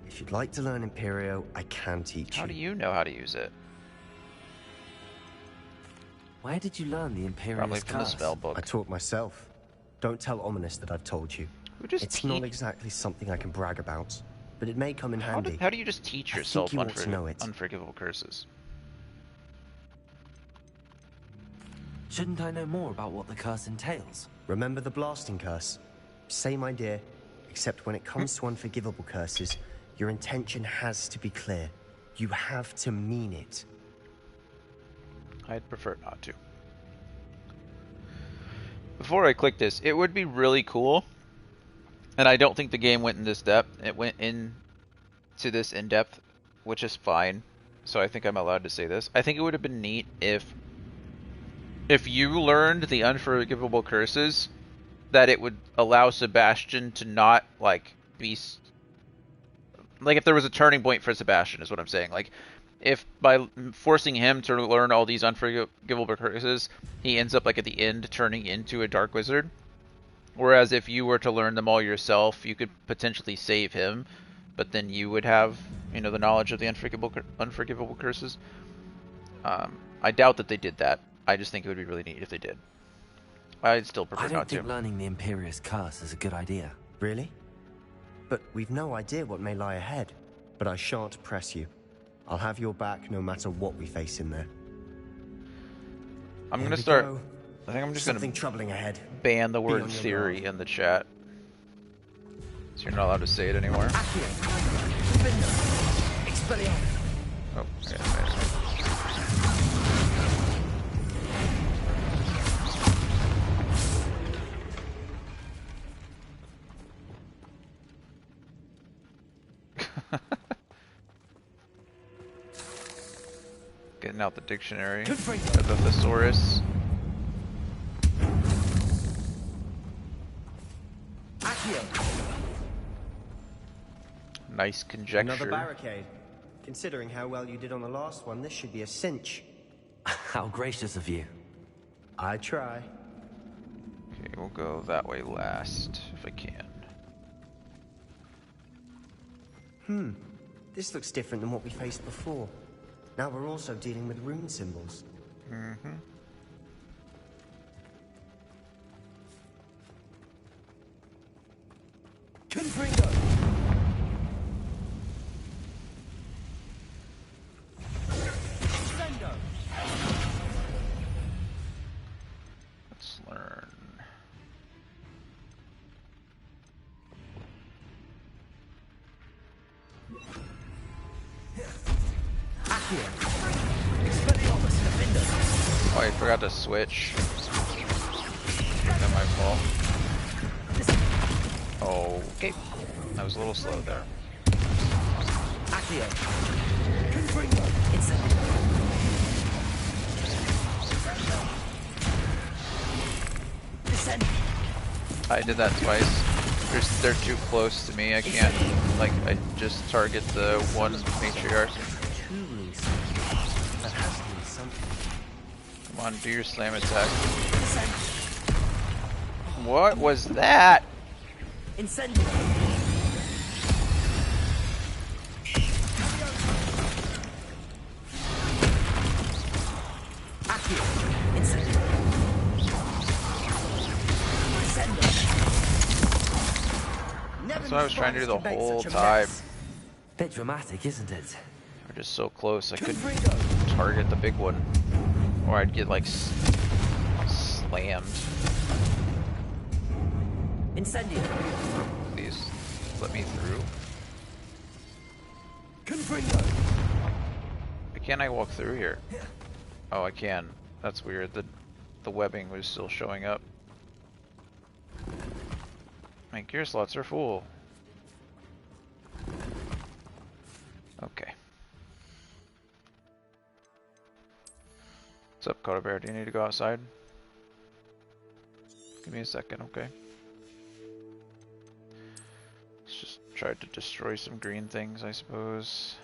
if you'd like to learn Imperio, I can teach you. How do you know how to use it? Where did you learn the Imperius Probably from the curse? spell book. I taught myself. Don't tell Ominous that I've told you. It's not exactly something I can brag about, but it may come in handy. How do you just teach yourself you ought to know it. unforgivable curses? Shouldn't I know more about what the curse entails? Remember the blasting curse? Same idea, except when it comes to unforgivable curses, your intention has to be clear. You have to mean it. I'd prefer not to. Before I click this, it would be really cool, and I don't think the game went in this depth. It went into this in depth, which is fine. So I think I'm allowed to say this. I think it would have been neat if you learned the unforgivable curses, that it would allow Sebastian to not like be like, if there was a turning point for Sebastian, is what I'm saying. Like, if by forcing him to learn all these unforgivable curses, he ends up like at the end turning into a dark wizard. Whereas if you were to learn them all yourself, you could potentially save him, but then you would have, you know, the knowledge of the unforgivable curses. I doubt that they did that. I just think it would be really neat if they did. I'd still prefer not to. I don't think learning the Imperius curse is a good idea. Really? But we've no idea what may lie ahead. But I shan't press you. I'll have your back no matter what we face in there. I'm gonna start. I think I'm just Something gonna troubling ahead. ban the word on your theory in the chat, so you're not allowed to say it anymore. Oh, okay. Getting out the dictionary of the thesaurus. Nice conjecture. Another barricade. Considering how well you did on the last one, this should be a cinch. How gracious of you. I try. Okay, we'll will go that way last, if I can. This looks different than what we faced before. Now we're also dealing with rune symbols. Confringo! Sendo! Let's learn. Oh, I forgot to switch. Not my fault. Okay. I was a little slow there. Accio. Confringo. Descend. I did that twice. They're too close to me. I can't, like, I just target the one matriarch. Come on, do your slam attack. What was that? Incendio. Accio. Incendio. That's what I was trying to do the whole time. Bit dramatic, isn't it? We're just so close. I couldn't target the big one, or I'd get like slammed. Incendio. Please let me through. Confringo. Why can't I walk through here? Oh, I can. That's weird. The webbing was still showing up. My gear slots are full. Okay. What's up, Coda Bear? Do you need to go outside? Give me a second, okay? Let's just try to destroy some green things, I suppose.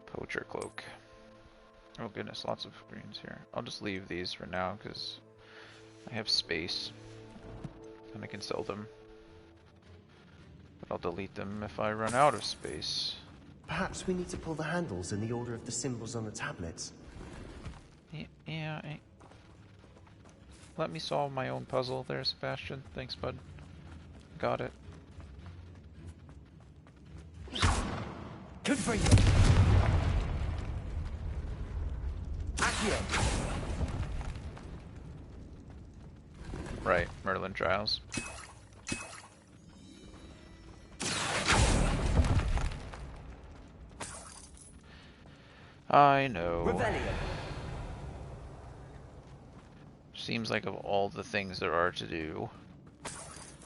Poacher cloak. Oh goodness, lots of greens here. I'll just leave these for now because I have space and I can sell them. But I'll delete them if I run out of space. Perhaps we need to pull the handles in the order of the symbols on the tablets. Yeah, let me solve my own puzzle there, Sebastian. Thanks, bud. Got it. Confringo. Right, Merlin Trials. I know. Rebellion. Seems like of all the things there are to do,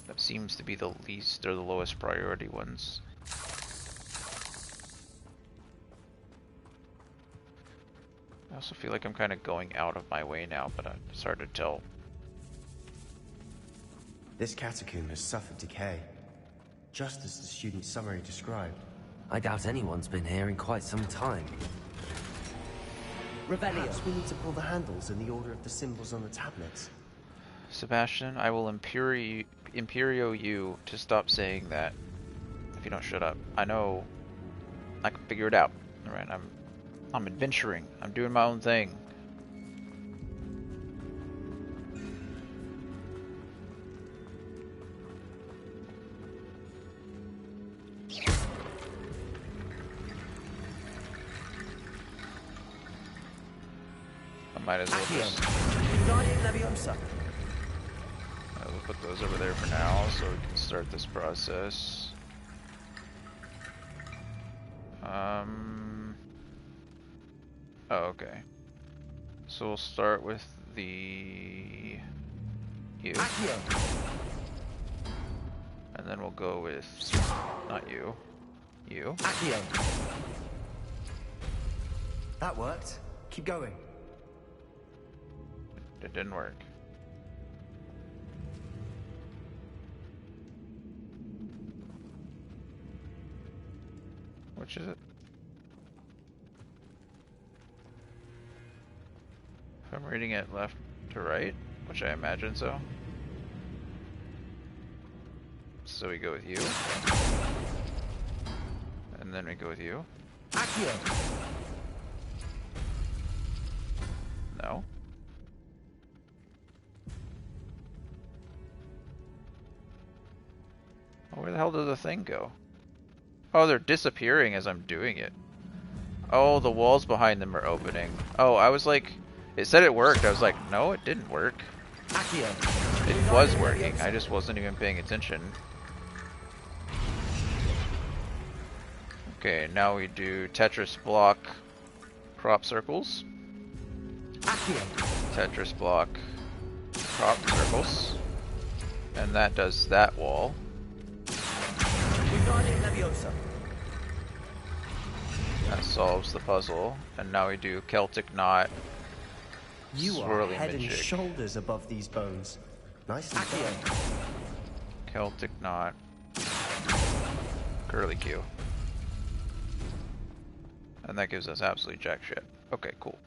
that seems to be the least or the lowest priority ones. I also feel like I'm kind of going out of my way now, but it's hard to tell. This catacomb has suffered decay, just as the student summary described. I doubt anyone's been here in quite some time. Rebellion. Perhaps we need to pull the handles in the order of the symbols on the tablets. Sebastian, I will Imperio you to stop saying that if you don't shut up. I know I can figure it out. Alright, I'm adventuring. I'm doing my own thing. I might as well just... we'll put those over there for now so we can start this process. Oh, okay. So we'll start with the... you. And then we'll go with... not you. You. That worked. Keep going. It didn't work. Which is it? If I'm reading it left to right, which I imagine so. So we go with you. And then we go with you. Accio. No. Oh, where the hell does the thing go? Oh, they're disappearing as I'm doing it. Oh, the walls behind them are opening. Oh, I was like, it said it worked. I was like, no, it didn't work. Accio. It was working. I just wasn't even paying attention. Okay, now we do Tetris block crop circles. Accio. Tetris block crop circles. And that does that wall. That solves the puzzle. And now we do Celtic knot. You are head and shoulders above these bones. Nicely done. Celtic knot. Curly Q. And that gives us absolutely jack shit. Okay, cool.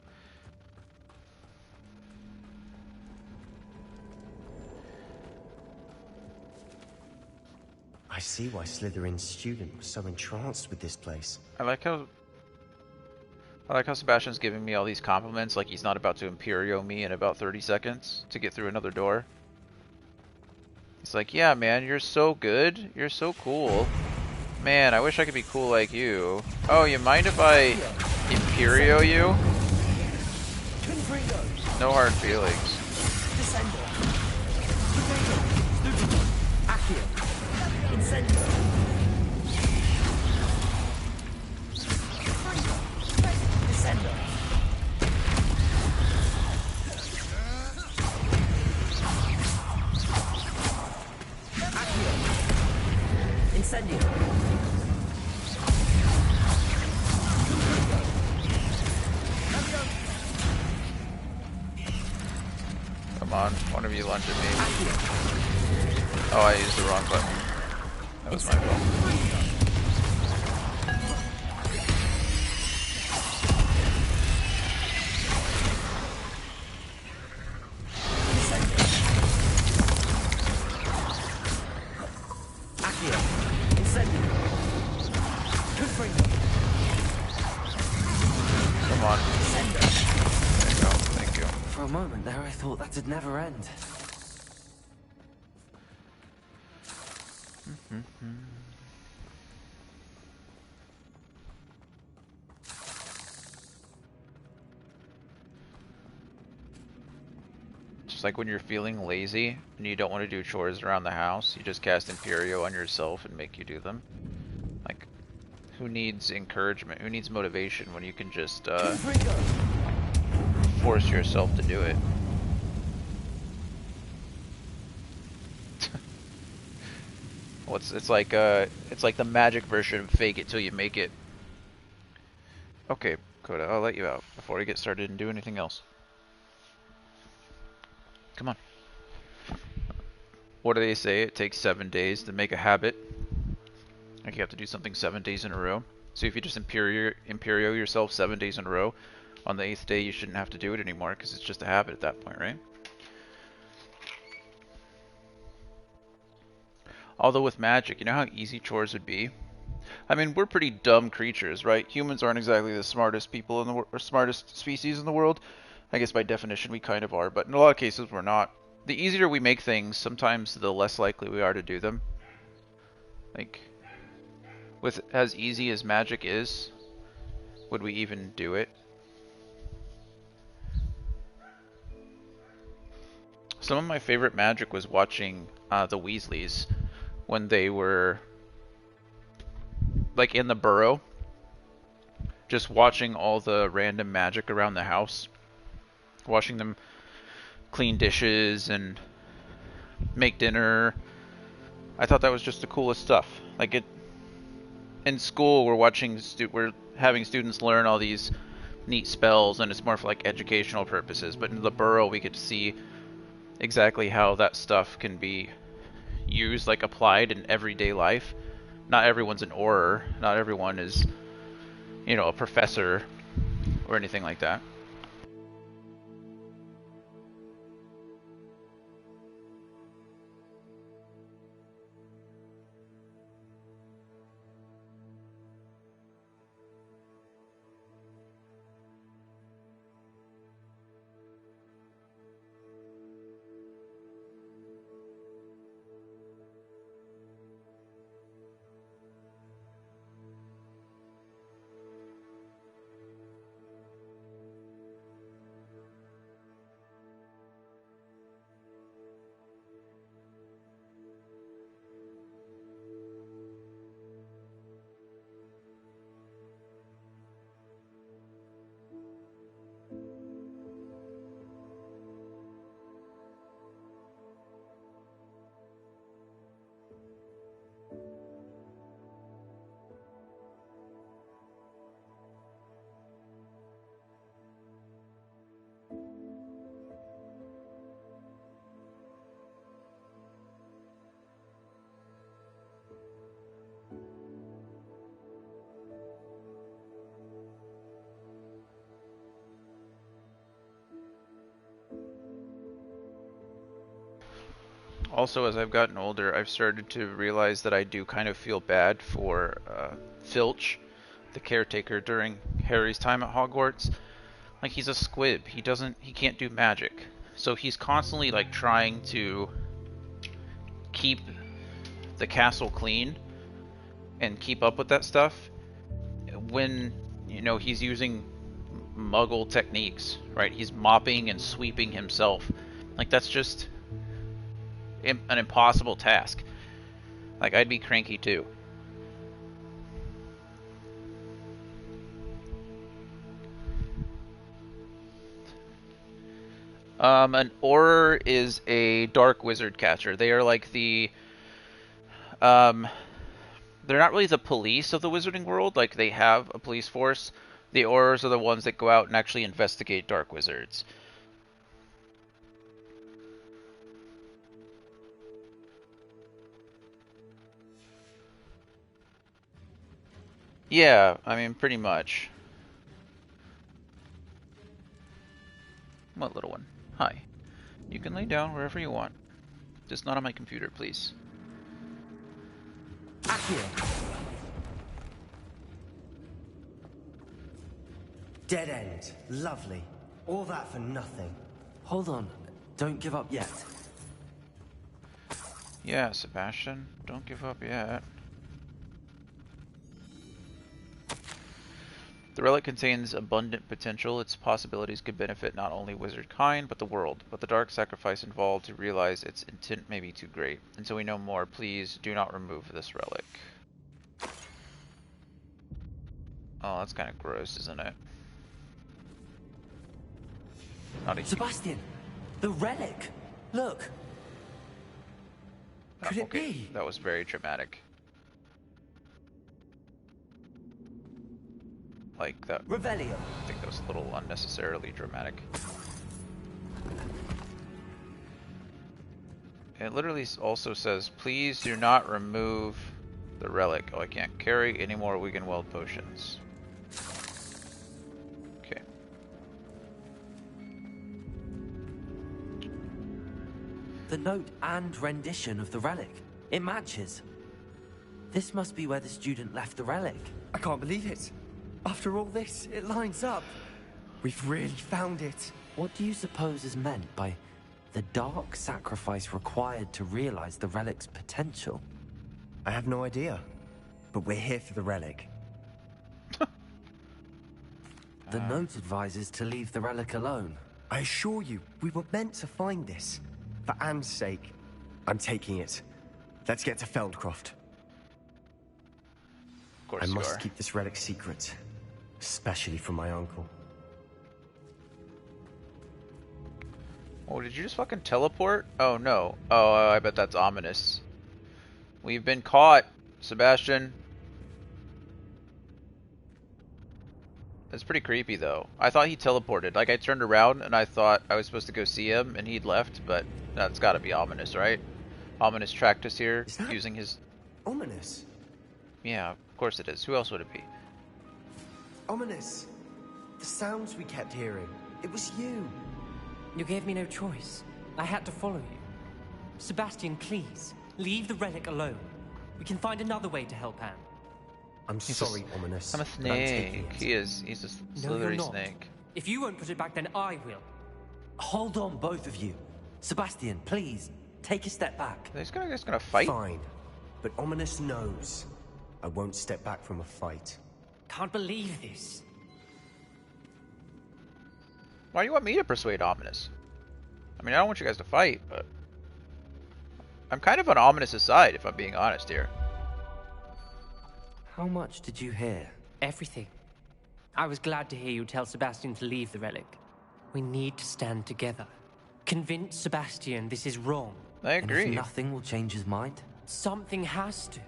I see why Slytherin's student was so entranced with this place. I like how Sebastian's giving me all these compliments like he's not about to Imperio me in about 30 seconds to get through another door. He's like, yeah man, you're so good. You're so cool. Man, I wish I could be cool like you. Oh, you mind if I Imperio you? No hard feelings. Come on, one of you lunge at me. Oh, I used the wrong button. That was my fault. Come on. There you go. Thank you. For a moment there, I thought that'd never end. Just like when you're feeling lazy and you don't want to do chores around the house, you just cast Imperio on yourself and make you do them. Like, who needs encouragement? Who needs motivation when you can just force yourself to do it? Well, it's like the magic version of fake it till you make it. Okay, Coda, I'll let you out before you get started and do anything else. Come on. What do they say? It takes 7 days to make a habit. Like you have to do something 7 days in a row. So if you just Imperio yourself 7 days in a row, on the 8th day you shouldn't have to do it anymore because it's just a habit at that point, right? Although with magic, you know how easy chores would be? I mean, we're pretty dumb creatures, right? Humans aren't exactly the smartest people in the world, or smartest species in the world. I guess by definition we kind of are, but in a lot of cases we're not. The easier we make things, sometimes the less likely we are to do them. Like, with as easy as magic is, would we even do it? Some of my favorite magic was watching the Weasleys when they were like in the burrow, just watching all the random magic around the house, watching them clean dishes and make dinner. I thought that was just the coolest stuff. Like, it in school we're having students learn all these neat spells, and it's more for like educational purposes. But in the Burrow, we get to see exactly how that stuff can be used, like applied in everyday life. Not everyone's an Auror. Not everyone is, you know, a professor or anything like that. Also, as I've gotten older, I've started to realize that I do kind of feel bad for Filch, the caretaker during Harry's time at Hogwarts. Like, he's a squib. He can't do magic. So he's constantly, like, trying to keep the castle clean and keep up with that stuff when, you know, he's using Muggle techniques, right? He's mopping and sweeping himself. Like, that's just an impossible task. Like, I'd be cranky too. An Auror is a dark wizard catcher. They are like the they're not really the police of the wizarding world. Like, they have a police force. The Aurors are the ones that go out and actually investigate dark wizards. Yeah, I mean, pretty much. What, little one? Hi. You can lay down wherever you want. Just not on my computer, please. Accio. Dead end. Lovely. All that for nothing. Hold on. Don't give up yet. Yeah, Sebastian. Don't give up yet. The relic contains abundant potential. Its possibilities could benefit not only wizard kind, but the world. But the dark sacrifice involved to realize its intent may be too great. Until we know more, please do not remove this relic. Oh, that's kind of gross, isn't it? Not a Sebastian! The relic! Look! Could it be? That was very dramatic. Like that. Revelio. I think that was a little unnecessarily dramatic. It literally also says, please do not remove the relic. Oh, I can't carry any more Wiggenweld potions. Okay. The note and rendition of the relic. It matches. This must be where the student left the relic. I can't believe it. After all this, it lines up. We've really found it. What do you suppose is meant by the dark sacrifice required to realize the relic's potential? I have no idea, but we're here for the relic. The note advises to leave the relic alone. I assure you, we were meant to find this. For Anne's sake, I'm taking it. Let's get to Feldcroft. Of course I you must are. keep this relic secret, especially from my uncle. Oh, did you just fucking teleport? Oh no. Oh, I bet that's ominous. We've been caught, Sebastian. It's pretty creepy though. I thought he teleported. Like I turned around and I thought I was supposed to go see him and he'd left, but that's gotta be Ominous, right? Ominous tracked us here using his... Ominous? Yeah, of course it is. Who else would it be? Ominous! The sounds we kept hearing. It was you. You gave me no choice. I had to follow you. Sebastian, please, leave the relic alone. We can find another way to help Anne. I'm sorry, Ominous. I'm a snake. He's a slithery snake. If you won't put it back, then I will. Hold on, both of you. Sebastian, please, take a step back. He's gonna fight? Fine. But Ominous knows I won't step back from a fight. Can't believe this. Why do you want me to persuade Ominous? I mean, I don't want you guys to fight, but... I'm kind of on Ominous's side, if I'm being honest here. How much did you hear? Everything. I was glad to hear you tell Sebastian to leave the relic. We need to stand together. Convince Sebastian this is wrong. I agree. And if nothing will change his mind? Something has to.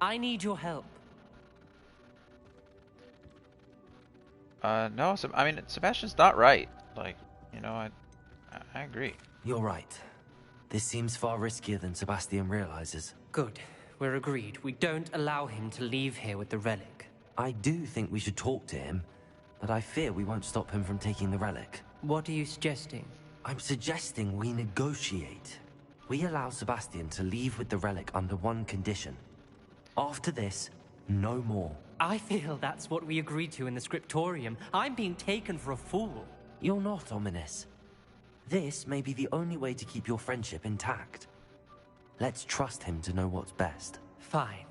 I need your help. No, I mean, Sebastian's not right. Like, you know, I agree. You're right. This seems far riskier than Sebastian realizes. Good. We're agreed. We don't allow him to leave here with the relic. I do think we should talk to him, but I fear we won't stop him from taking the relic. What are you suggesting? I'm suggesting we negotiate. We allow Sebastian to leave with the relic under one condition. After this, no more. I feel that's what we agreed to in the scriptorium. I'm being taken for a fool. You're not, Ominous. This may be the only way to keep your friendship intact. Let's trust him to know what's best. Fine.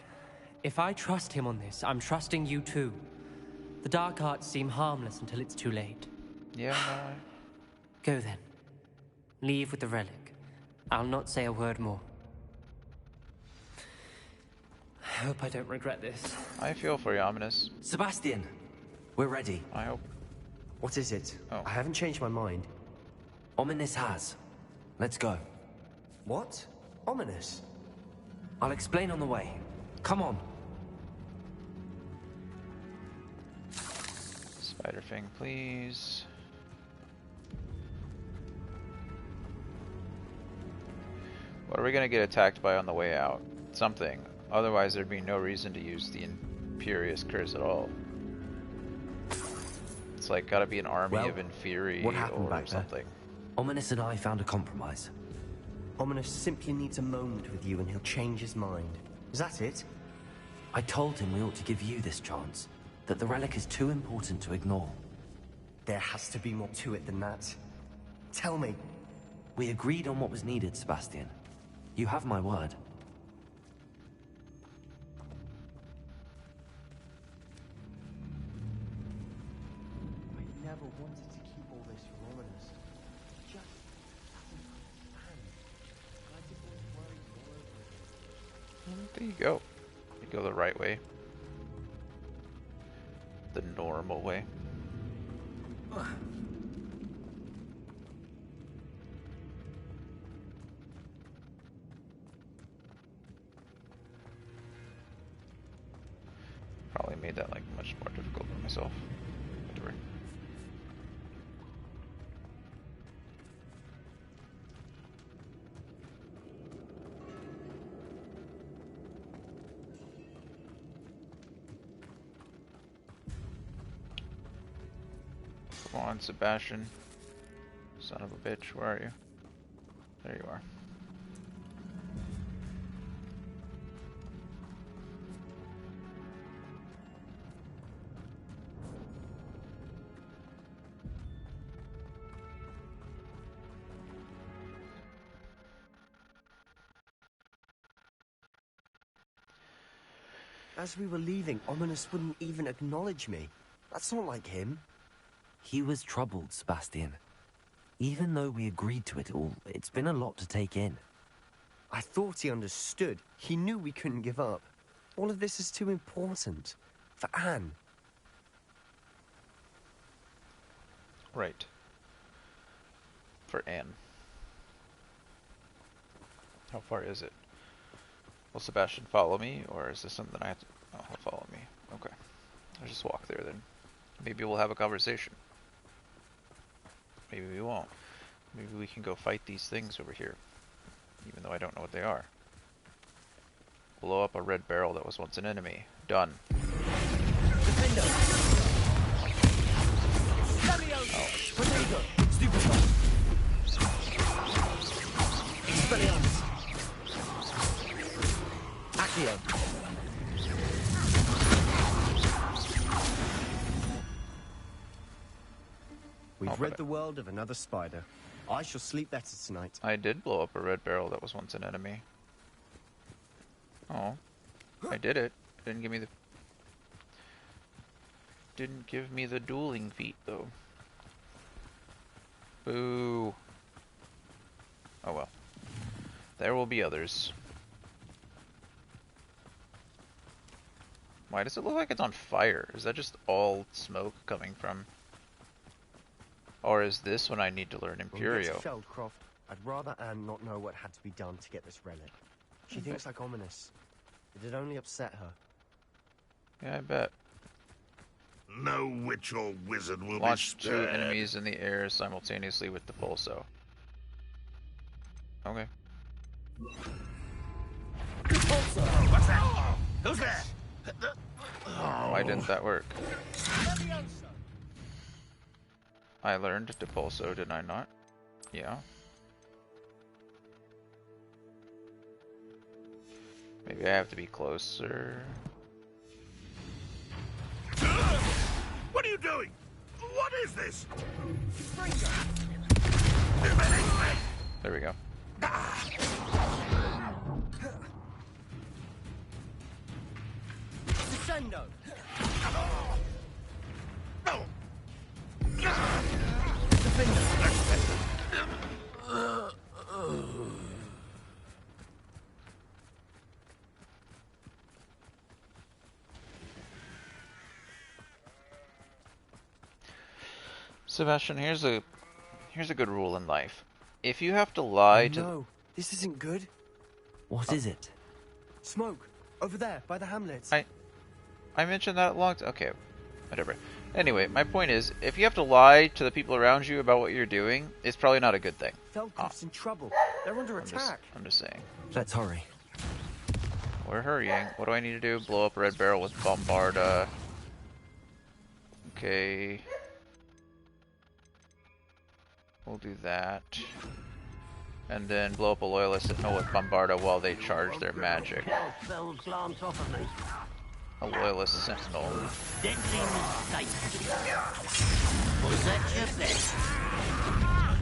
If I trust him on this, I'm trusting you too. The dark arts seem harmless until it's too late. Yeah, no, Go then. Leave with the relic. I'll not say a word more. I hope I don't regret this. I feel for you, Ominous. Sebastian, we're ready. I hope. What is it? Oh. I haven't changed my mind. Ominous has. Let's go. What? Ominous? I'll explain on the way. Come on. Spider Fang, please. What are we gonna get attacked by on the way out? Something. Otherwise, there'd be no reason to use the Imperious Curse at all. It's like gotta be an army of Inferi or something. Ominous and I found a compromise. Ominous simply needs a moment with you and he'll change his mind. Is that it? I told him we ought to give you this chance. That the relic is too important to ignore. There has to be more to it than that. Tell me. We agreed on what was needed, Sebastian. You have my word. I never wanted to keep all this from Ominous. Just I didn't want to worry more over it. There you go. You go the right way. The normal way. Probably made that like much more difficult for myself. Whatever. Come on, Sebastian. Son of a bitch, where are you? There you are. As we were leaving, Ominous wouldn't even acknowledge me. That's not like him. He was troubled, Sebastian. Even though we agreed to it all, it's been a lot to take in. I thought he understood. He knew we couldn't give up. All of this is too important. For Anne. Right. For Anne. How far is it? Will Sebastian follow me, or is this something I have to... Oh, he'll follow me. Okay. I'll just walk there then. Maybe we'll have a conversation. Maybe we won't. Maybe we can go fight these things over here, even though I don't know what they are. Blow up a red barrel that was once an enemy. Done. We've rid the world of another spider. I shall sleep better tonight. I did blow up a red barrel that was once an enemy. Oh, I did it. Didn't give me the dueling feat though. Boo. Oh well. There will be others. Why does it look like it's on fire? Is that just all smoke coming from? Or is this when I need to learn Imperio? Feldcroft, I'd rather Anne not know what had to be done to get this relic. She thinks like ominous. It'd only upset her. Yeah, I bet. No witch or wizard will Launch be spared. 2 enemies in the air simultaneously with the pulso. Okay. What's that? Who's there? Why didn't that work? I learned Depulso, did I not? Yeah. Maybe I have to be closer. What are you doing? What is this? There we go. Descendo. Sebastian, here's a good rule in life. If you have to lie to No, this isn't good. What is it? Smoke over there by the hamlet. I mentioned that okay, whatever. Anyway, my point is, if you have to lie to the people around you about what you're doing, it's probably not a good thing. Feldcroft's in trouble. They're under attack. I'm just saying. Let's hurry. We're hurrying. What do I need to do? Blow up a red barrel with Bombarda. Okay. We'll do that. And then blow up a Loyalist Sentinel with Bombarda while they charge their magic. A Loyalist Sentinel. Was that your best?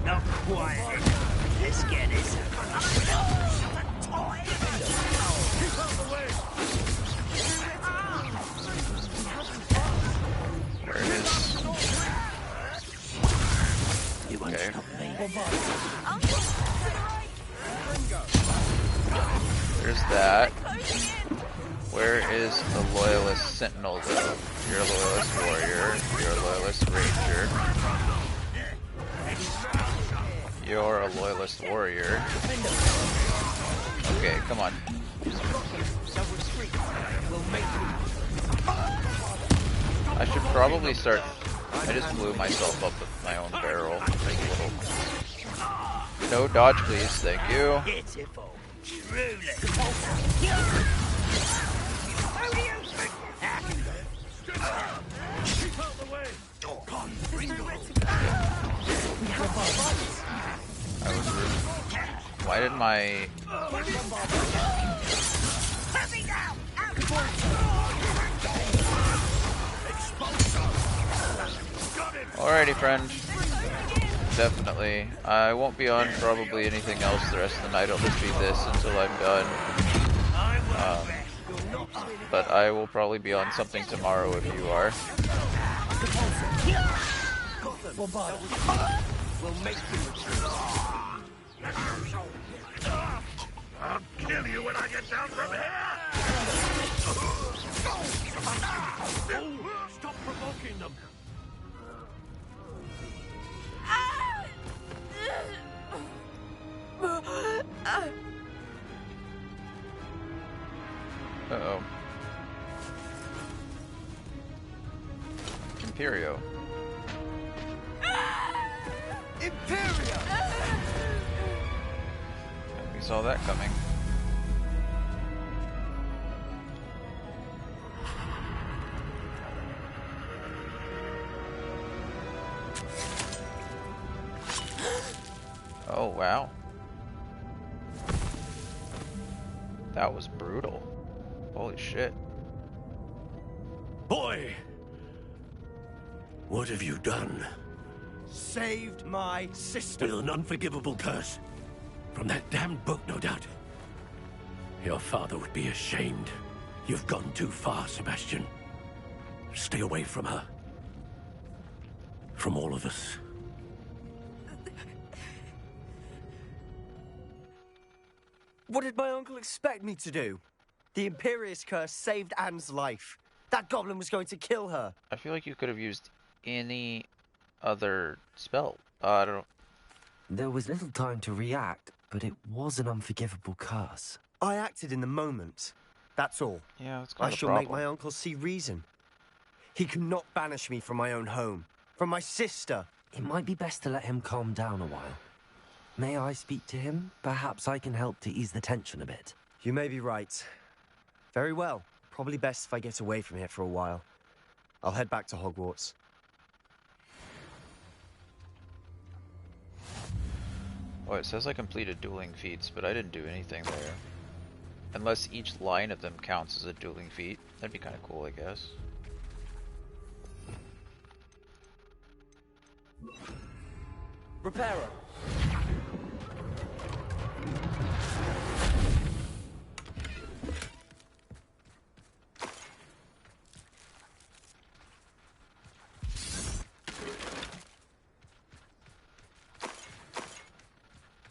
Not quite. Let's get this. Where it is. Okay. There's that. Where is the Loyalist Sentinel though? You're a Loyalist Warrior. You're a Loyalist Ranger. You're a Loyalist Warrior. Okay, come on. I should probably start... I just blew myself up with my own barrel. No dodge, please. Thank you. I was rude. Why did my... Alrighty, friend. Definitely. I won't be on probably anything else the rest of the night. I'll just be this until I'm done. But I will probably be on something tomorrow if you are. I'll kill you when I get down from here! Stop provoking them! Uh-oh. Imperio. Imperio! We saw that coming. Oh, wow. That was brutal. Holy shit. Boy! What have you done? Saved my sister. With an unforgivable curse. From that damned book, no doubt. Your father would be ashamed. You've gone too far, Sebastian. Stay away from her. From all of us. What did my uncle expect me to do? The Imperius curse saved Anne's life. That goblin was going to kill her. I feel like you could have used any other spell. I don't know. There was little time to react, but it was an unforgivable curse. I acted in the moment. That's all. Yeah, that's kind of I a shall problem. make my uncle see reason. He cannot banish me from my own home. From my sister. It might be best to let him calm down a while. May I speak to him? Perhaps I can help to ease the tension a bit. You may be right. Very well. Probably best if I get away from here for a while. I'll head back to Hogwarts. Oh, it says I completed dueling feats, but I didn't do anything there. Unless each line of them counts as a dueling feat. That'd be kind of cool, I guess. Reparo.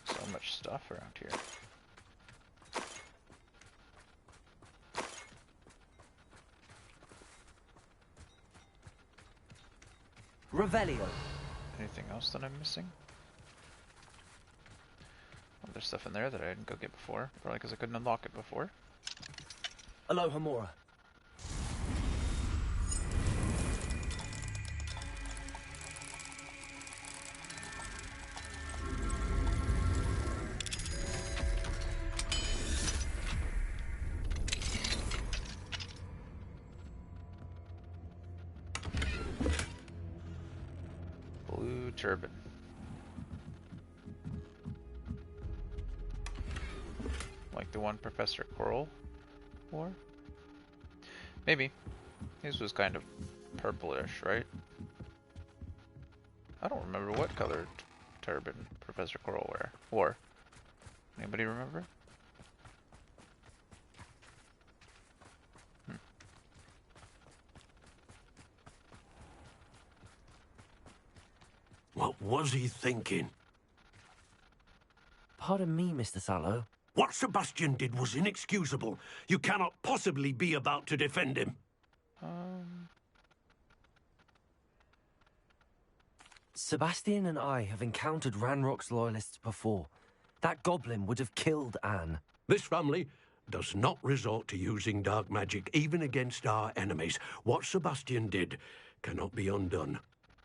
So much stuff around here. Revelio. Anything else that I'm missing? Oh, there's stuff in there that I didn't go get before. Probably because I couldn't unlock it before. Alohomora. Blue turban. Like the one Professor Quirrell wore? Maybe. His was kind of purplish, right? I don't remember what color turban Professor Quirrell wore. Anybody remember? What was he thinking? Pardon me, Mr. Sallow. What Sebastian did was inexcusable. You cannot possibly be about to defend him. Sebastian and I have encountered Ranrock's loyalists before. That goblin would have killed Anne. This family does not resort to using dark magic even against our enemies. What Sebastian did cannot be undone.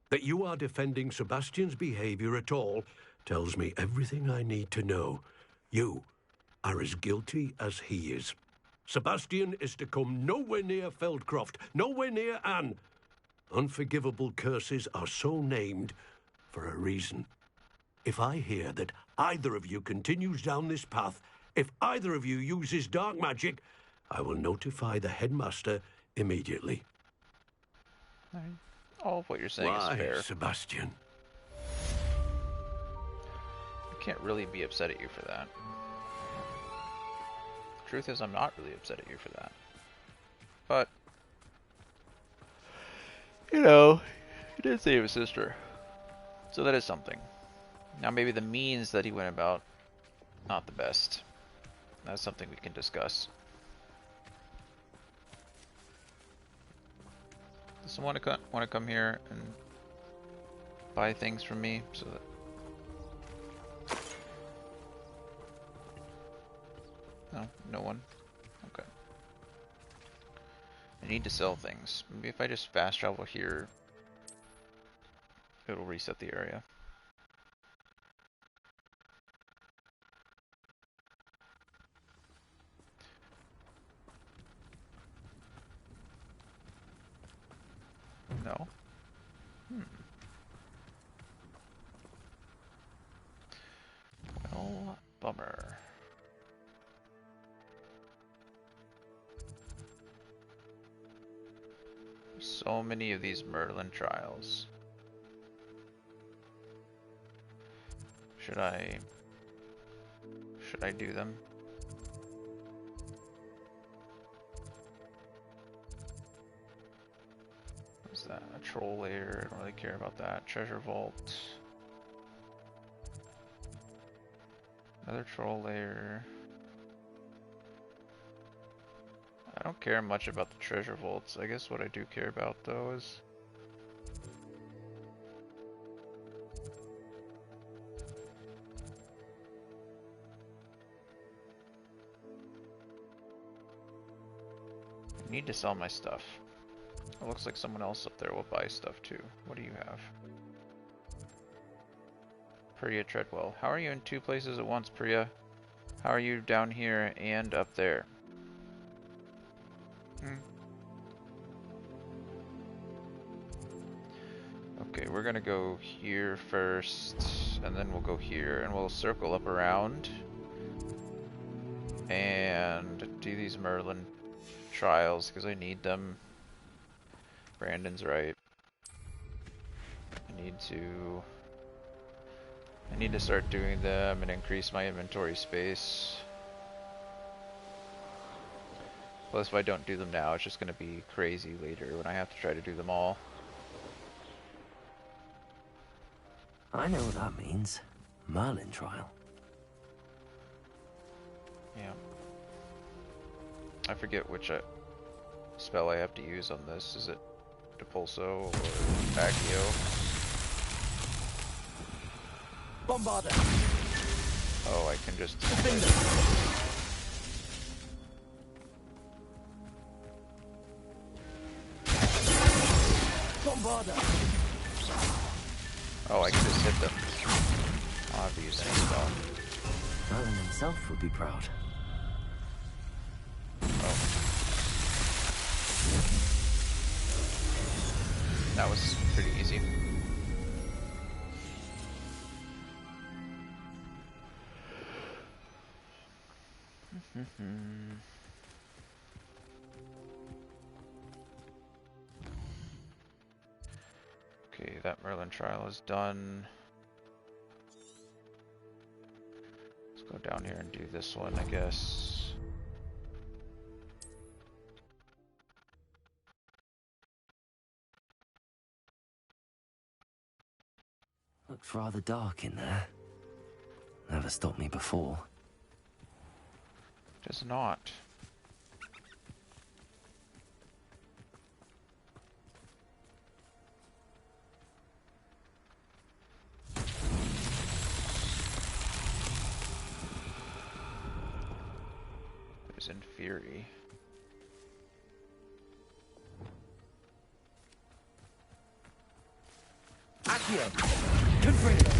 That you are defending Sebastian's behavior at all tells me everything I need to know. You are as guilty as he is. Sebastian is to come nowhere near Feldcroft, nowhere near Anne. Unforgivable curses are so named for a reason. If I hear that either of you continues down this path, if either of you uses dark magic, I will notify the headmaster immediately. All of what you're saying is fair. Sebastian? I can't really be upset at you for that. The truth is, I'm not really upset at you for that. But, you know, he did save his sister. So that is something. Now maybe the means that he went about, not the best. That's something we can discuss. Does someone want to come here and buy things from me so that... No, no one? Okay. I need to sell things. Maybe if I just fast travel here it'll reset the area. No. Well, bummer. So many of these Merlin trials. Should I do them? What's that? A troll lair? I don't really care about that. Treasure vault. Another troll lair. I don't care much about the treasure vaults. I guess what I do care about though is I need to sell my stuff. It looks like someone else up there will buy stuff too. What do you have? Priya Treadwell. How are you in two places at once, Priya? How are you down here and up there? Okay, we're gonna go here first, and then we'll go here, and we'll circle up around and do these Merlin trials because I need them. Brandon's right. I need to start doing them and increase my inventory space. Plus, if I don't do them now, it's just going to be crazy later when I have to try to do them all. I know what that means. Merlin trial. Yeah. I forget which spell I have to use on this. Is it Depulso or Accio? Bombarder! Oh, I can just... Bombarder! Oh, I can just hit them. I'll have to use any spell. Merlin himself would be proud. Oh. That was pretty easy. Okay, that Merlin trial is done. Let's go down here and do this one, I guess. Looks rather dark in there. Never stopped me before. Does not. There's Inferi. Accio! Confringo!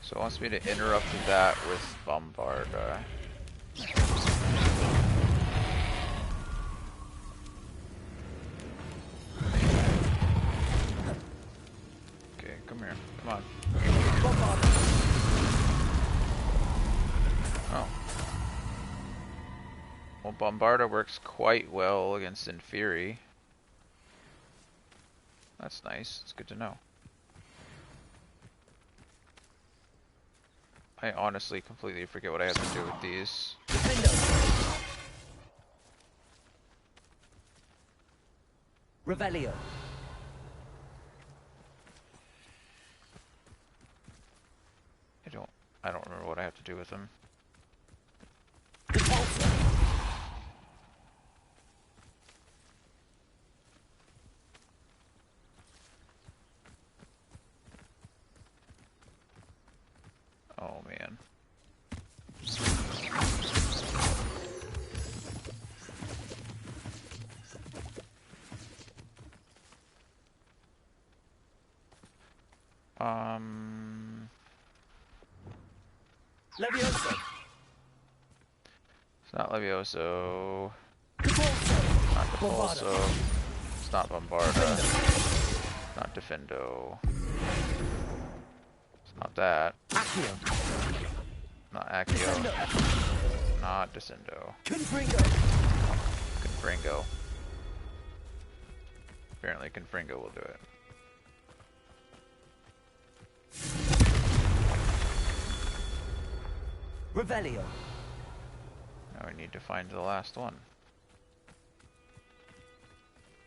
So it wants me to interrupt that with Bombarda. Okay, come here. Come on. Oh. Well, Bombarda works quite well against Inferi. That's nice. It's good to know. I honestly completely forget what I have to do with these. Revelio. I don't remember what I have to do with them. Oh man. Levioso. It's not Levioso. Not Depulso. It's not Bombarda. It's not Defendo. It's not that. Accio. Not Accio. Not Descendo. Confringo. Apparently Confringo will do it. Revelio. Now we need to find the last one.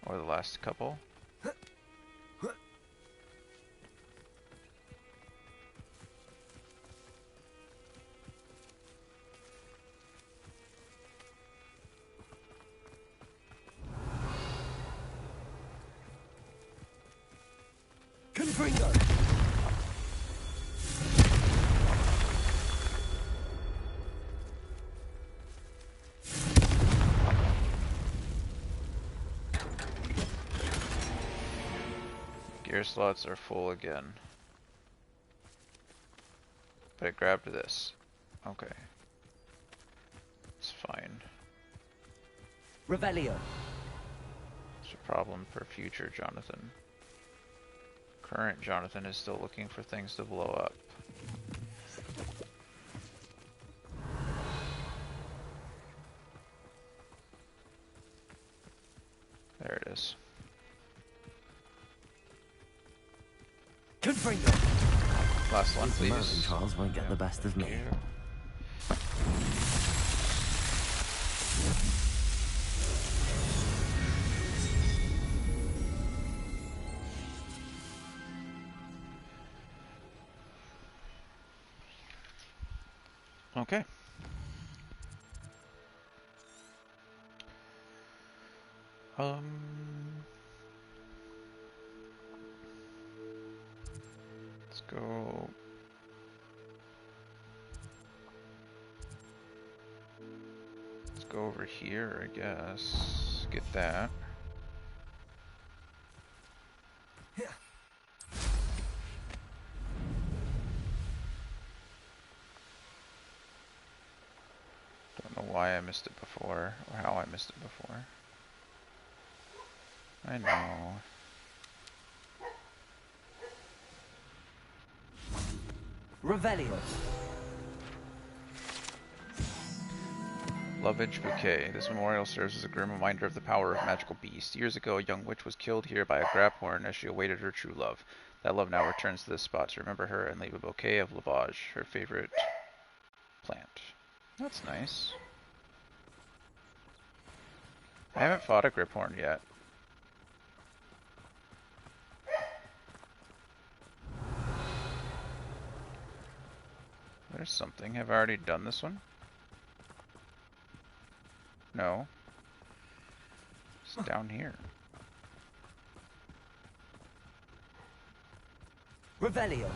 Or the last couple. Confringo. Gear slots are full again. But I grabbed this. Okay. It's fine. Revelio. It's a problem for future Jonathan. Current Jonathan is still looking for things to blow up. There it is. Confringo. Last one, These please. American trials won't get the best of me. Okay. Let's go. Let's go over here, I guess. Get that. Don't know why I missed it before, or how I missed it before. I know. Revelio. Lovage Bouquet. This memorial serves as a grim reminder of the power of magical beasts. Years ago, a young witch was killed here by a Graphorn as she awaited her true love. That love now returns to this spot to remember her and leave a bouquet of Lavage, her favorite plant. That's nice. I haven't fought a Griphorn yet. There's something. Have I already done this one? No. It's down here. Revelio.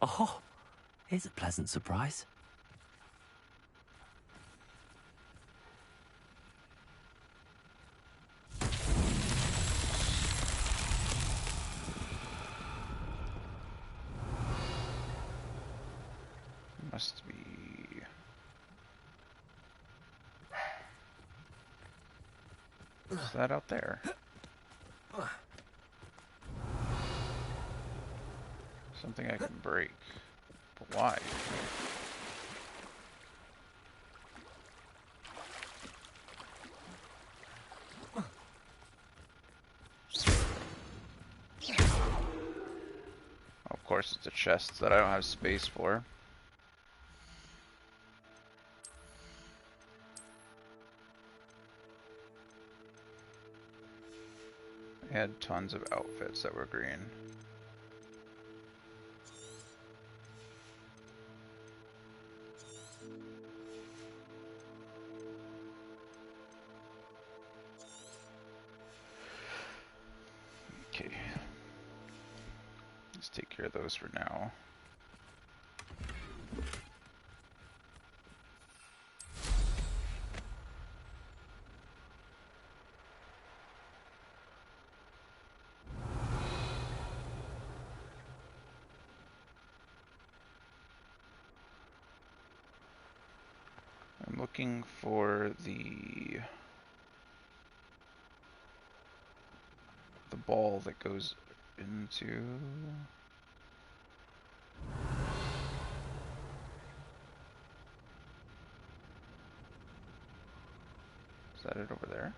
Oh, here's a pleasant surprise. Must be... What's that out there? Something I can break. But why? Of course it's a chest that I don't have space for. I had tons of outfits that were green. Okay. Let's take care of those for now. looking for the ball that goes into... Is that it over there?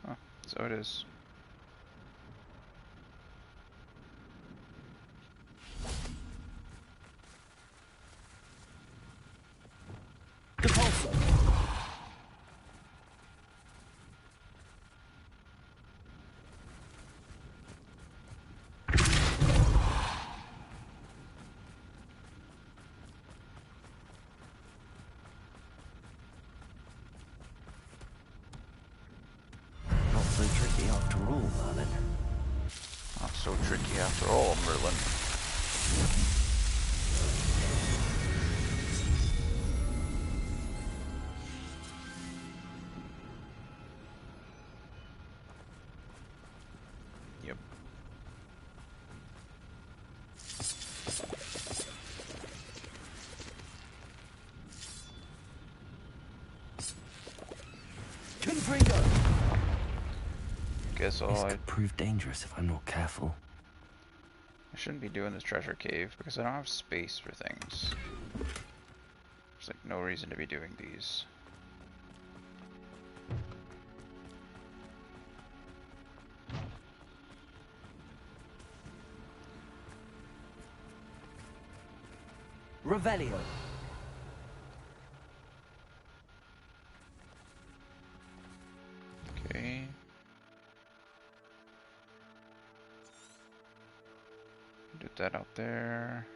Oh, so it is. Not so tricky after all, Merlin. Yep. Confringo! Guess all This could prove dangerous if I'm not careful. I shouldn't be doing this treasure cave because I don't have space for things. There's like no reason to be doing these. Revelio. Okay. Did that out there.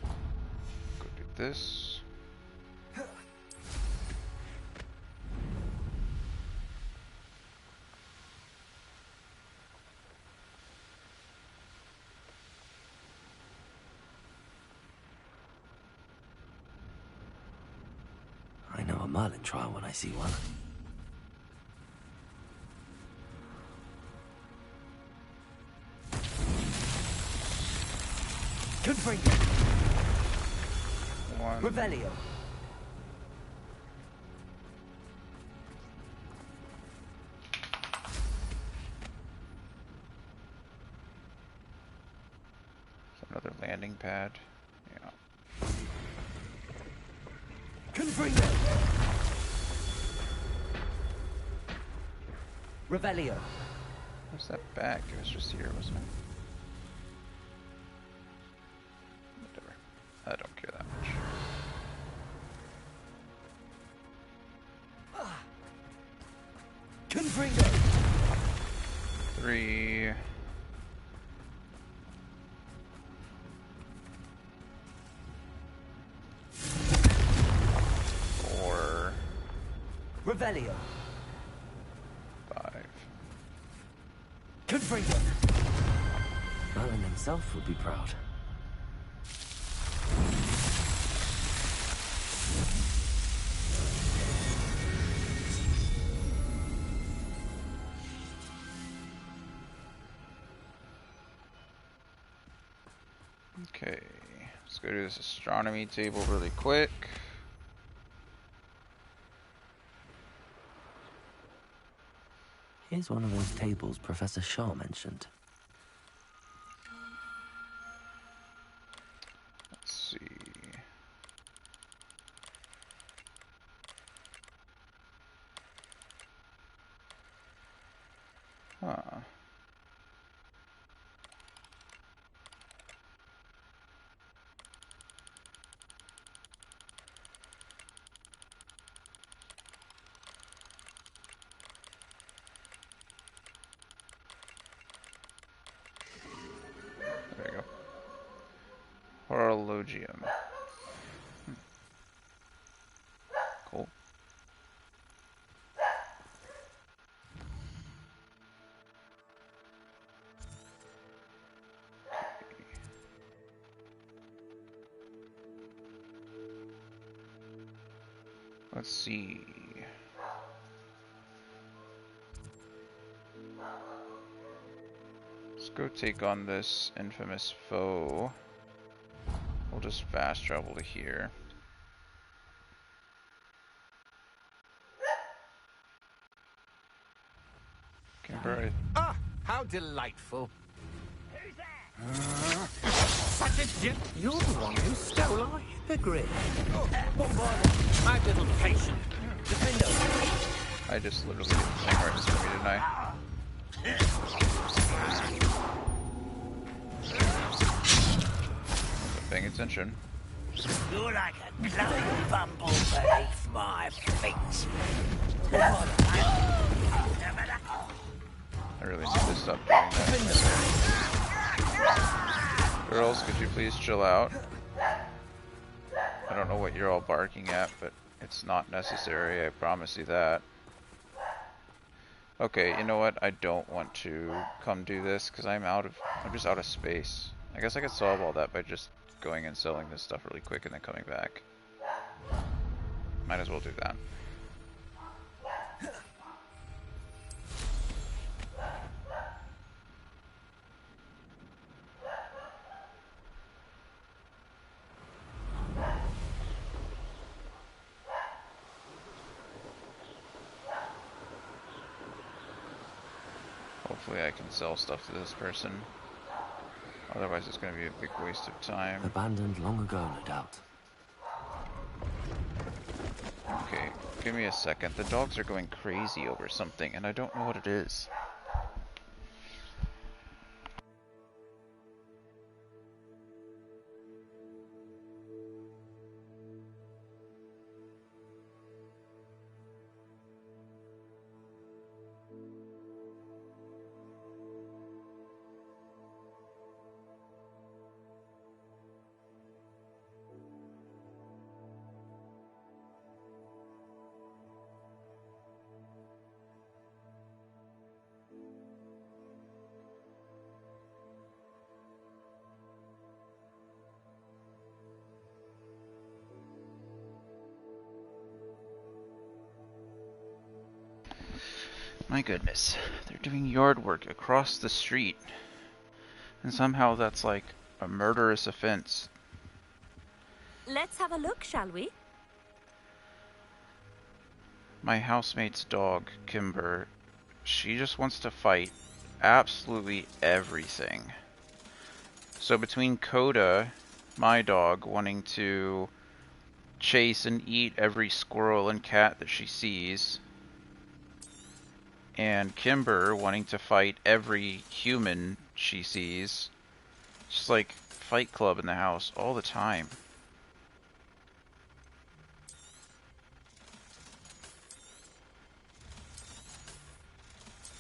Go do this. I know a Merlin trial when I see one. Confringo. One. Revelio. Another landing pad. Yeah. Confringo. Revelio. Where's that back? It was just here, wasn't it? Whatever. I don't care that much. Confringo. 3. Revelio. 5. Confringo. Merlin himself would be proud. Okay, let's go to this astronomy table really quick. Here's one of those tables Professor Shaw mentioned. Let's see. Huh. There you go. Horologium. Cool. Let's see. go take on this infamous foe. We'll just fast travel to here. Kimber. Ah, how delightful. Such a gem. You're the one who stole our hippogriff. My little patient. I just literally did the same artist for me, didn't I? Wasn't paying attention. You're like a glowing bumble beneath my feet. I really need to stop doing that. Girls, could you please chill out? I don't know what you're all barking at, but it's not necessary, I promise you that. Okay, you know what? I don't want to come do this because I'm just out of space. I guess I could solve all that by just going and selling this stuff really quick and then coming back. Might as well do that. Hopefully I can sell stuff to this person. Otherwise it's going to be a big waste of time. Abandoned long ago, no doubt. Okay, give me a second. The dogs are going crazy over something and I don't know what it is. My goodness, they're doing yard work across the street. And somehow that's like a murderous offense. Let's have a look, shall we? My housemate's dog, Kimber, she just wants to fight absolutely everything. So between Coda, my dog, wanting to chase and eat every squirrel and cat that she sees, and Kimber wanting to fight every human she sees. Just like Fight Club in the house all the time.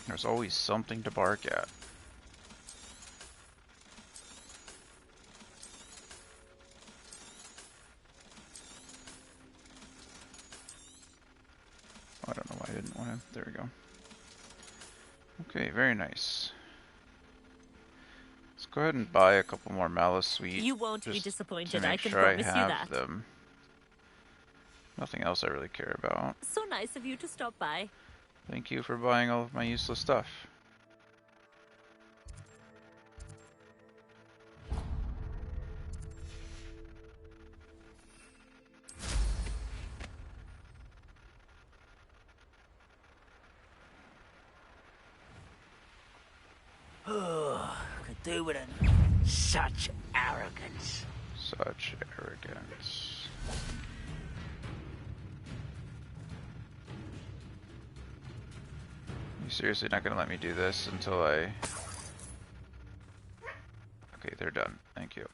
There's always something to bark at. I don't know why I didn't want to. There we go. Okay, very nice. Let's go ahead and buy a couple more Malice Sweet. You won't be disappointed, I can sure promise I you have that. them. Nothing else I really care about. So nice of you to stop by. Thank you for buying all of my useless stuff. Could do with such arrogance. Such arrogance. You seriously not gonna let me do this until I... Okay, they're done. Thank you.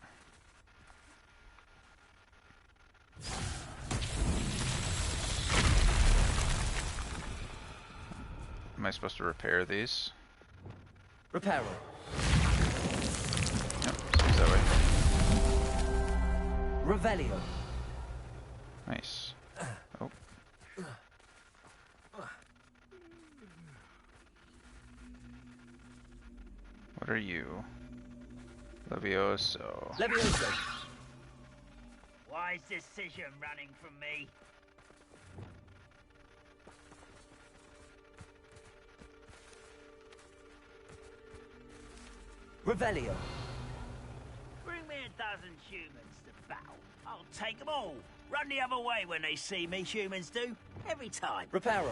Am I supposed to repair these? Repair. Yep, seems that way. Revelio. Nice. Oh. What are you? Levioso. Levioso. Why is decision running from me? Revelio. Bring me 12 humans to battle. I'll take them all. Run the other way when they see me, humans do. Every time. Reparo.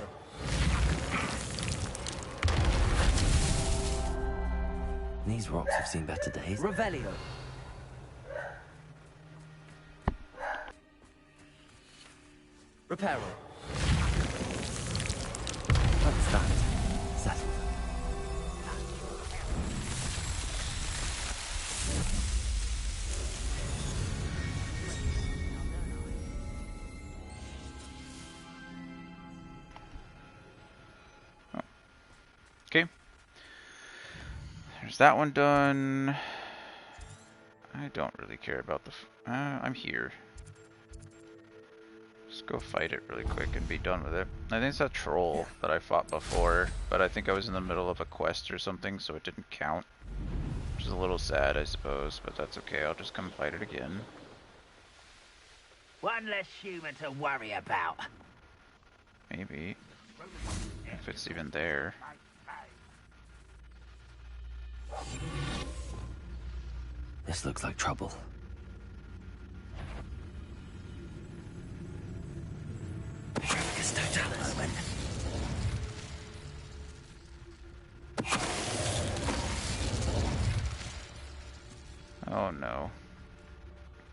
These rocks have seen better days. Revelio. Reparo. That's that. Settled. Okay. There's that one done. I don't really care about the... I'm here. Just go fight it really quick and be done with it. I think it's that troll that I fought before, but I think I was in the middle of a quest or something, so it didn't count. Which is a little sad, I suppose, but that's okay. I'll just come fight it again. One less human to worry about. Maybe. If it's even there. This looks like trouble. Oh no.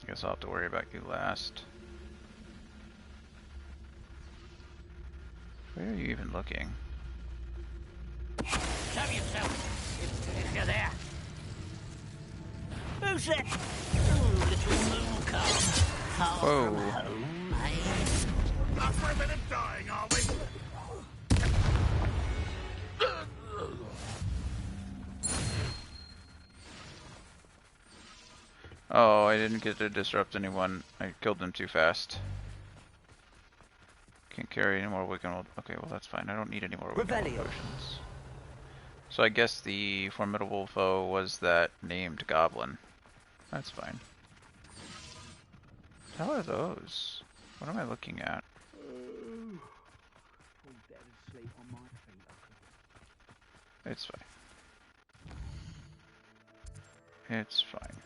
Guess I'll have to worry about you last. Where are you even looking? Show yourself, if you're there. Who's that? Oh, little moon come. Whoa. Home, halfway minute dying, are we? Oh, I didn't get to disrupt anyone. I killed them too fast. Can't carry any more Wiccan. Okay, well that's fine. I don't need any more Wiccan potions. So I guess the formidable foe was that named goblin. That's fine. How are those? What am I looking at? It's fine. It's fine.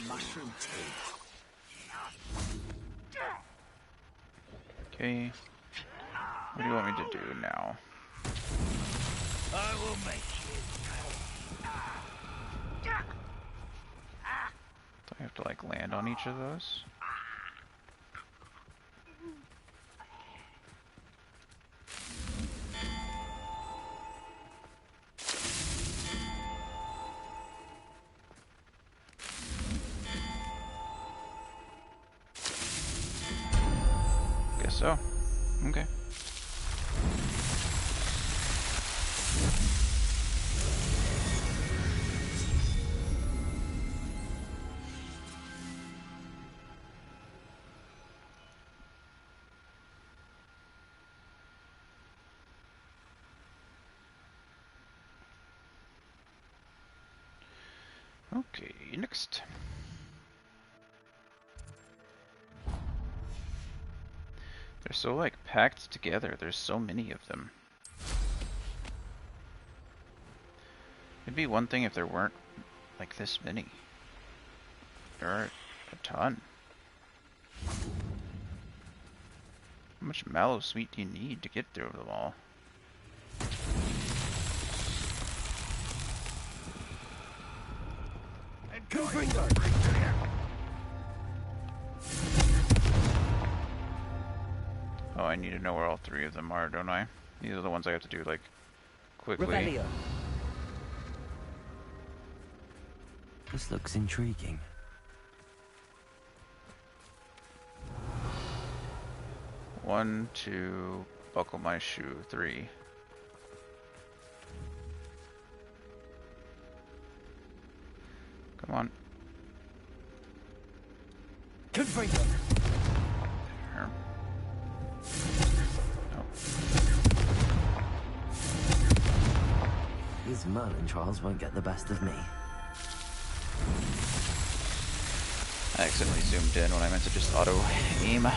Mushroom tea. Okay. What do you want me to do now? I will make you. Do I have to like land on each of those? Guess so. Okay. Okay, next. They're so like packed together. There's so many of them. It'd be one thing if there weren't like this many. There are a ton. How much mallow sweet do you need to get through them all? Oh, I need to know where all three of them are, don't I? These are the ones I have to do, like, quickly. Revelio. This looks intriguing. One, two, buckle my shoe, 3. Come on. Confringo. There. Oh. These Merlin trials won't get the best of me. I accidentally zoomed in when I meant to just auto aim.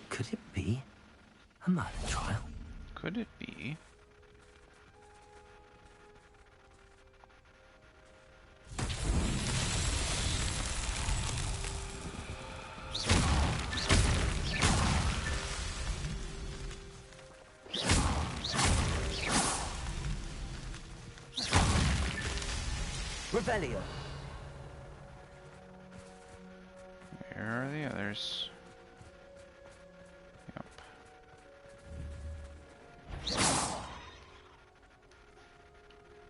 Could it be a murder trial? Could it be? Revelio. Where are the others?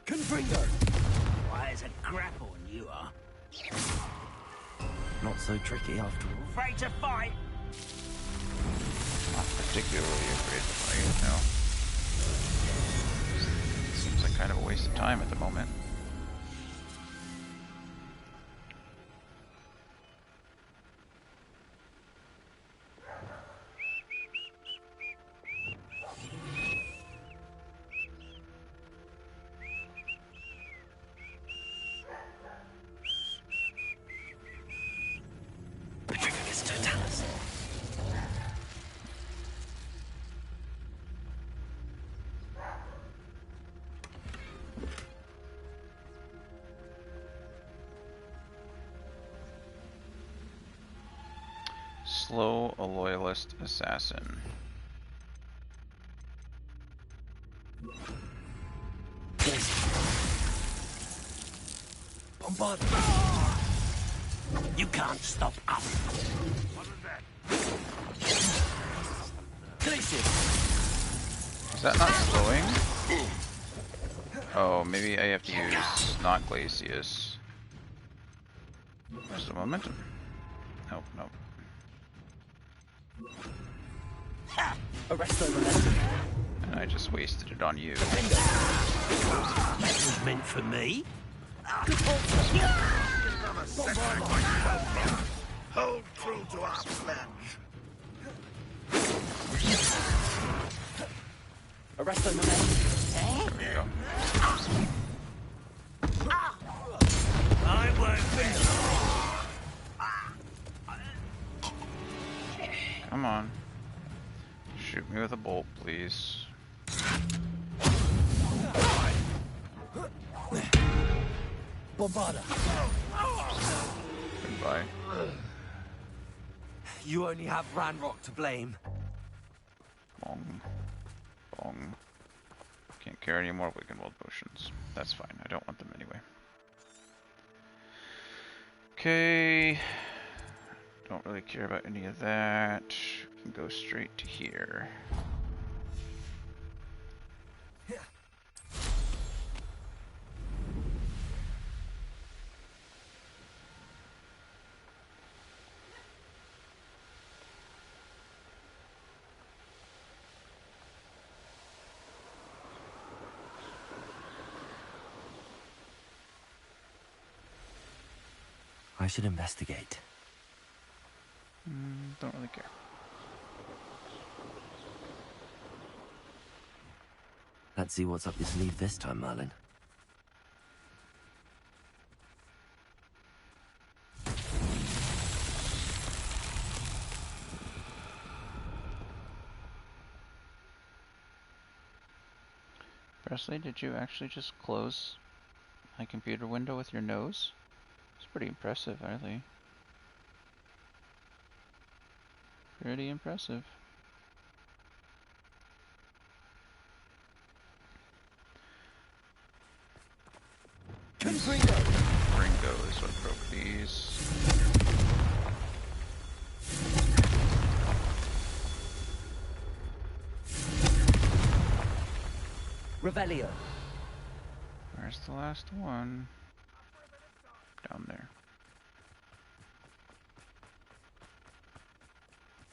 Confringo! Why is a grapple when you are? Not so tricky after all. Afraid to fight? Not particularly afraid to fight, no. Seems like kind of a waste of time at the moment. Slow a loyalist assassin. Bombard! You can't stop us! What is that? Glacius! Is that not slowing? Oh, maybe I have to use not Glacius. Where's the momentum? Nope, nope. Arrest over. And I just wasted it on you. That was meant for me. Hold true to our pledge. Arrest over. There we go. I won't finish. Come on. Shoot me with a bolt, please. Bombarda. Goodbye. You only have Ranrock to blame. Bong. Bong. Can't carry any more Wiggenweld potions. That's fine. I don't want them anyway. Okay. Don't really care about any of that. We can go straight to here. I should investigate. Don't really care. Let's see what's up your sleeve this time, Merlin. Presley, did you actually just close my computer window with your nose? It's pretty impressive, really. Pretty impressive. Ringo is what broke these. Revelio. Where's the last one? Down there.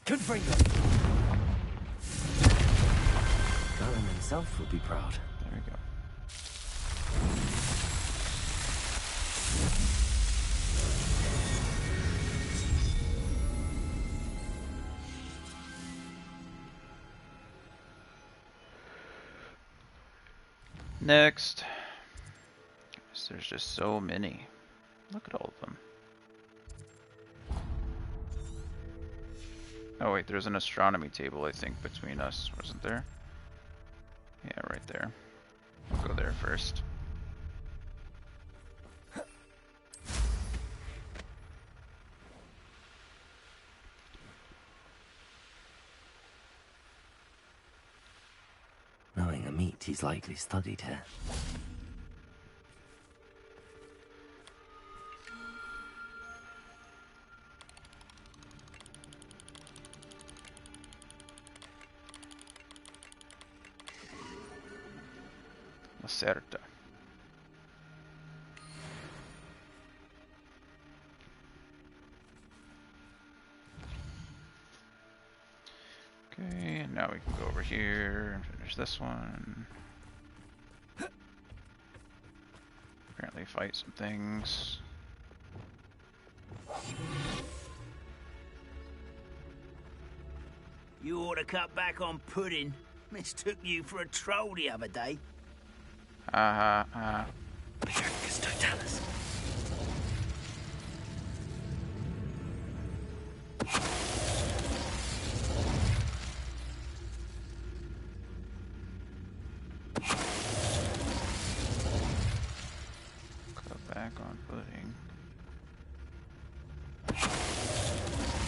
Confringo. Merlin himself would be proud. There we go. Next. There's just so many. Look at all of them. Oh wait, there's an astronomy table, I think, between us, wasn't there? Yeah, right there. We'll go there first. Knowing Amit, he's likely studied here. Lacerta. Okay, and now we can go over here and finish this one. Apparently fight some things. You ought to cut back on pudding. Mistook you for a troll the other day. Pyrrhus Totalis. Cut back on pudding.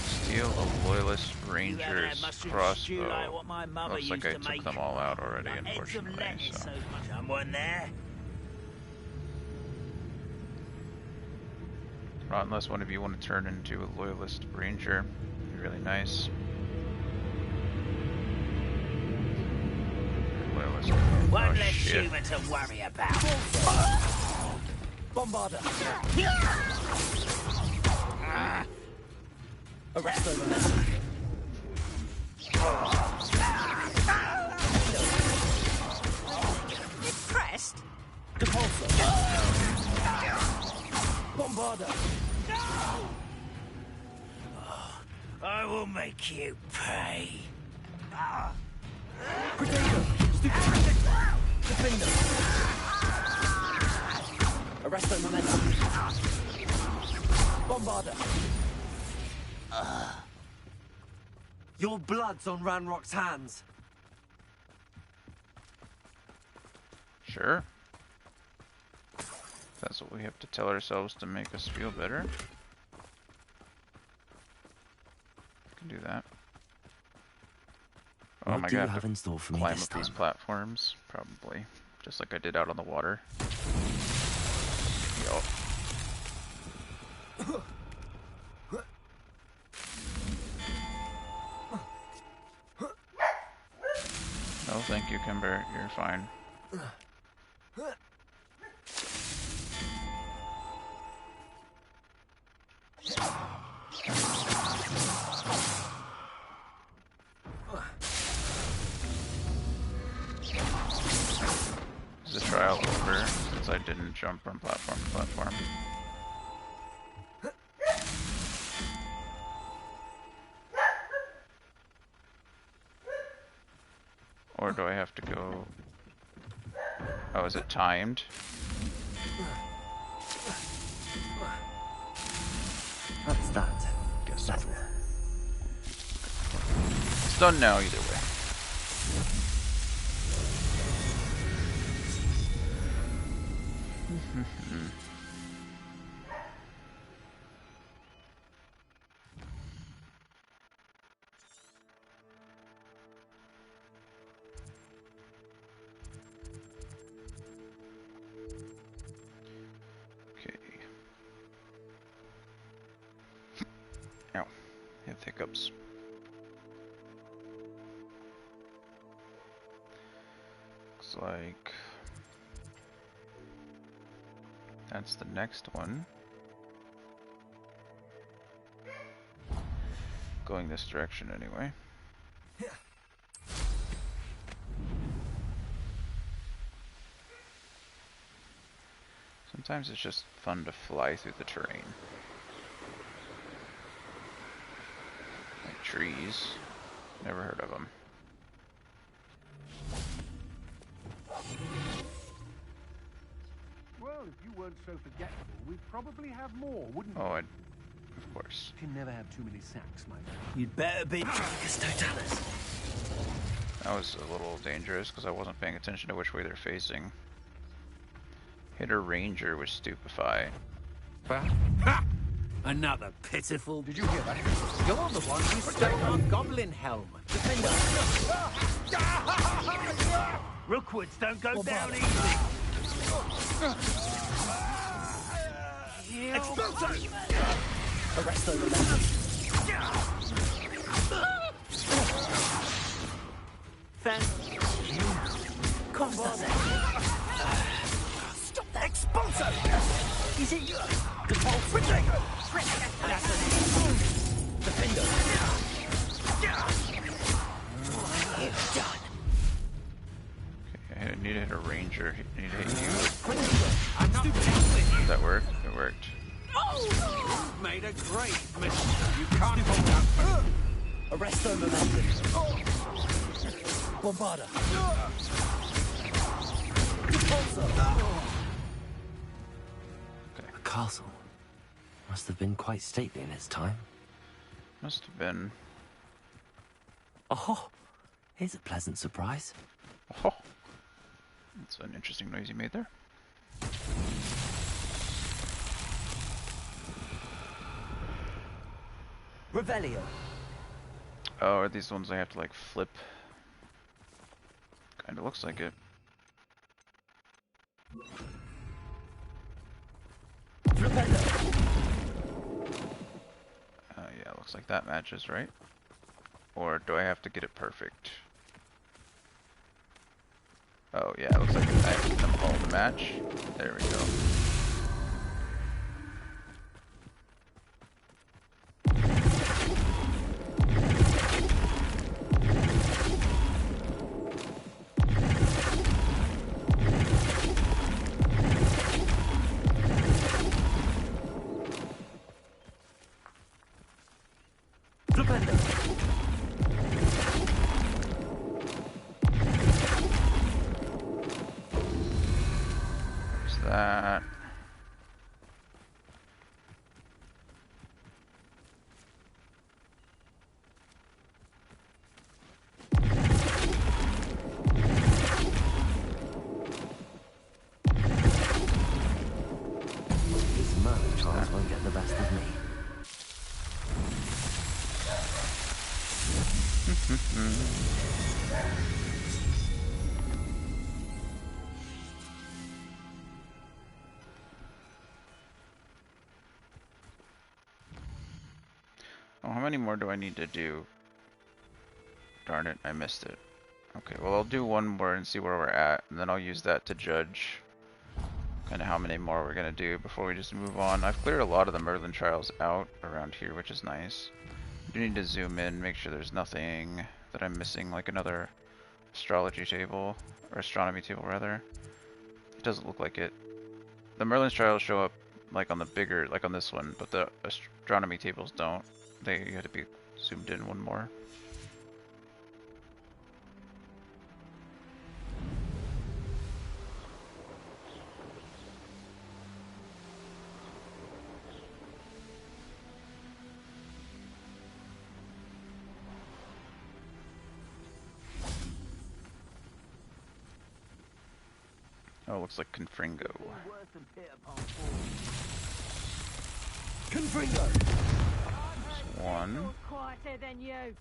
Steal a Loyalist Ranger's crossbow. Looks like I took them all out already, unfortunately. So. Someone there? Well, unless one of you want to turn into a Loyalist Ranger, it'd be really nice. Loyalist. One Oh, less shit. human to worry about. Bombarder. Arrest them. Pressed? Depulsor. Bombarder. I will make you pay. Potato. Stupid. Defender. Arresto momentum. Bombarder. Your blood's on Ranrock's hands. Sure. That's what we have to tell ourselves to make us feel better. We can do that. Oh, am I gonna have to climb up these platforms? Probably. Just like I did out on the water. Yup. No, thank you, Kimber. You're fine. Is the trial over since I didn't jump from platform to platform? Or do I have to go... Oh, is it timed? That's that. Guess so. It's done now either way. Hiccups. Looks like that's the next one. Going this direction anyway. Sometimes it's just fun to fly through the terrain. Like trees. Never heard of them. Well, if you weren't so forgetful, we'd probably have more, wouldn't we? Oh, of course. You can never have too many sacks, my friend. You'd better be Dracus Totalis. That was a little dangerous because I wasn't paying attention to which way they're facing. Hit a ranger with Stupefy. Ha! Another pitiful. Did you hear that? You're the one who stole our goblin helm. Rookwoods don't go down easy. Expulso! Arrest the momentum. Stop that! Expulso! Is it you? Defender. It's done. Okay, I need to hit a ranger. I need to hit you. I'm not with Did that work? It worked. You've made a great mistake. You can't hold up. Arrest the momentum. Bombarda. The castle must have been quite stately in its time. Must have been. Oh, here's a pleasant surprise. Oh, that's an interesting noise you made there. Revelio. Oh, are these the ones I have to like flip? Kinda looks like it. Yeah, looks like that matches, right? Or do I have to get it perfect? Oh yeah, it looks like I have to get them all to match. There we go. That. These murder trials won't get the best of me. Oh, how many more do I need to do? Darn it, I missed it. Okay, well I'll do one more and see where we're at, and then I'll use that to judge kind of how many more we're going to do before we just move on. I've cleared a lot of the Merlin trials out around here, which is nice. I do need to zoom in, make sure there's nothing that I'm missing, like another astrology table, or astronomy table rather. It doesn't look like it. The Merlin's trials show up like on the bigger, like on this one, but the astronomy tables don't. They had to be zoomed in one more. Oh, looks like Confringo. Confringo. One. Quieter than you.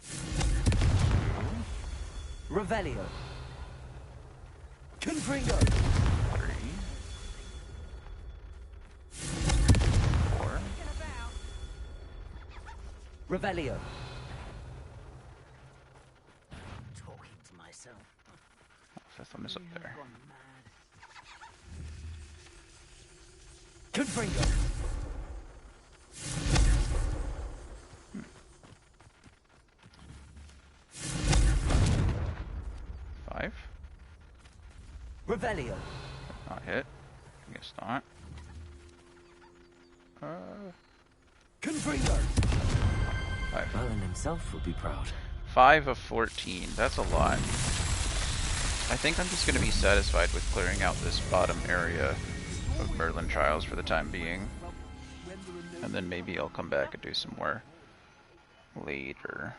Revelio. Confringo. 3. 4. Revelio. Talking to myself. Fifth one is up there. Confringo. 5. Revelio. Not hit. I guess not. Confringo! Merlin himself would be proud. 5 of 14. That's a lot. I think I'm just going to be satisfied with clearing out this bottom area of Merlin Trials for the time being. And then maybe I'll come back and do some more later.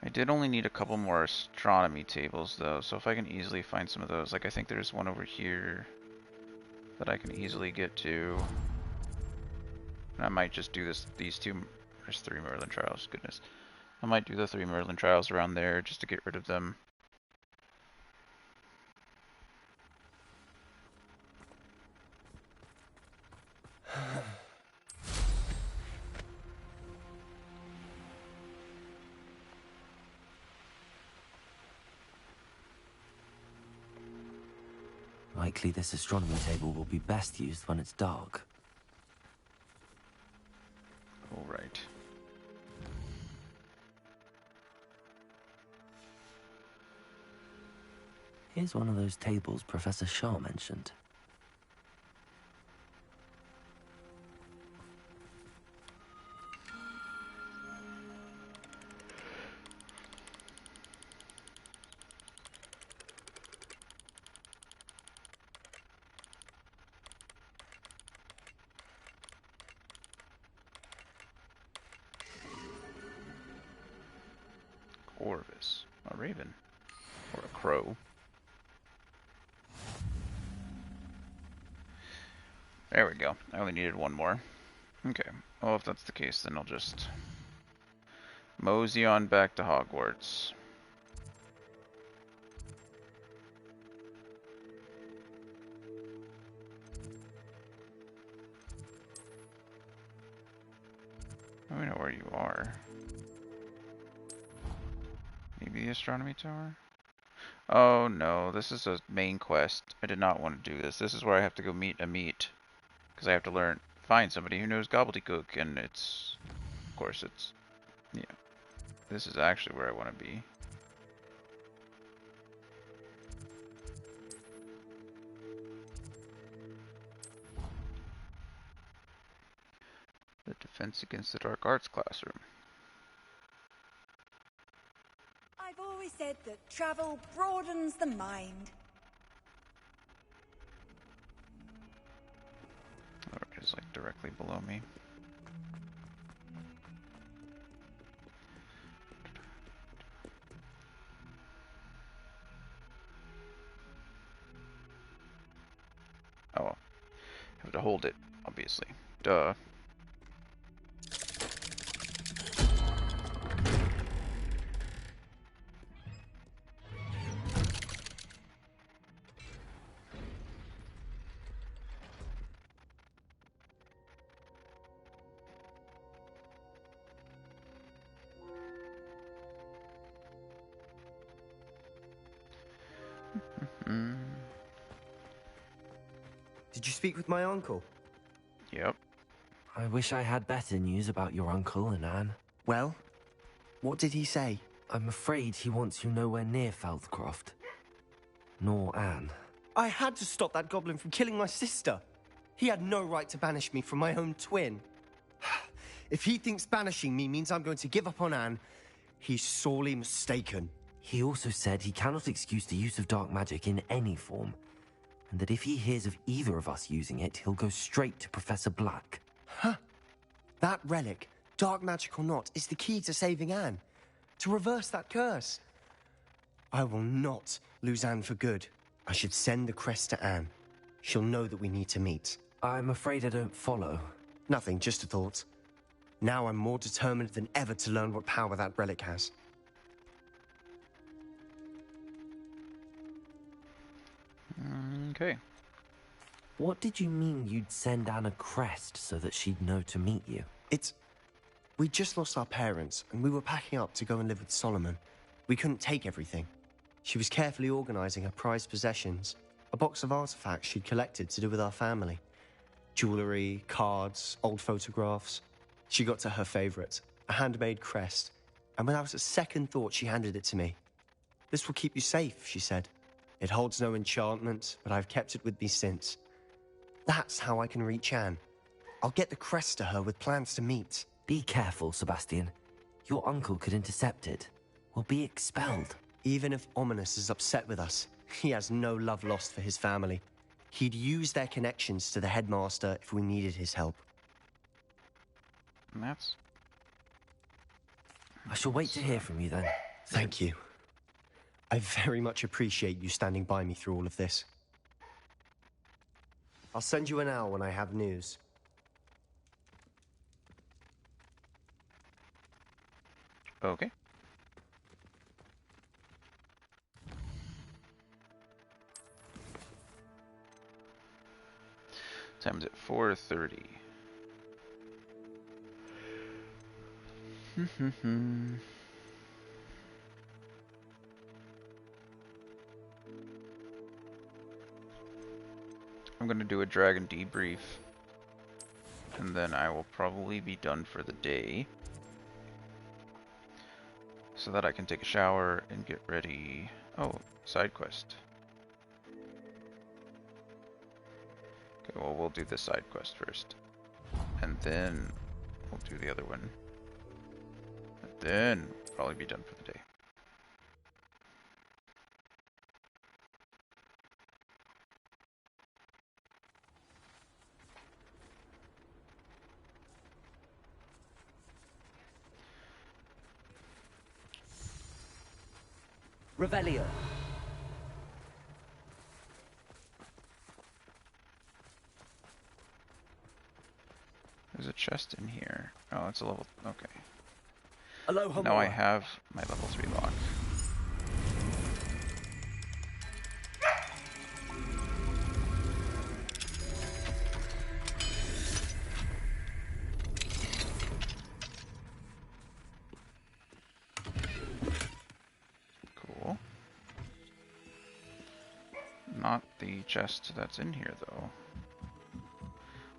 I did only need a couple more astronomy tables though, so if I can easily find some of those, like I think there's one over here that I can easily get to. And I might just do these two, there's 3 Merlin Trials, goodness. I might do the 3 Merlin Trials around there just to get rid of them. Likely this astronomy table will be best used when it's dark. All right. Here's one of those tables Professor Shaw mentioned. Orvis, a raven, or a crow. There we go. I only needed one more. Okay. Well, if that's the case, then I'll just mosey on back to Hogwarts. I don't know where you are. Maybe the astronomy tower? Oh no, this is a main quest. I did not want to do this. This is where I have to go meet a meat. Because I have to find somebody who knows gobbledygook, and it's, of course it's, yeah. This is actually where I want to be. The Defense Against the Dark Arts classroom. I've always said that travel broadens the mind. Oh, it is like directly below me. Oh, I have to hold it, obviously. Duh. Did you speak with my uncle? Yep. I wish I had better news about your uncle and Anne. Well, what did he say? I'm afraid he wants you nowhere near Feldcroft. Nor Anne. I had to stop that goblin from killing my sister. He had no right to banish me from my own twin. If he thinks banishing me means I'm going to give up on Anne, he's sorely mistaken. He also said he cannot excuse the use of dark magic in any form, and that if he hears of either of us using it, he'll go straight to Professor Black. Huh. That relic, dark magic or not, is the key to saving Anne. To reverse that curse. I will not lose Anne for good. I should send the crest to Anne. She'll know that we need to meet. I'm afraid I don't follow. Nothing, just a thought. Now I'm more determined than ever to learn what power that relic has. Okay. What did you mean you'd send Anne a crest so that she'd know to meet you? We just lost our parents, and we were packing up to go and live with Solomon. We couldn't take everything. She was carefully organizing her prized possessions, a box of artifacts she'd collected to do with our family. Jewelry, cards, old photographs. She got to her favorite, a handmade crest, and without a second thought, she handed it to me. This will keep you safe, she said. It holds no enchantment, but I've kept it with me since. That's how I can reach Anne. I'll get the crest to her with plans to meet. Be careful, Sebastian. Your uncle could intercept it. We'll be expelled. Even if Ominis is upset with us, he has no love lost for his family. He'd use their connections to the headmaster if we needed his help. And that's... I shall wait to hear from you then. Thank you. I very much appreciate you standing by me through all of this. I'll send you an owl when I have news. Okay. Time's at 4:30. I'm gonna do a dragon debrief, and then I will probably be done for the day, so that I can take a shower and get ready. Oh, side quest. Okay, well, we'll do the side quest first, and then we'll do the other one, and then we'll probably be done for the day. Revelio. There's a chest in here. Oh, it's a level... okay. Aloha. Now I have my level 3 lock. Cool. Not the chest that's in here, though.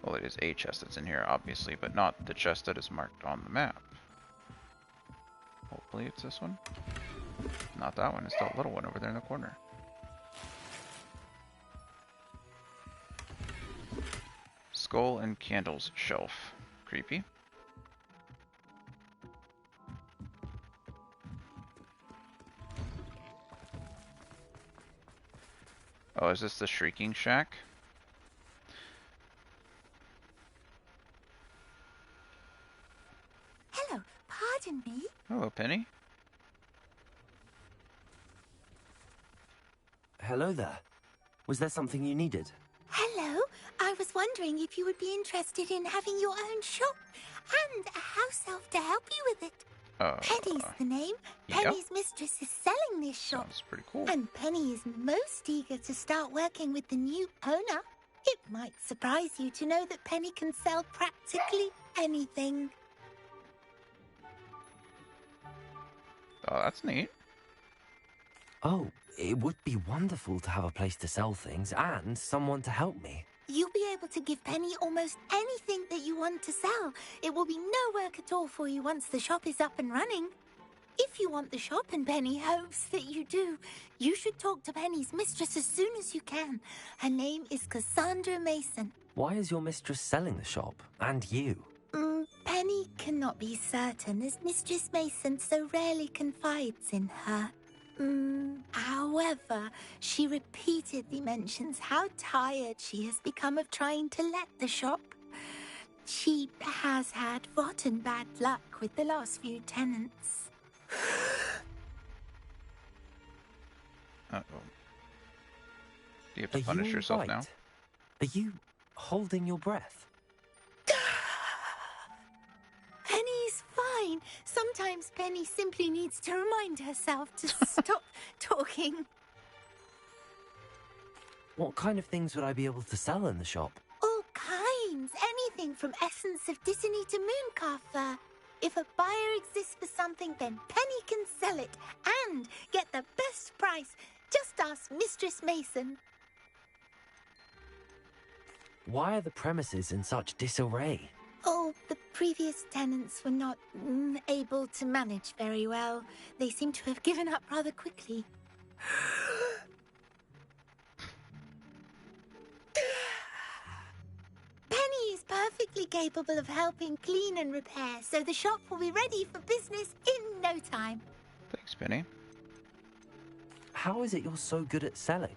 Well, it is a chest that's in here, obviously, but not the chest that is marked on the map. Hopefully it's this one. Not that one, it's that little one over there in the corner. Skull and candles shelf. Creepy. Oh, is this the Shrieking Shack? Hello, pardon me. Hello, Penny. Hello there. Was there something you needed? Hello, I was wondering if you would be interested in having your own shop and a house elf to help you with it. Penny's the name. Yep. Penny's mistress is selling this shop. Sounds pretty cool. And Penny is most eager to start working with the new owner. It might surprise you to know that Penny can sell practically anything. Oh, that's neat. Oh, it would be wonderful to have a place to sell things and someone to help me. You'll be able to give Penny almost anything that you want to sell. It will be no work at all for you once the shop is up and running. If you want the shop and Penny hopes that you do, you should talk to Penny's mistress as soon as you can. Her name is Cassandra Mason. Why is your mistress selling the shop? And you? Penny cannot be certain, as Mistress Mason so rarely confides in her. However, she repeatedly mentions how tired she has become of trying to let the shop. She has had rotten bad luck with the last few tenants. Uh-oh. Do you have to punish yourself right? now? Are you holding your breath? Penny's fine. Sometimes Penny simply needs to remind herself to stop talking. What kind of things would I be able to sell in the shop? All kinds. Anything from essence of Disney to Mooncar fur. If a buyer exists for something, then Penny can sell it and get the best price. Just ask Mistress Mason. Why are the premises in such disarray? Oh, the previous tenants were not able to manage very well. They seem to have given up rather quickly. Penny is perfectly capable of helping clean and repair, so the shop will be ready for business in no time. Thanks, Penny. How is it you're so good at selling?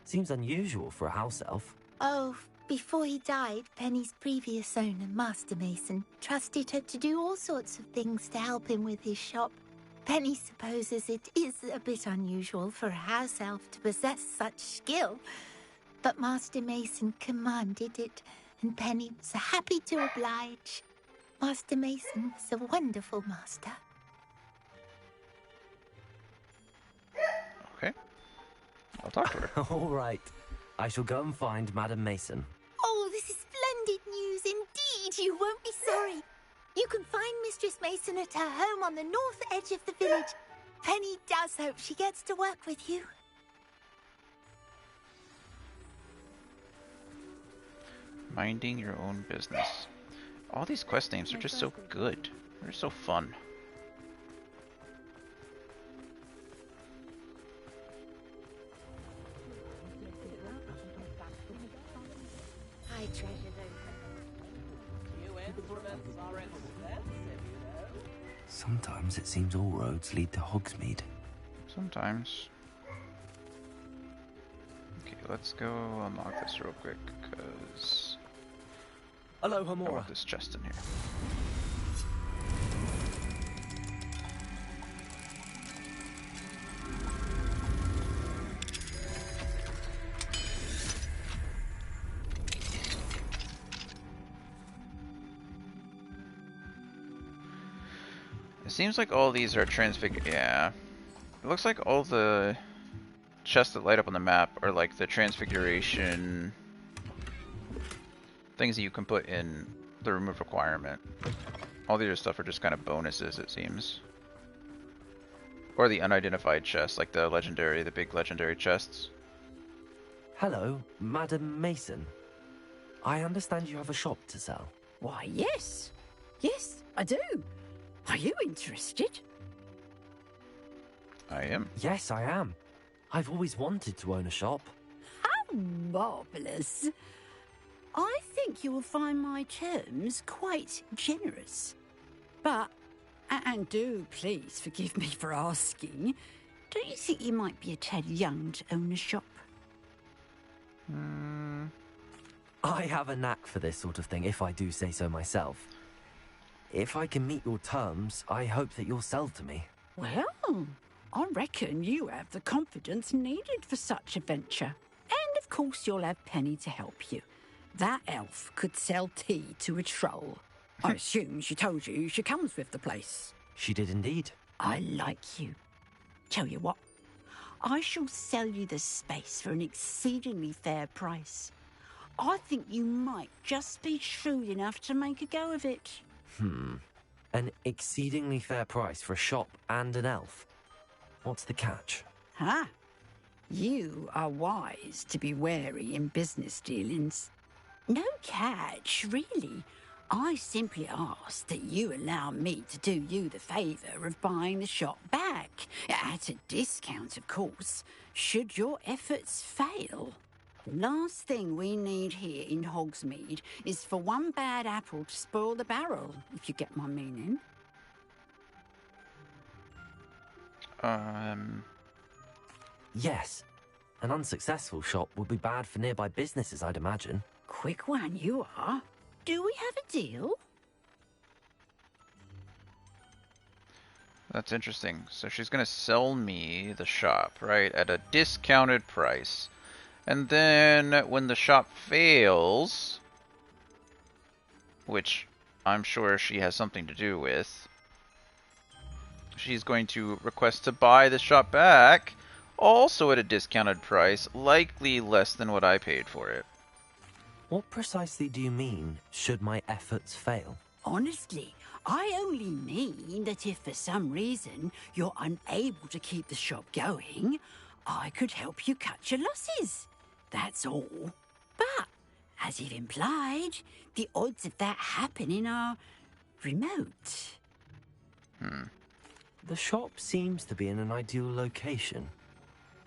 Seems unusual for a house elf. Oh, before he died, Penny's previous owner, Master Mason, trusted her to do all sorts of things to help him with his shop. Penny supposes it is a bit unusual for a house elf to possess such skill, but Master Mason commanded it, and Penny was happy to oblige. Master Mason was a wonderful master. Okay. I'll talk to her. All right. I shall go and find Madam Mason. Oh, this is splendid news indeed. You won't be sorry. You can find Mistress Mason at her home on the north edge of the village. Penny does hope she gets to work with you. Minding your own business. All these quest names are just so good. They're so fun. I treasure Sometimes it seems all roads lead to Hogsmeade. Sometimes. Okay, let's go unlock this real quick, because Hello, I Hamura. want this chest in here. It seems like all these are yeah. It looks like all the chests that light up on the map are like the transfiguration things that you can put in the room of requirement. All the other stuff are just kind of bonuses, it seems. Or the unidentified chests, like the big legendary chests. Hello, Madam Mason. I understand you have a shop to sell. Why, yes. Yes, I do. Are you interested? I am. Yes, I am. I've always wanted to own a shop. How marvellous. I think you will find my terms quite generous. But, and do please forgive me for asking, don't you think you might be a tad young to own a shop? I have a knack for this sort of thing, if I do say so myself. If I can meet your terms, I hope that you'll sell to me. Well, I reckon you have the confidence needed for such a venture. And of course you'll have Penny to help you. That elf could sell tea to a troll. I assume she told you she comes with the place. She did indeed. I like you. Tell you what, I shall sell you the space for an exceedingly fair price. I think you might just be shrewd enough to make a go of it. An exceedingly fair price for a shop and an elf. What's the catch? Huh? You are wise to be wary in business dealings. No catch, really. I simply ask that you allow me to do you the favour of buying the shop back. At a discount, of course, should your efforts fail. The last thing we need here in Hogsmeade is for one bad apple to spoil the barrel, if you get my meaning. Yes. An unsuccessful shop would be bad for nearby businesses, I'd imagine. Quick one you are. Do we have a deal? That's interesting. So she's gonna sell me the shop, right, at a discounted price. And then when the shop fails, which I'm sure she has something to do with, she's going to request to buy the shop back, also at a discounted price, likely less than what I paid for it. What precisely do you mean, should my efforts fail? Honestly, I only mean that if for some reason you're unable to keep the shop going, I could help you cut your losses. That's all. But as you've implied, the odds of that happening are remote. The shop seems to be in an ideal location.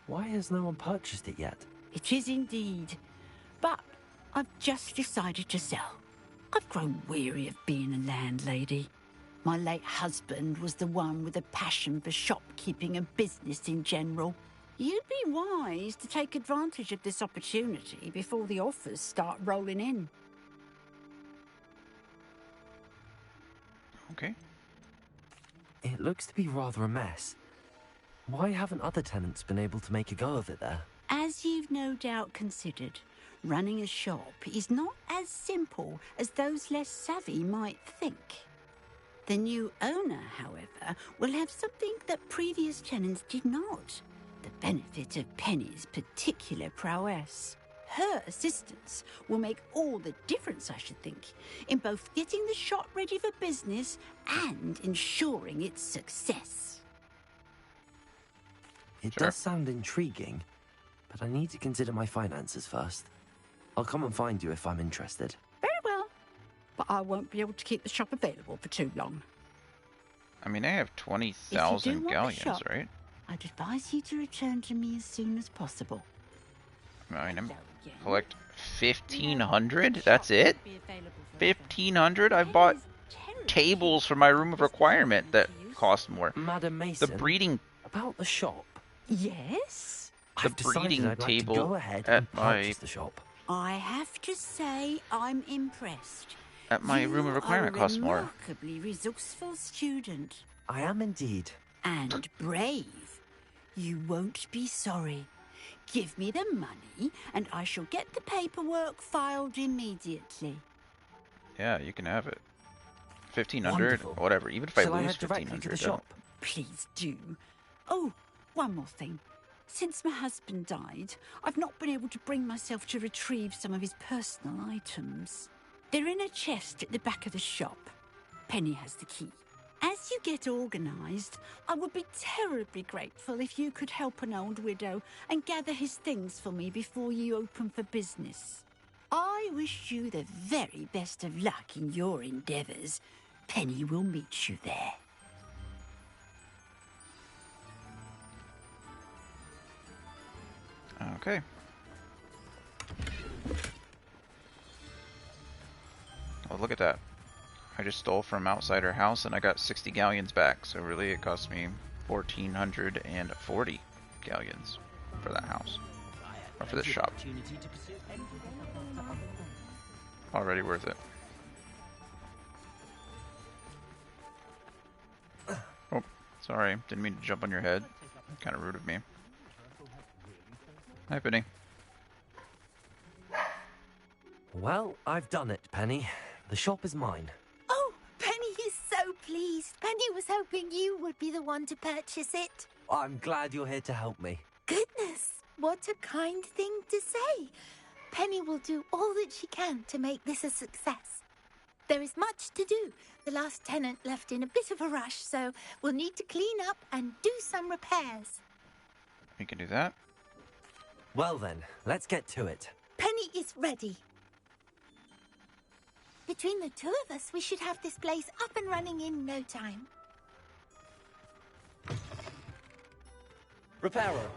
Why has no one purchased it yet? It is indeed. But I've just decided to sell. I've grown weary of being a landlady. My late husband was the one with a passion for shopkeeping and business in general. You'd be wise to take advantage of this opportunity before the offers start rolling in. Okay. It looks to be rather a mess. Why haven't other tenants been able to make a go of it there? As you've no doubt considered, running a shop is not as simple as those less savvy might think. The new owner, however, will have something that previous tenants did not. The benefit of Penny's particular prowess. Her assistance will make all the difference, I should think, in both getting the shop ready for business and ensuring its success. It does sound intriguing, but I need to consider my finances first. I'll come and find you if I'm interested. Very well, but I won't be able to keep the shop available for too long. I mean, I have 20,000 galleons, right? I'd advise you to return to me as soon as possible. I mean, collect 1,500? That's it? 1,500? I bought tables for my room of requirement that cost more. Madam Mason, the breeding... About the shop. Yes? The breeding table at my... the shop. I have to say I'm impressed. At my room of requirement costs more. Remarkably resourceful student. I am indeed. And brave. You won't be sorry. Give me the money, and I shall get the paperwork filed immediately. Yeah, you can have it. 1,500, whatever. Even if I lose 1,500, Please do. Oh, one more thing. Since my husband died, I've not been able to bring myself to retrieve some of his personal items. They're in a chest at the back of the shop. Penny has the key. As you get organised, I would be terribly grateful if you could help an old widow and gather his things for me before you open for business. I wish you the very best of luck in your endeavours. Penny will meet you there. Okay. Oh, look at that. I just stole from outside her house and I got 60 galleons back, so really it cost me 1,440 galleons for that house. Or for this shop. Already worth it. Oh, sorry. Didn't mean to jump on your head. Kind of rude of me. Hi, Penny. Well, I've done it, Penny. The shop is mine. Oh, Penny is so pleased. Penny was hoping you would be the one to purchase it. I'm glad you're here to help me. Goodness, what a kind thing to say. Penny will do all that she can to make this a success. There is much to do. The last tenant left in a bit of a rush, so we'll need to clean up and do some repairs. We can do that. Well then, let's get to it. Penny is ready. Between the two of us, we should have this place up and running in no time. Reparo.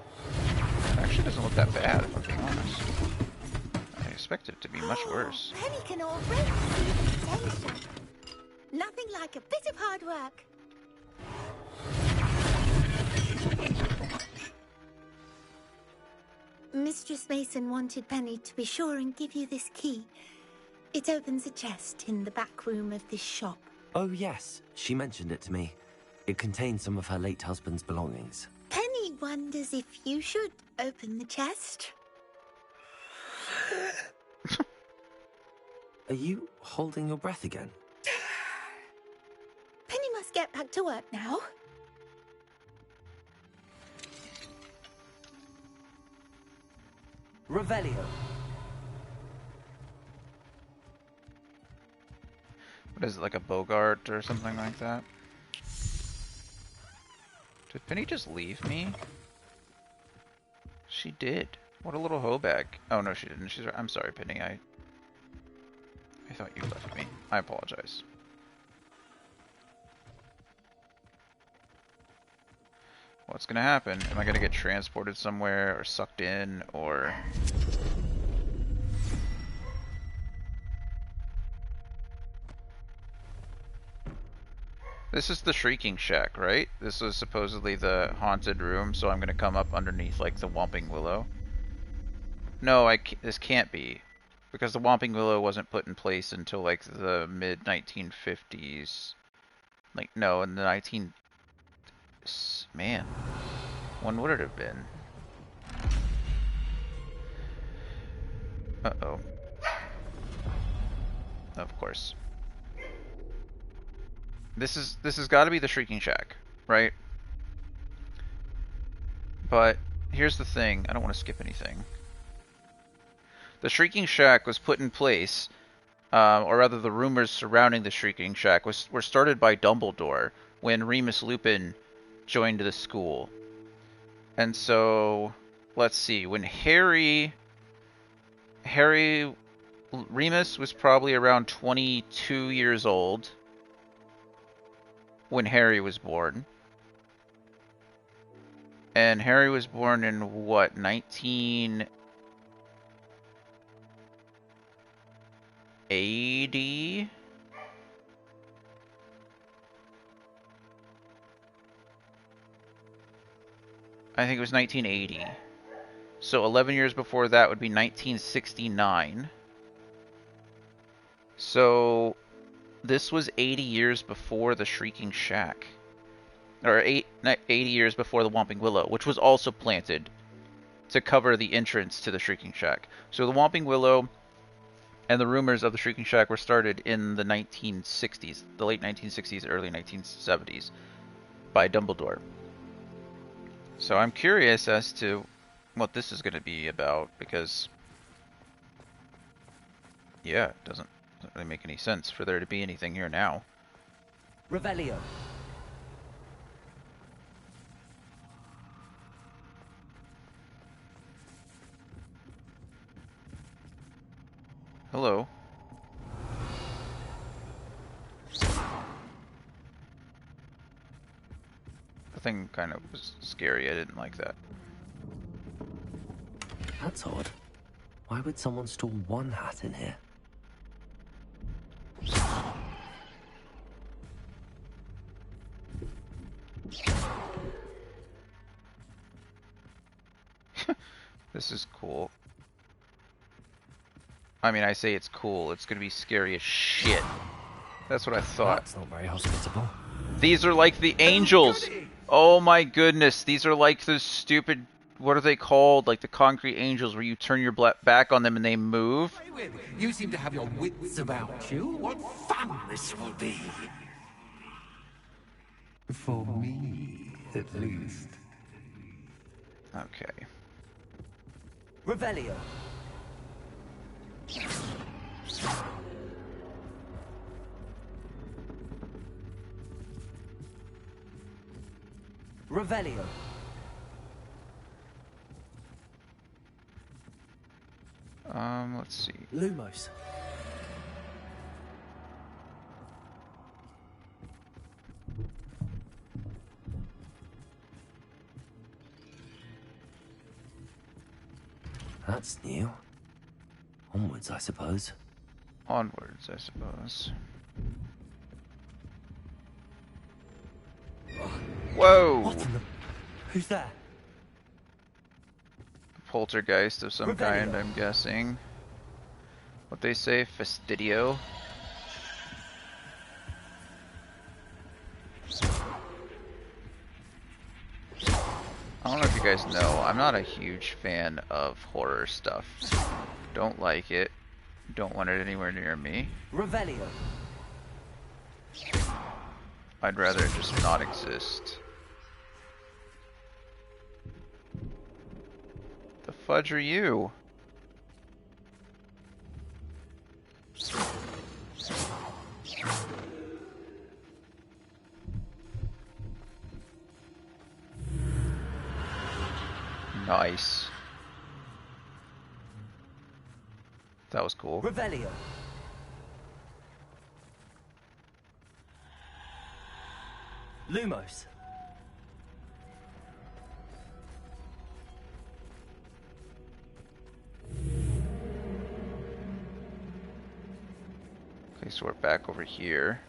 It actually doesn't look that bad, if I'm being honest. I expected it to be much worse. Penny can already see the potential. Nothing like a bit of hard work. Mistress Mason wanted Penny to be sure and give you this key. It opens a chest in the back room of this shop. Oh yes, she mentioned it to me. It contains some of her late husband's belongings. Penny wonders if you should open the chest. Are you holding your breath again? Penny must get back to work now. Revelio. What is it, like a Bogart or something like that? Did Penny just leave me? She did. What a little hoe bag. Oh no, she didn't. I'm sorry, Penny. I I thought you left me. I apologize. What's gonna happen? Am I gonna get transported somewhere or sucked in or... This is the Shrieking Shack, right? This was supposedly the haunted room, so I'm gonna come up underneath like the Whomping Willow. No, this can't be. Because the Whomping Willow wasn't put in place until like the mid-1950s. Like, no, in the Man. When would it have been? Uh-oh. Of course. This has got to be the Shrieking Shack, right? But here's the thing. I don't want to skip anything. The Shrieking Shack was put in place, or rather the rumors surrounding the Shrieking Shack were started by Dumbledore when Remus Lupin joined the school. And so, let's see, when Remus was probably around 22 years old when Harry was born. And Harry was born in what, 1980? I think it was 1980. So 11 years before that would be 1969. So this was 80 years before the Shrieking Shack. Or 80 years before the Whomping Willow, which was also planted to cover the entrance to the Shrieking Shack. So the Whomping Willow and the rumors of the Shrieking Shack were started in the 1960s, the late 1960s, early 1970s, by Dumbledore. So I'm curious as to what this is going to be about, because, yeah, it doesn't really make any sense for there to be anything here now. Revelio. Hello. The thing kind of was scary. I didn't like that. That's odd. Why would someone store one hat in here? This is cool. I mean, I say it's cool. It's gonna be scary as shit. That's what I thought. That's not very hospitable. These are like the angels! Oh my goodness, these are like the stupid... What are they called? Like the concrete angels where you turn your back on them and they move? You seem to have your wits about you. What fun this will be! For me, at least. Okay. Revelio. Revelio. Let's see. Lumos. That's new. Onwards, I suppose. Onwards, I suppose. Whoa! What in the... Who's there? Poltergeist of some kind, I'm guessing. What they say? Fastidio? I don't know if you guys know, I'm not a huge fan of horror stuff. Don't like it. Don't want it anywhere near me. Revelio. I'd rather it just not exist. The fudge are you? Nice. That was cool. Revelio. Lumos. Okay, so we're back over here.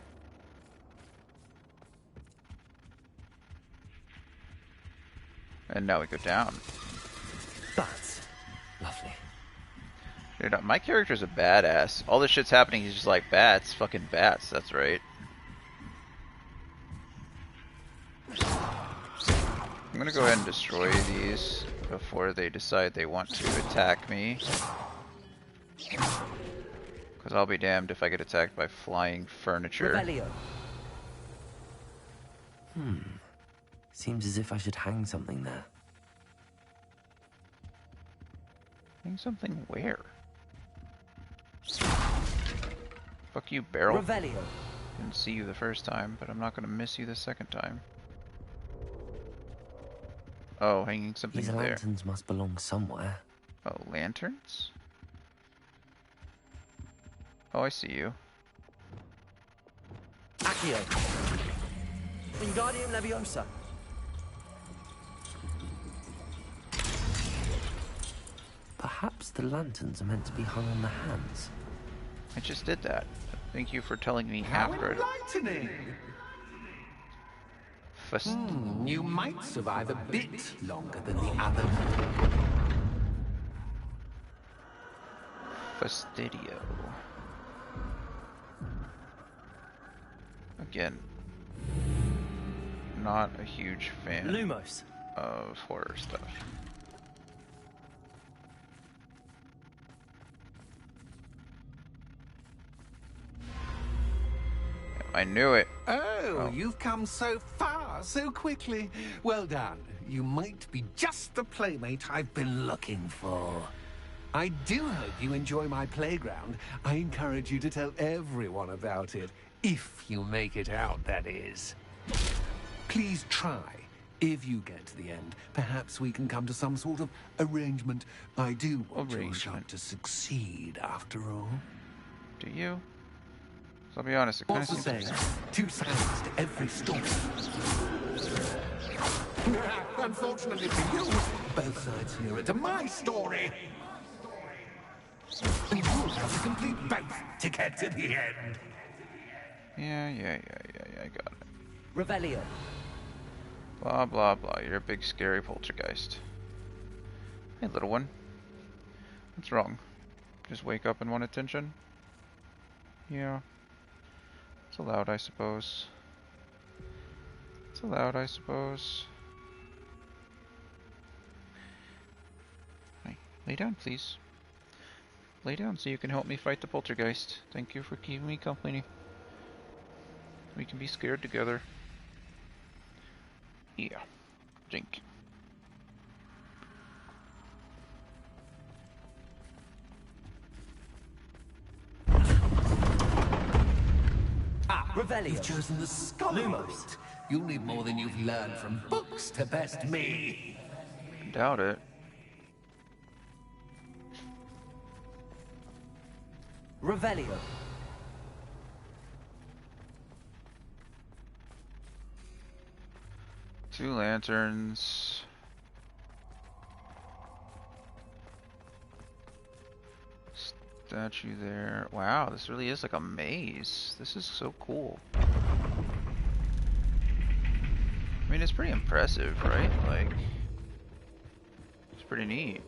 And now we go down. Bats. Lovely. Dude, my character's a badass. All this shit's happening, he's just like, bats, fucking bats, that's right. I'm gonna go ahead and destroy these before they decide they want to attack me. Because I'll be damned if I get attacked by flying furniture. Revelio. Seems as if I should hang something there. Hang something where? Fuck you, Barrel. Revelio. Didn't see you the first time, but I'm not gonna miss you the second time. Oh, hanging something These there. lanterns must belong somewhere. Oh, lanterns? Oh, I see you. Accio. Wingardium Leviosa. Perhaps the lanterns are meant to be hung on the hands. I just did that. Thank you for telling me after it. Enlightening! You might survive a bit longer than the others. Fastidio. Again, not a huge fan Lumos. of horror stuff. I knew it. Oh, you've come so far, so quickly. Well done. You might be just the playmate I've been looking for. I do hope you enjoy my playground. I encourage you to tell everyone about it. If you make it out, that is. Please try. If you get to the end, perhaps we can come to some sort of arrangement. I do want your shop to succeed, after all. Do you? So I'll be honest, it kind of What's the seems saying? Two sides to every story. Unfortunately for you, both sides hear it to my story. And you'll have to complete both to get to the end. Yeah, I got it. Revelio. Blah, blah, blah. You're a big, scary poltergeist. Hey, little one. What's wrong? Just wake up and want attention? Yeah. It's allowed, I suppose. It's allowed, I suppose. Hey, lay down, please. Lay down so you can help me fight the poltergeist. Thank you for keeping me company. We can be scared together. Yeah. Jink. Revelio. You've chosen the scholar route. You'll need more than you've learned from books to best me. Doubt it. Revelio. Two lanterns. Statue there. Wow, this really is like a maze. This is so cool. I mean, it's pretty impressive, right? Like, it's pretty neat.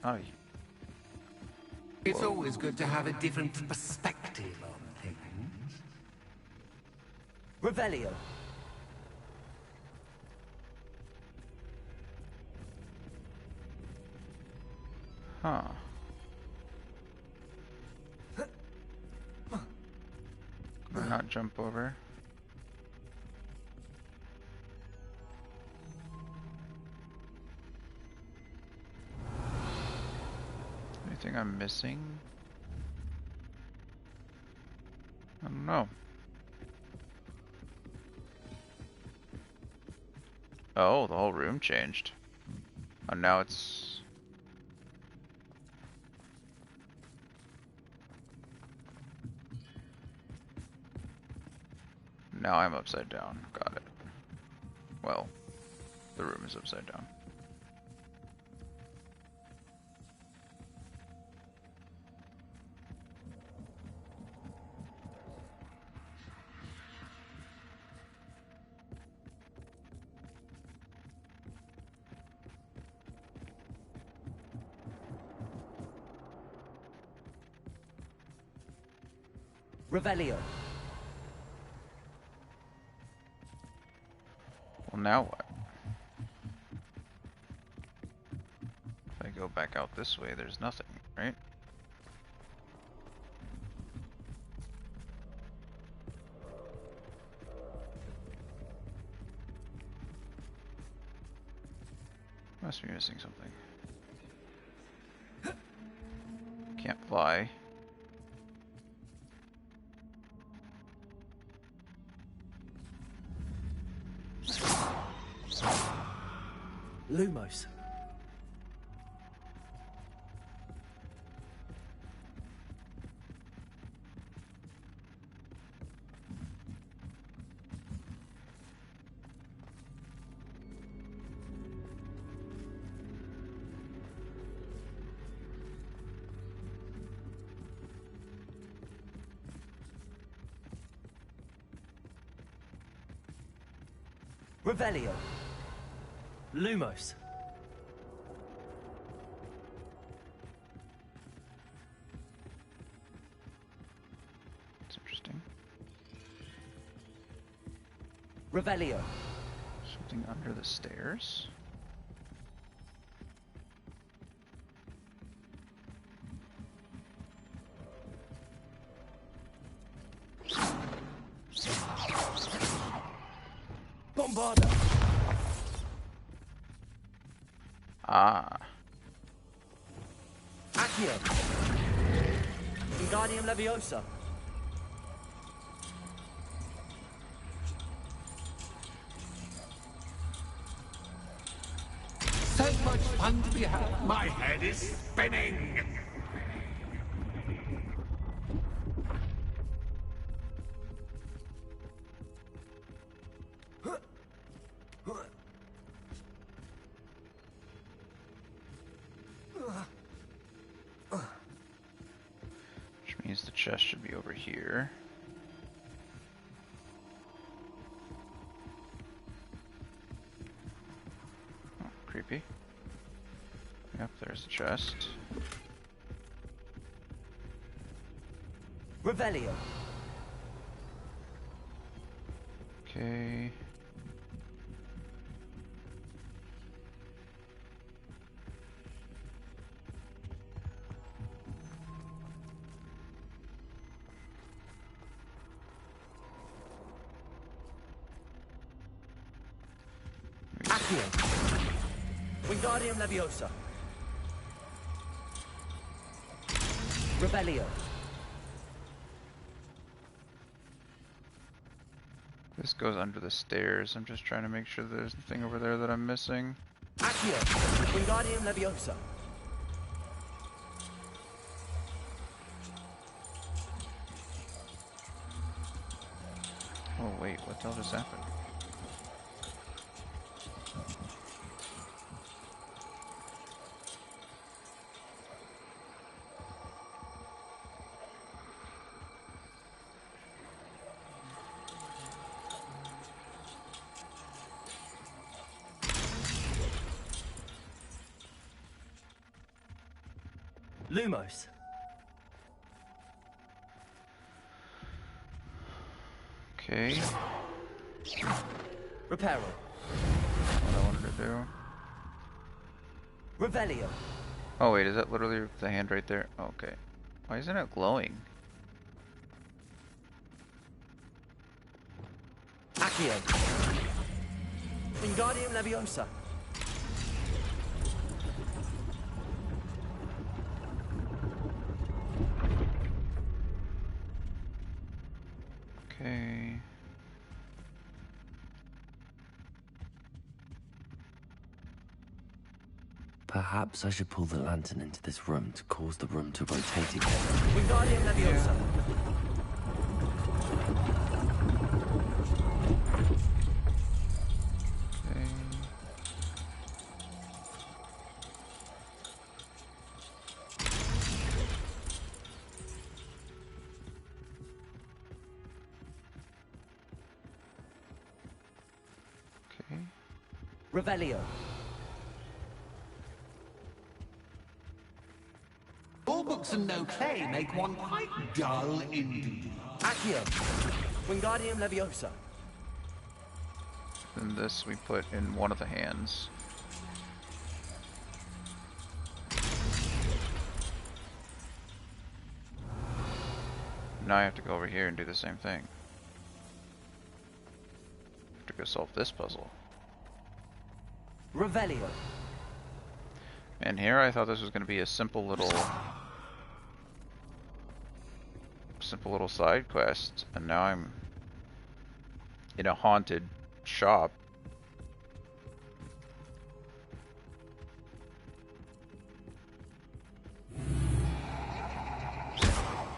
Oh, It's always good to have a different perspective on things. Revelio. huh. Or not jump over. Anything I'm missing? I don't know. Oh, the whole room changed. And now it's... now I'm upside down. Got it. Well, the room is upside down. Revelio. Well, now what? If I go back out this way, there's nothing, right? Must be missing something. Can't fly. Lumos. Revelio. Lumos. It's interesting. Revelio. Something under the stairs? Bombarda. Ah. Accio. Wingardium Leviosa. So much fun to be had. My head is spinning. Which means the chest should be over here. Oh, creepy. Yep, there's the chest. Revelio. Okay. Accio. Wingardium Leviosa. Revelio. This goes under the stairs. I'm just trying to make sure there's nothing over there that I'm missing. Accio. Wingardium Leviosa. Oh wait, what the hell just happened? Lumos. Okay. Reparo. What I wanted to do. Revelio. Oh wait, is that literally the hand right there? Okay. Why isn't it glowing? Accio. Wingardium Leviosa. Okay. Perhaps I should pull the lantern into this room to cause the room to rotate again. Wingardium Leviosa. Revelio. All books and no play make one quite dull indeed. Accio. Wingardium Leviosa. And this we put in one of the hands. Now I have to go over here and do the same thing. I have to go solve this puzzle. Revelio. And here I thought this was going to be a simple little side quest, and now I'm in a haunted shop.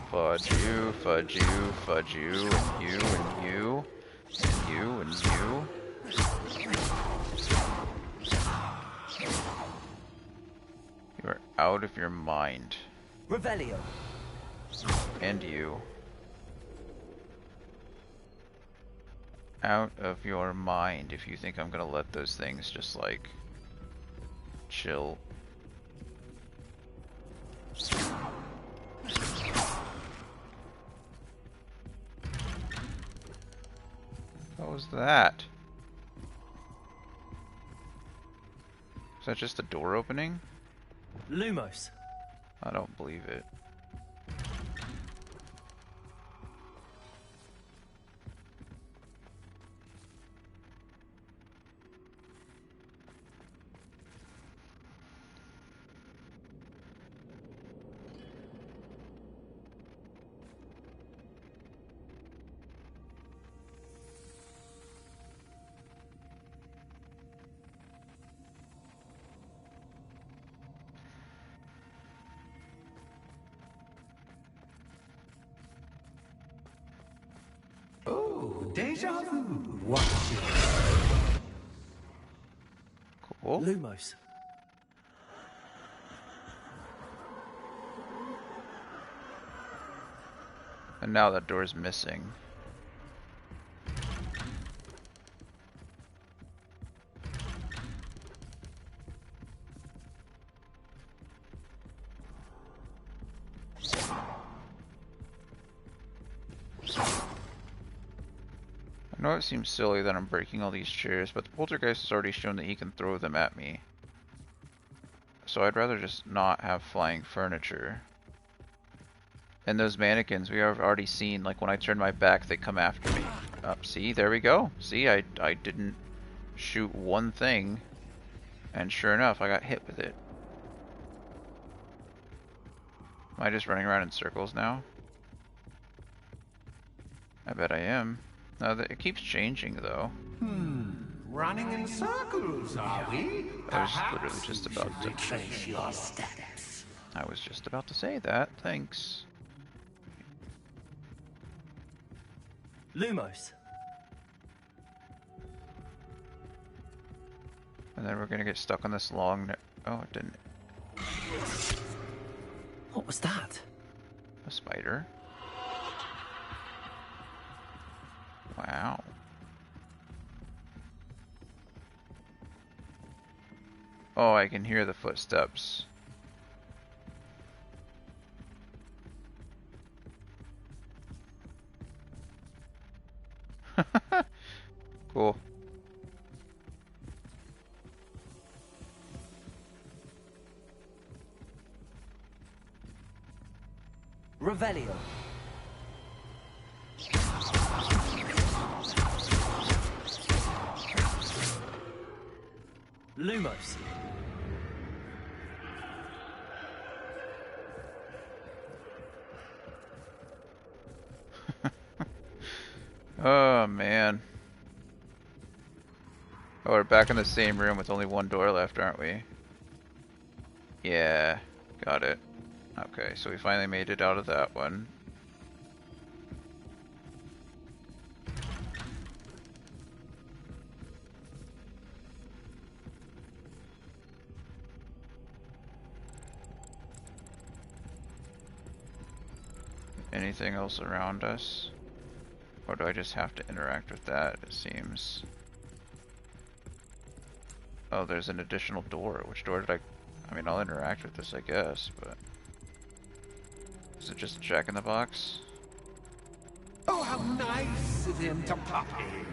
Fudge you, fudge you, fudge you, and you, and you, and you, and you. You are out of your mind. Revelio. And you. Out of your mind if you think I'm gonna let those things just like chill. What was that? Is that just a door opening? Lumos. I don't believe it. Deja vu. What? Cool. Lumos. And now that door's missing. I know it seems silly that I'm breaking all these chairs, but the poltergeist has already shown that he can throw them at me. So I'd rather just not have flying furniture. And those mannequins, we have already seen, like when I turn my back, they come after me. See, there we go. See, I didn't shoot one thing, and sure enough, I got hit with it. Am I just running around in circles now? I bet I am. No, it keeps changing though. Running in circles, are we? I was literally just about to trace your steps. I was just about to say that. Thanks. Lumos. And then we're gonna get stuck on this long. Oh, it didn't. What was that? A spider. Wow. Oh, I can hear the footsteps. Cool. Revelio. Lumos. Oh man. Oh, we're back in the same room with only one door left, aren't we? Yeah, got it. Okay, so we finally made it out of that one. Anything else around us? Or do I just have to interact with that, it seems? Oh, there's an additional door. Which door did I... I mean, I'll interact with this, I guess, but... Is it just a Jack in the Box? Oh, how nice of him to pop in.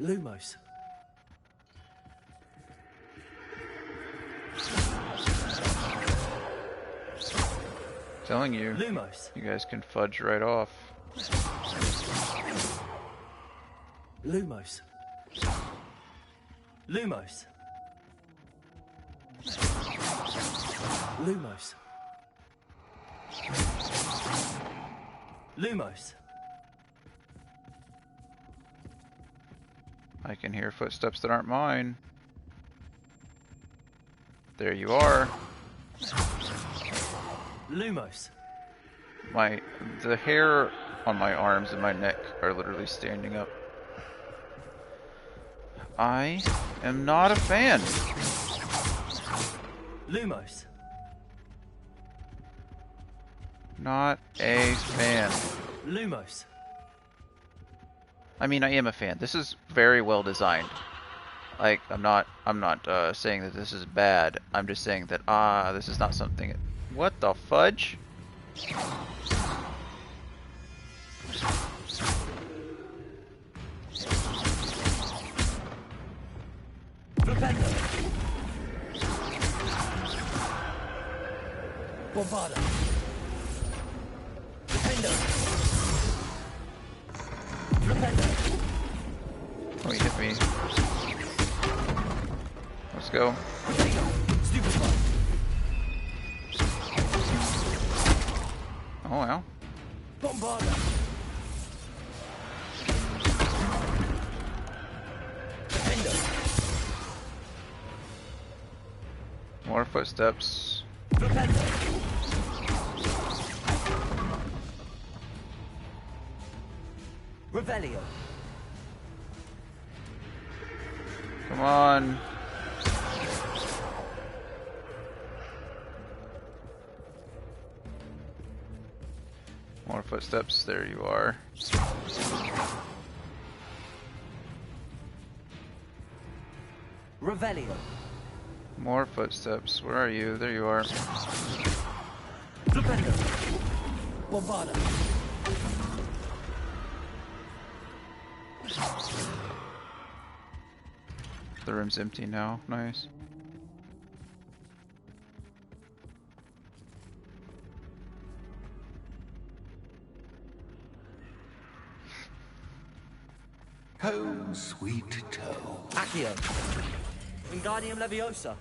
Lumos. Telling you, Lumos. You guys can fudge right off. Lumos. Lumos. Lumos. Lumos. I can hear footsteps that aren't mine. There you are. Lumos. The hair on my arms and my neck are literally standing up. I am not a fan. Lumos. Not a fan. Lumos. I mean, I am a fan. This is very well designed. Like, I'm not saying that this is bad. I'm just saying that this is not something. What the fudge? Bombarda. Defender. Flipendo. Oh, he hit me. Let's go. Oh wow. Bombarda. Defender. More footsteps. Revelio. Come on. More footsteps. There you are. Revelio. More footsteps. Where are you? There you are. Flipendo. Bombarda. The room's empty now. Nice. Home, sweet toe. Accio. Wingardium Leviosa.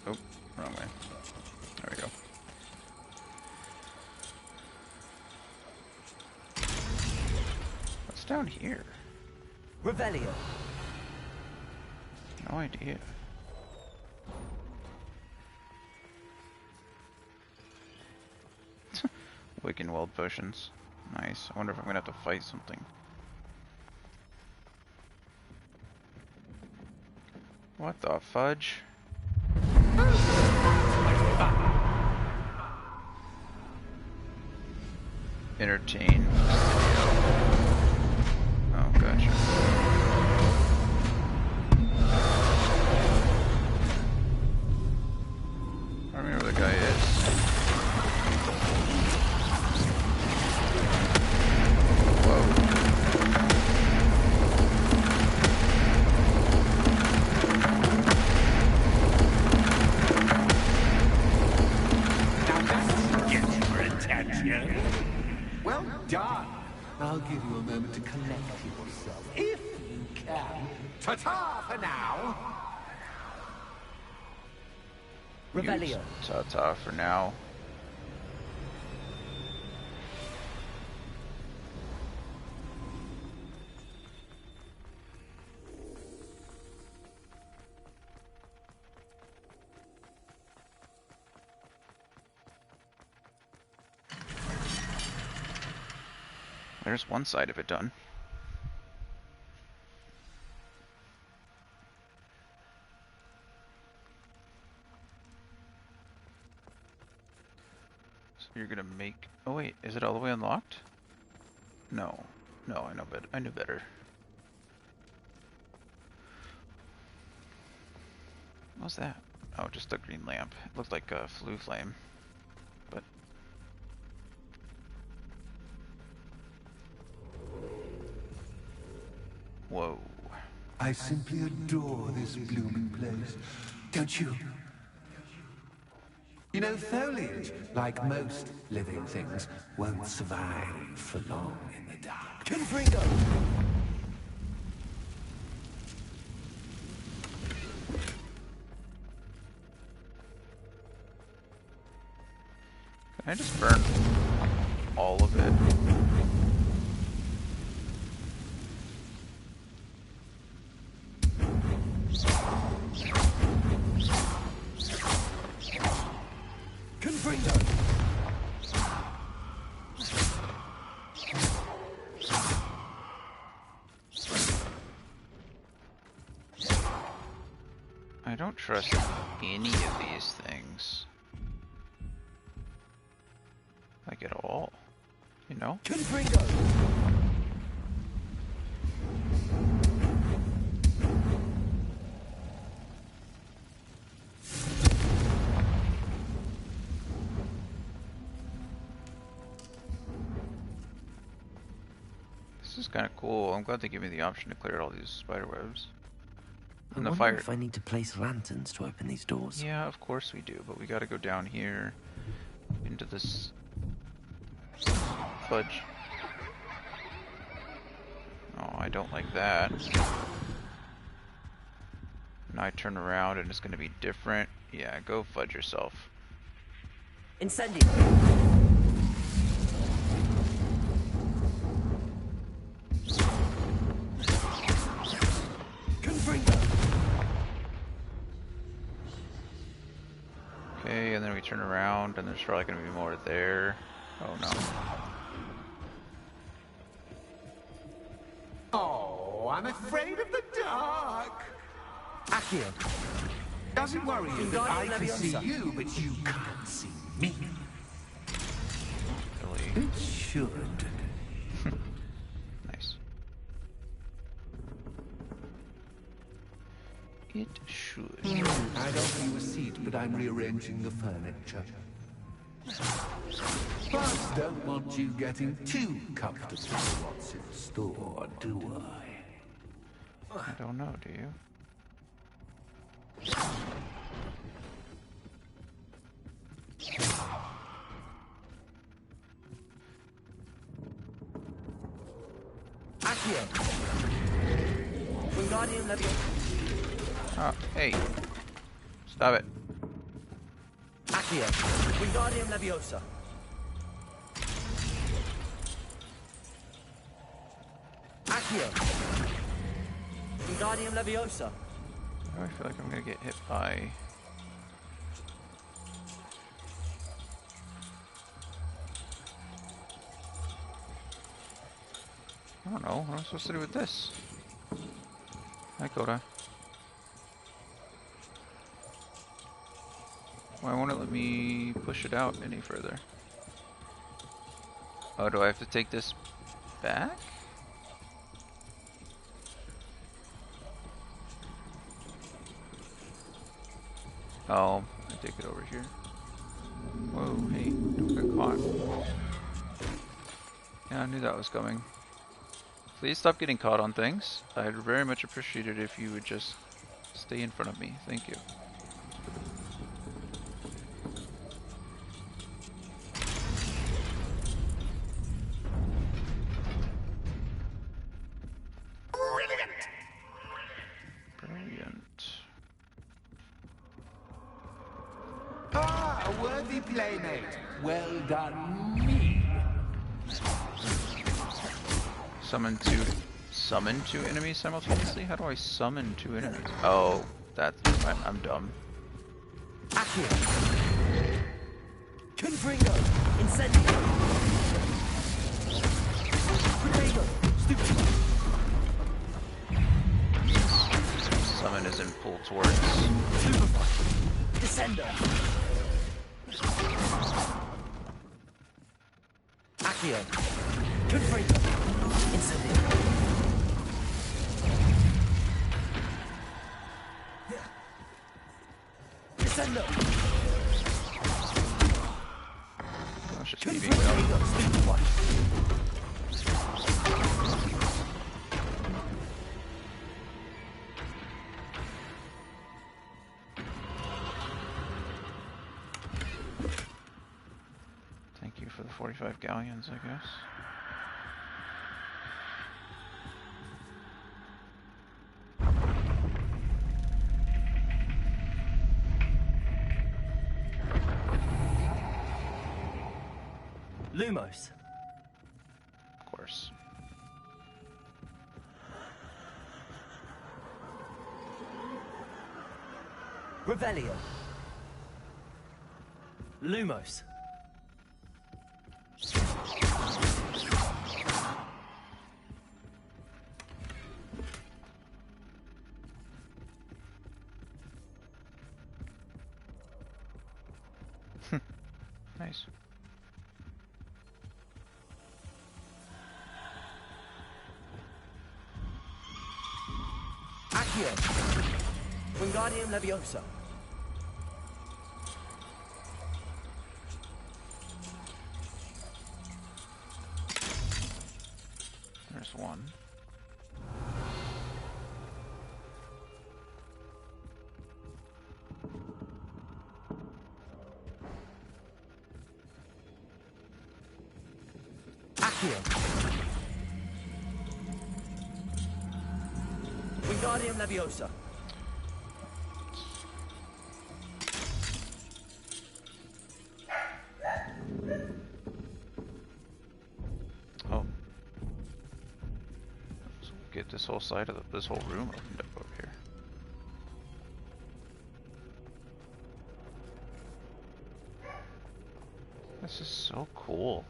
Oh, wrong way. There we go. What's down here? Revelio. No idea. Wickenweld potions. Nice. I wonder if I'm gonna have to fight something. What the fudge? Entertain. Oh, gotcha. I don't remember where the guy is. Well done. I'll give you a moment to collect yourself, if you can. Ta-ta for now. Revelio. Ta-ta for now. There's one side of it done. So you're gonna make... Oh wait, is it all the way unlocked? No. No, I know better. I knew better. What's that? Oh, just a green lamp. It looked like a flue flame. But... Whoa. I simply adore this blooming place. Don't you? You know, foliage, like most living things, won't survive for long in the dark. Confringo! Can I just burn all of it? I don't trust any of these things. Like at all. You know? Confringo! This is kind of cool. I'm glad they gave me the option to clear all these spider webs. I And the wonder fire. if I need to place lanterns to open these doors. Yeah, of course we do, but we gotta go down here into this fudge. Oh, I don't like that. And I turn around and it's gonna be different. Yeah, go fudge yourself. Incendio! Okay, and then we turn around and there's probably gonna be more there. Oh no. Oh, I'm afraid of the dark. Accio. Doesn't worry you that I can see you, but you can't see me. Really? It should. Nice. It should. I don't you a seat, but I'm rearranging the furniture. But don't want you getting too comfortable with what's in store, do I? I don't know, do you? Accio! Wingardium Leviosa! Oh, hey. Stop it. Accio! Wingardium Leviosa! Accio! Wingardium Leviosa! I feel like I'm gonna get hit by... I don't know. What am I supposed to do with this? Hi, Coda. Why won't it let me push it out any further? Oh, do I have to take this back? Oh, I take it over here. Whoa, hey, don't get caught. Yeah, I knew that was coming. Please stop getting caught on things. I'd very much appreciate it if you would just stay in front of me. Thank you. Brilliant. Ah, a worthy playmate. Well done, me. Summon two enemies simultaneously? How do I summon two enemies? Oh, that's fine. I'm dumb. Accio! Confringo! Incendio! Summon is in pull towards. Descender. Accio. Confringo. Incendio. Descendo. That's just me being dumb. Thank you for the 45 galleons, I guess. Lumos. Of course. Revelio. Lumos. Nice. Accio. Wingardium Leviosa. There's one. Accio. Wingardium Leviosa. Oh. So we'll get this whole side of this whole room opened up over here. This is so cool.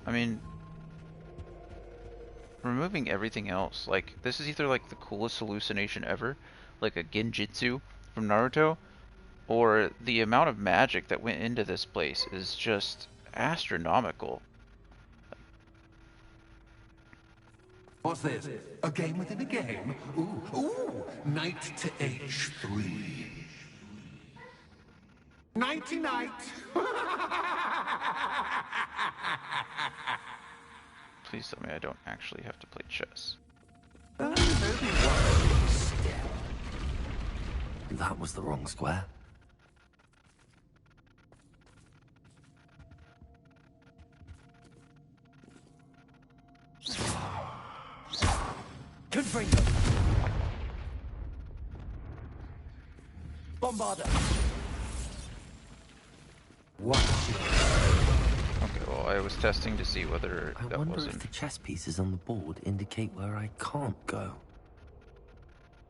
I mean, removing everything else, like, this is either like the coolest hallucination ever, like a Genjutsu from Naruto, or the amount of magic that went into this place is just astronomical. What's this? A game within a game? Ooh, knight to H3. Nighty-night! Please tell me I don't actually have to play chess. That was the wrong square. Confringo. Bombarda. What? Okay, well, I was testing to see whether I that wonder wasn't. if the chess pieces on the board indicate where I can't go.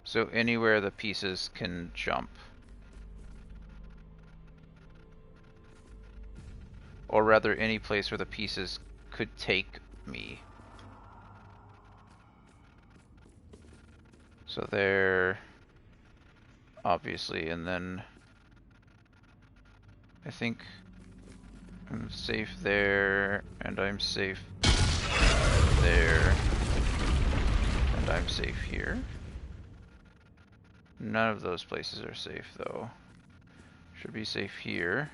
So anywhere the pieces can jump. Or rather, any place where the pieces could take me. So there, obviously, and then I think I'm safe there, and I'm safe there, and I'm safe here. None of those places are safe, though. Should be safe here.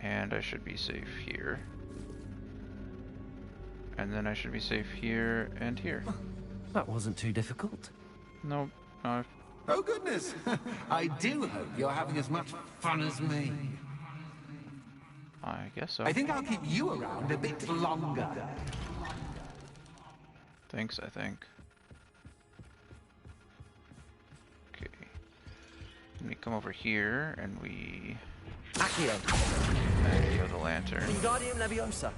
And I should be safe here. And then I should be safe here and here. That wasn't too difficult. Nope. No. Oh goodness! I do hope you're having as much fun as me. I guess so. I think I'll keep you around a bit longer. Thanks, I think. Okay. Let me come over here and we... Accio. Accio the lantern. Wingardium Leviosa.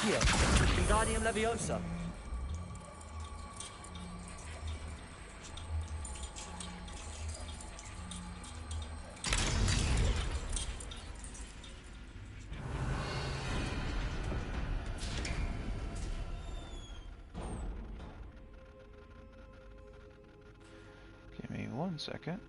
Accio. Wingardium Leviosa. Give me 1 second.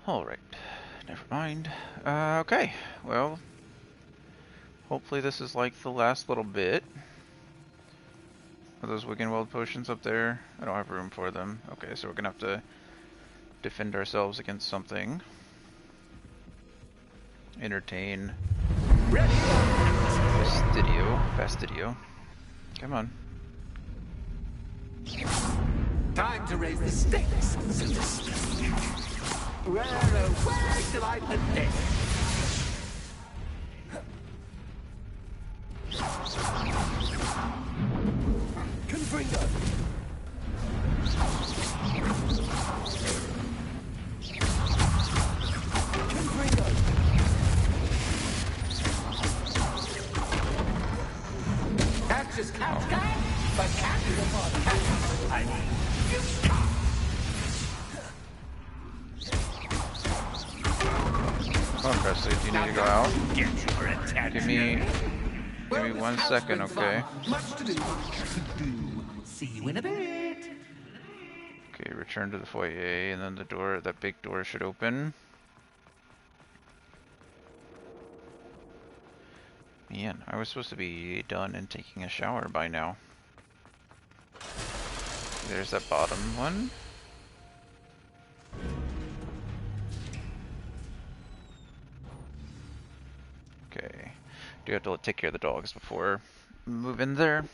Alright, never mind. Okay, well, hopefully this is like the last little bit. Are those Wiggenweld potions up there? I don't have room for them. Okay, so we're gonna have to defend ourselves against something. Entertain. Fastidio. Come on. Time to raise the stakes. Where, where shall I put this? Confringo. Confringo. Catch is catch, but catch is upon catch. I mean, you can't. Come on, Presley, do you need to go out? Give me 1 second, okay? Much to do. See you in a bit. Okay, return to the foyer, and then the door, that big door should open. Man, I was supposed to be done and taking a shower by now. There's that bottom one. Okay. Do have to take care of the dogs before move in there.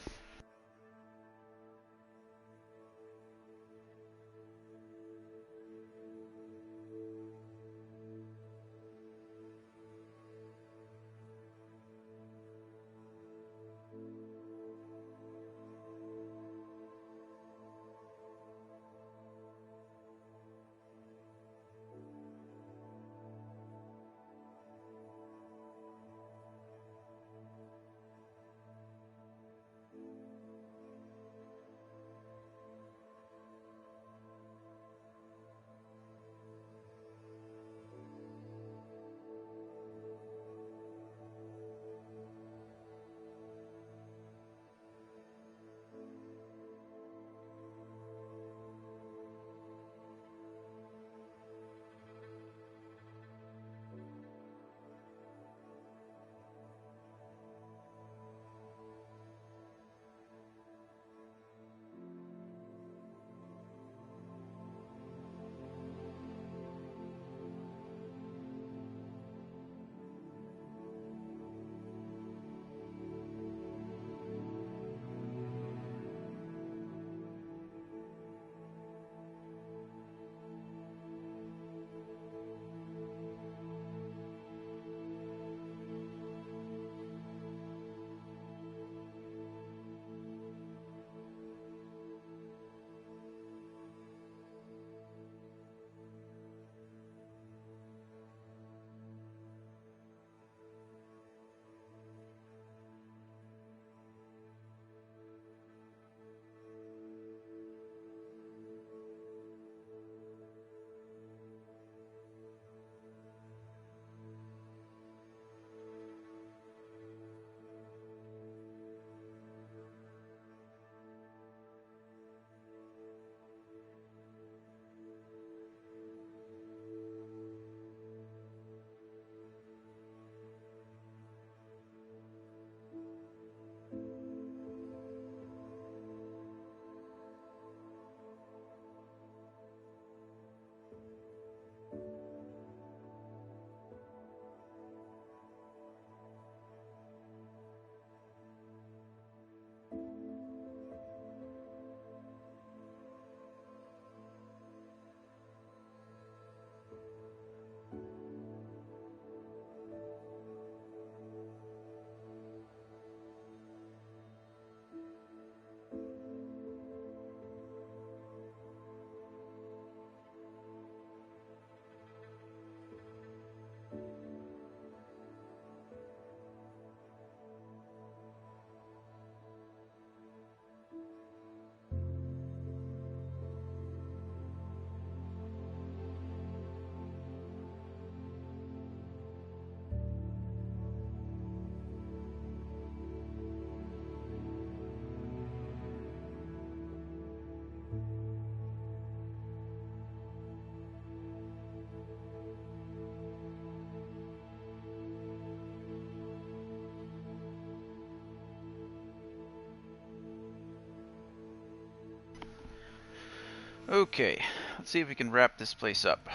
Okay, let's see if we can wrap this place up.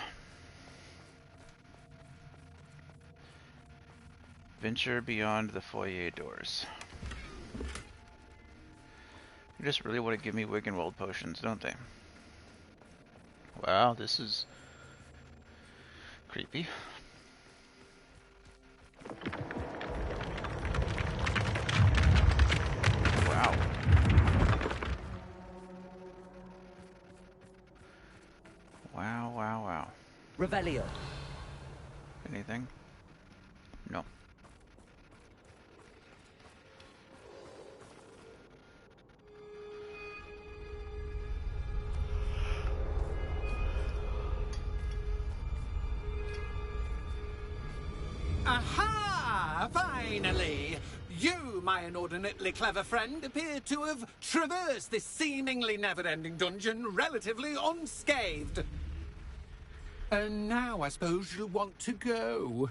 Venture beyond the foyer doors. They just really want to give me Wiggenweld potions, don't they? Wow, this is creepy. Wow. Wow, wow, wow. Revelio. Anything? No. Aha! Finally! You, my inordinately clever friend, appear to have traversed this seemingly never-ending dungeon relatively unscathed. And now I suppose you'll want to go.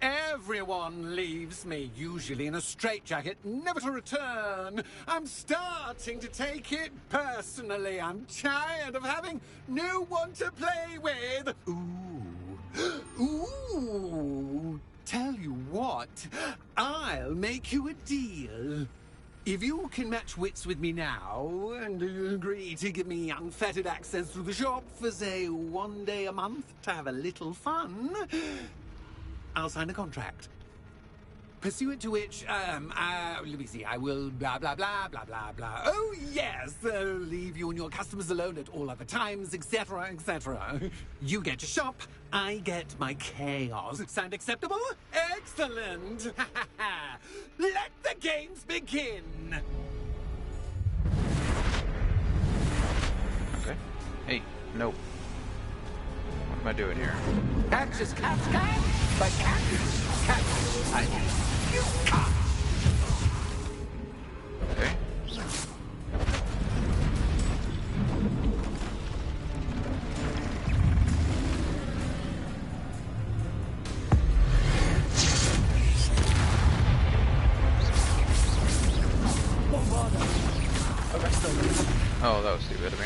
Everyone leaves me, usually in a straitjacket, never to return. I'm starting to take it personally. I'm tired of having no one to play with. Ooh, tell you what, I'll make you a deal. If you can match wits with me now, and agree to give me unfettered access to the shop for, say, 1 day a month to have a little fun, I'll sign a contract. Pursuant to which, let me see, I will blah, blah, blah, blah, blah, blah. Oh, yes, leave you and your customers alone at all other times, etc., etc. You get your shop, I get my chaos. Sound acceptable? Excellent! Let the games begin! Okay. Hey, no. What am I doing here? Axis cat's cat, but cat, I you cat. Okay. Oh, that was stupid of me.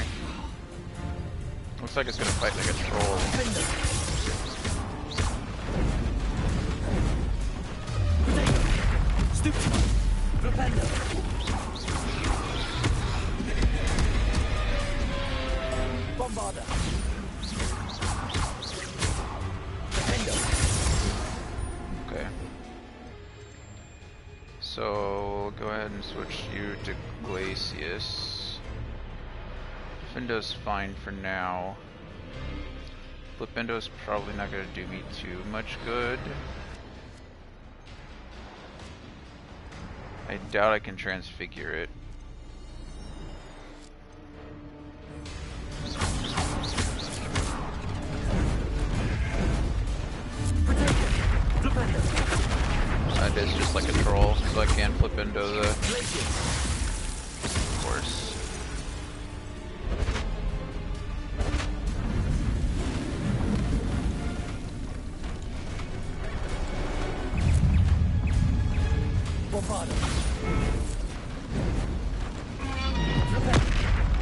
Looks like it's gonna fight like a troll. Bombarder. Okay. So go ahead and switch you to Glacius. Defendo's fine for now. Flipendo's probably not gonna do me too much good. I doubt I can transfigure it. That is just like a troll, so I can Flipendo the... Of course.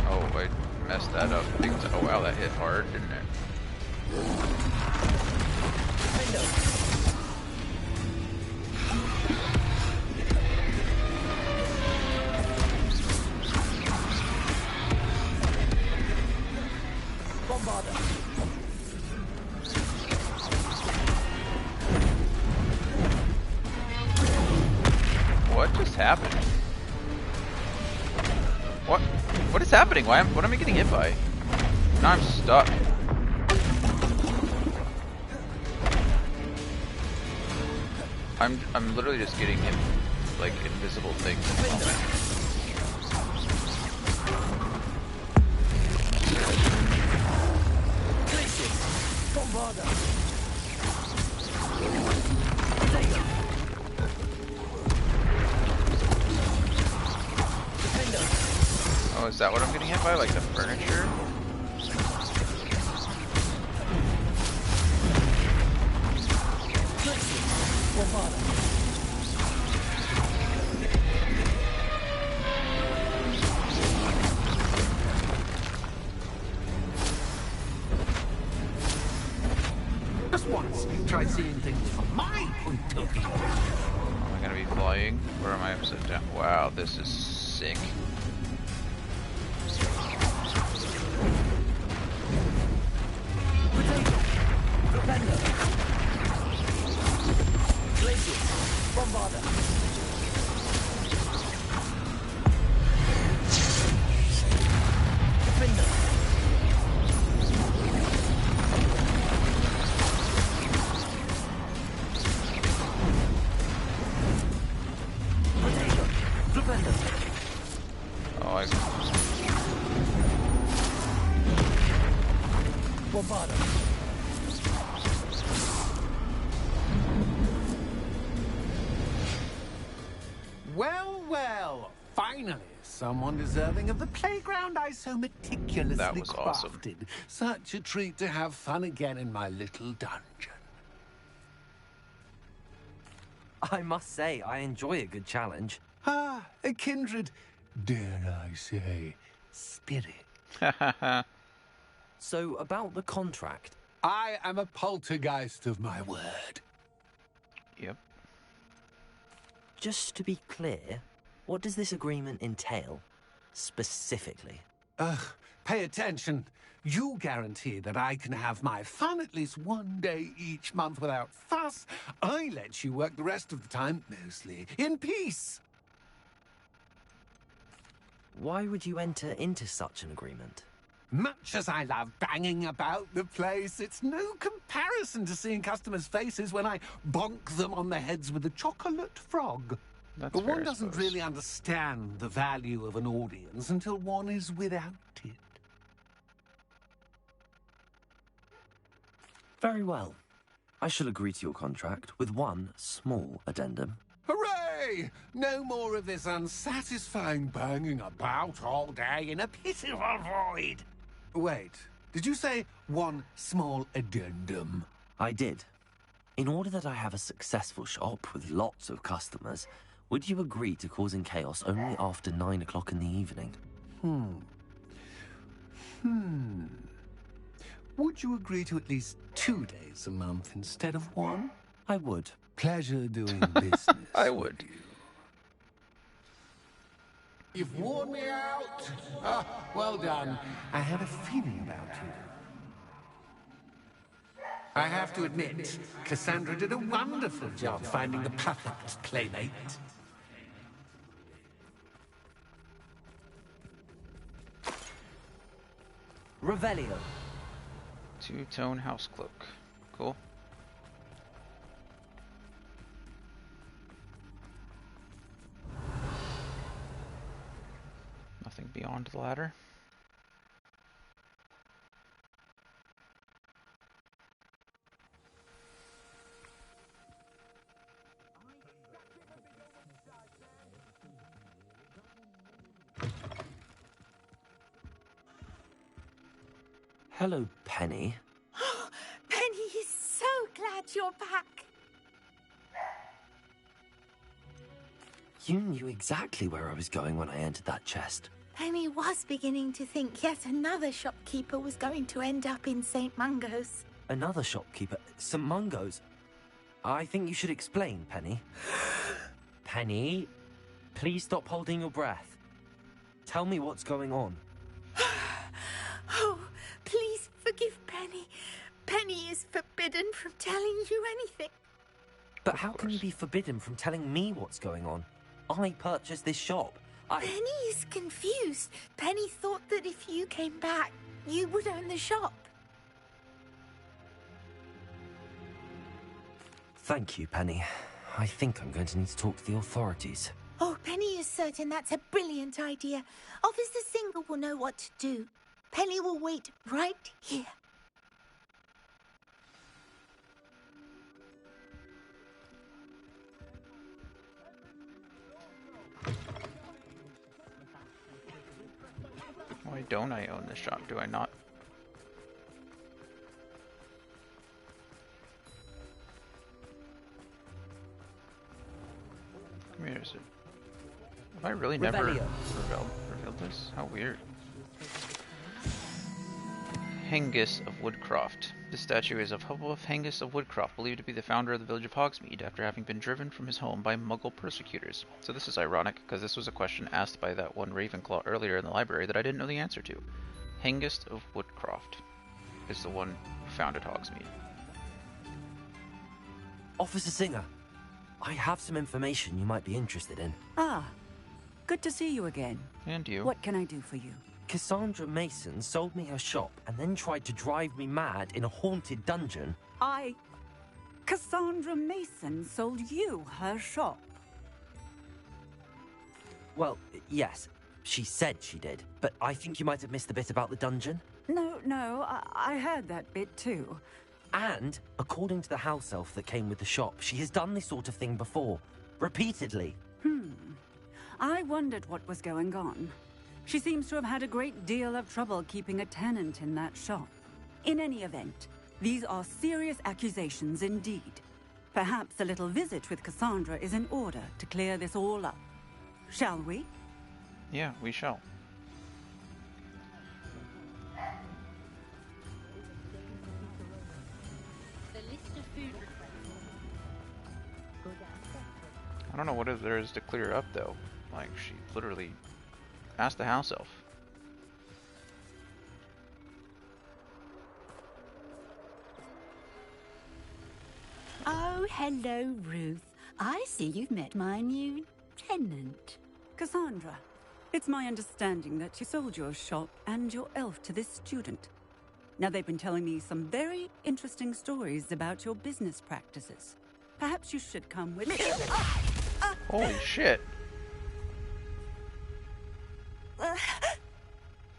Oh, I messed that up. Oh wow, that hit hard, didn't it? What just happened? What is happening? What am I getting hit by? Now I'm stuck. I'm literally just getting hit like invisible things at the moment. Oh, is that what I'm getting hit by? Like the furniture? once. Try seeing things from my point of view. Am I gonna be flying, or am I upside down? Wow, this is sick. Defender. Glacier. Bombarder. Defender. Potato. Defender. Oh, I... Bombarder. Well, well, finally, someone deserving of the playground I so meticulously That was awesome. crafted. Such a treat to have fun again in my little dungeon. I must say, I enjoy a good challenge. Ah, a kindred, dare I say, spirit. So, about the contract. I am a poltergeist of my word. Yep. Just to be clear, what does this agreement entail, specifically? Ugh, pay attention. You guarantee that I can have my fun at least one day each month without fuss. I let you work the rest of the time, mostly in peace. Why would you enter into such an agreement? Much as I love banging about the place, it's no comparison to seeing customers' faces when I bonk them on the heads with a chocolate frog. That's But fair, one I doesn't suppose. really understand the value of an audience until one is without it. Very well. I shall agree to your contract with one small addendum. Hooray! No more of this unsatisfying banging about all day in a pitiful void. Wait, did you say one small addendum? I did. In order that I have a successful shop with lots of customers, would you agree to causing chaos only after 9 o'clock in the evening? Would you agree to at least 2 days a month instead of one? I would. Pleasure doing business. I would. You've worn me out. Ah, well done. I had a feeling about you. I have to admit, Cassandra did a wonderful job finding the perfect playmate. Revelio. Two-tone house cloak. Cool. Nothing beyond the ladder. Hello, Penny. Penny is so glad you're back. You knew exactly where I was going when I entered that chest. Penny was beginning to think yet another shopkeeper was going to end up in St. Mungo's. Another shopkeeper, St. Mungo's. I think you should explain, Penny. Penny, please stop holding your breath. Tell me what's going on. Oh, please forgive Penny. Penny is forbidden from telling you anything. But how can you be forbidden from telling me what's going on? I purchased this shop. Penny is confused. Penny thought that if you came back, you would own the shop. Thank you, Penny. I think I'm going to need to talk to the authorities. Oh, Penny is certain that's a brilliant idea. Officer Singer will know what to do. Penny will wait right here. Why don't I own this shop? Do I not? Where is it? Have I really never revealed this? How weird. Hengist of Woodcroft. This statue is of Hubwolf Hengist of Woodcroft, believed to be the founder of the village of Hogsmeade, after having been driven from his home by Muggle persecutors. So this is ironic, because this was a question asked by that one Ravenclaw earlier in the library that I didn't know the answer to. Hengist of Woodcroft is the one who founded Hogsmeade. Officer Singer, I have some information you might be interested in. Ah, good to see you again. And you. What can I do for you? Cassandra Mason sold me her shop and then tried to drive me mad in a haunted dungeon. Cassandra Mason sold you her shop? Well, yes, she said she did, but I think you might have missed the bit about the dungeon. No, I heard that bit too. And, according to the house elf that came with the shop, she has done this sort of thing before. Repeatedly. I wondered what was going on. She seems to have had a great deal of trouble keeping a tenant in that shop. In any event, these are serious accusations indeed. Perhaps a little visit with Cassandra is in order to clear this all up. Shall we? Yeah, we shall. I don't know what there is to clear up though. Like, she literally asked the house elf. Oh, hello, Ruth. I see you've met my new tenant. Cassandra, it's my understanding that you sold your shop and your elf to this student. Now, they've been telling me some very interesting stories about your business practices. Perhaps you should come with me. Holy shit.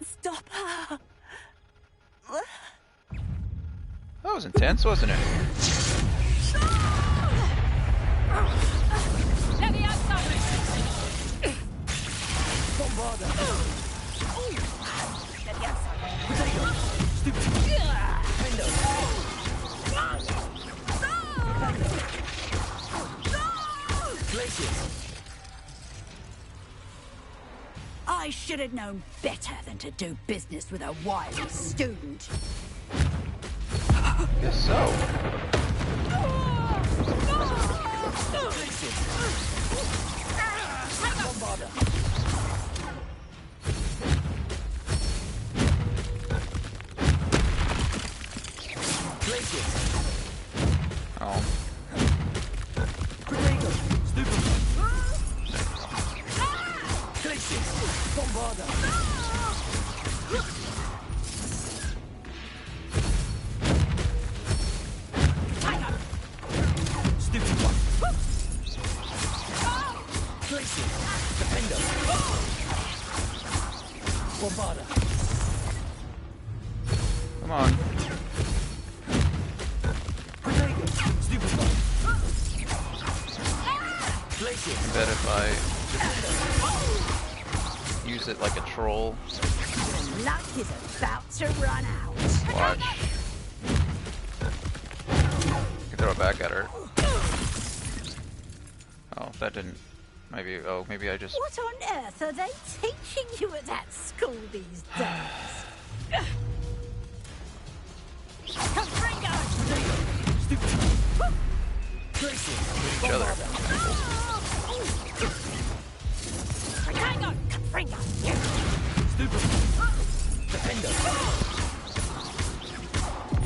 Stop her. That was intense, wasn't it? Let me outside! Bombarda! Let me outside! Potato! Stupid! Glacius! I should have known better than to do business with a wily student. Guess so. Bombarda! Glacius! Oh. Potato! Stupid! Glacius! Bombarda! Stupid one! Glacius! Defender! Bombarda! Come on. Potato! Stupid one! Glacius! I bet if I use it like a troll. Your luck is about to run out. Watch. I can throw it back at her. Oh, that didn't. Maybe. Oh, maybe I just. What on earth are they teaching you at that school these days? Confringo! Each other. Hang on! Confringo! Stupid! Defender!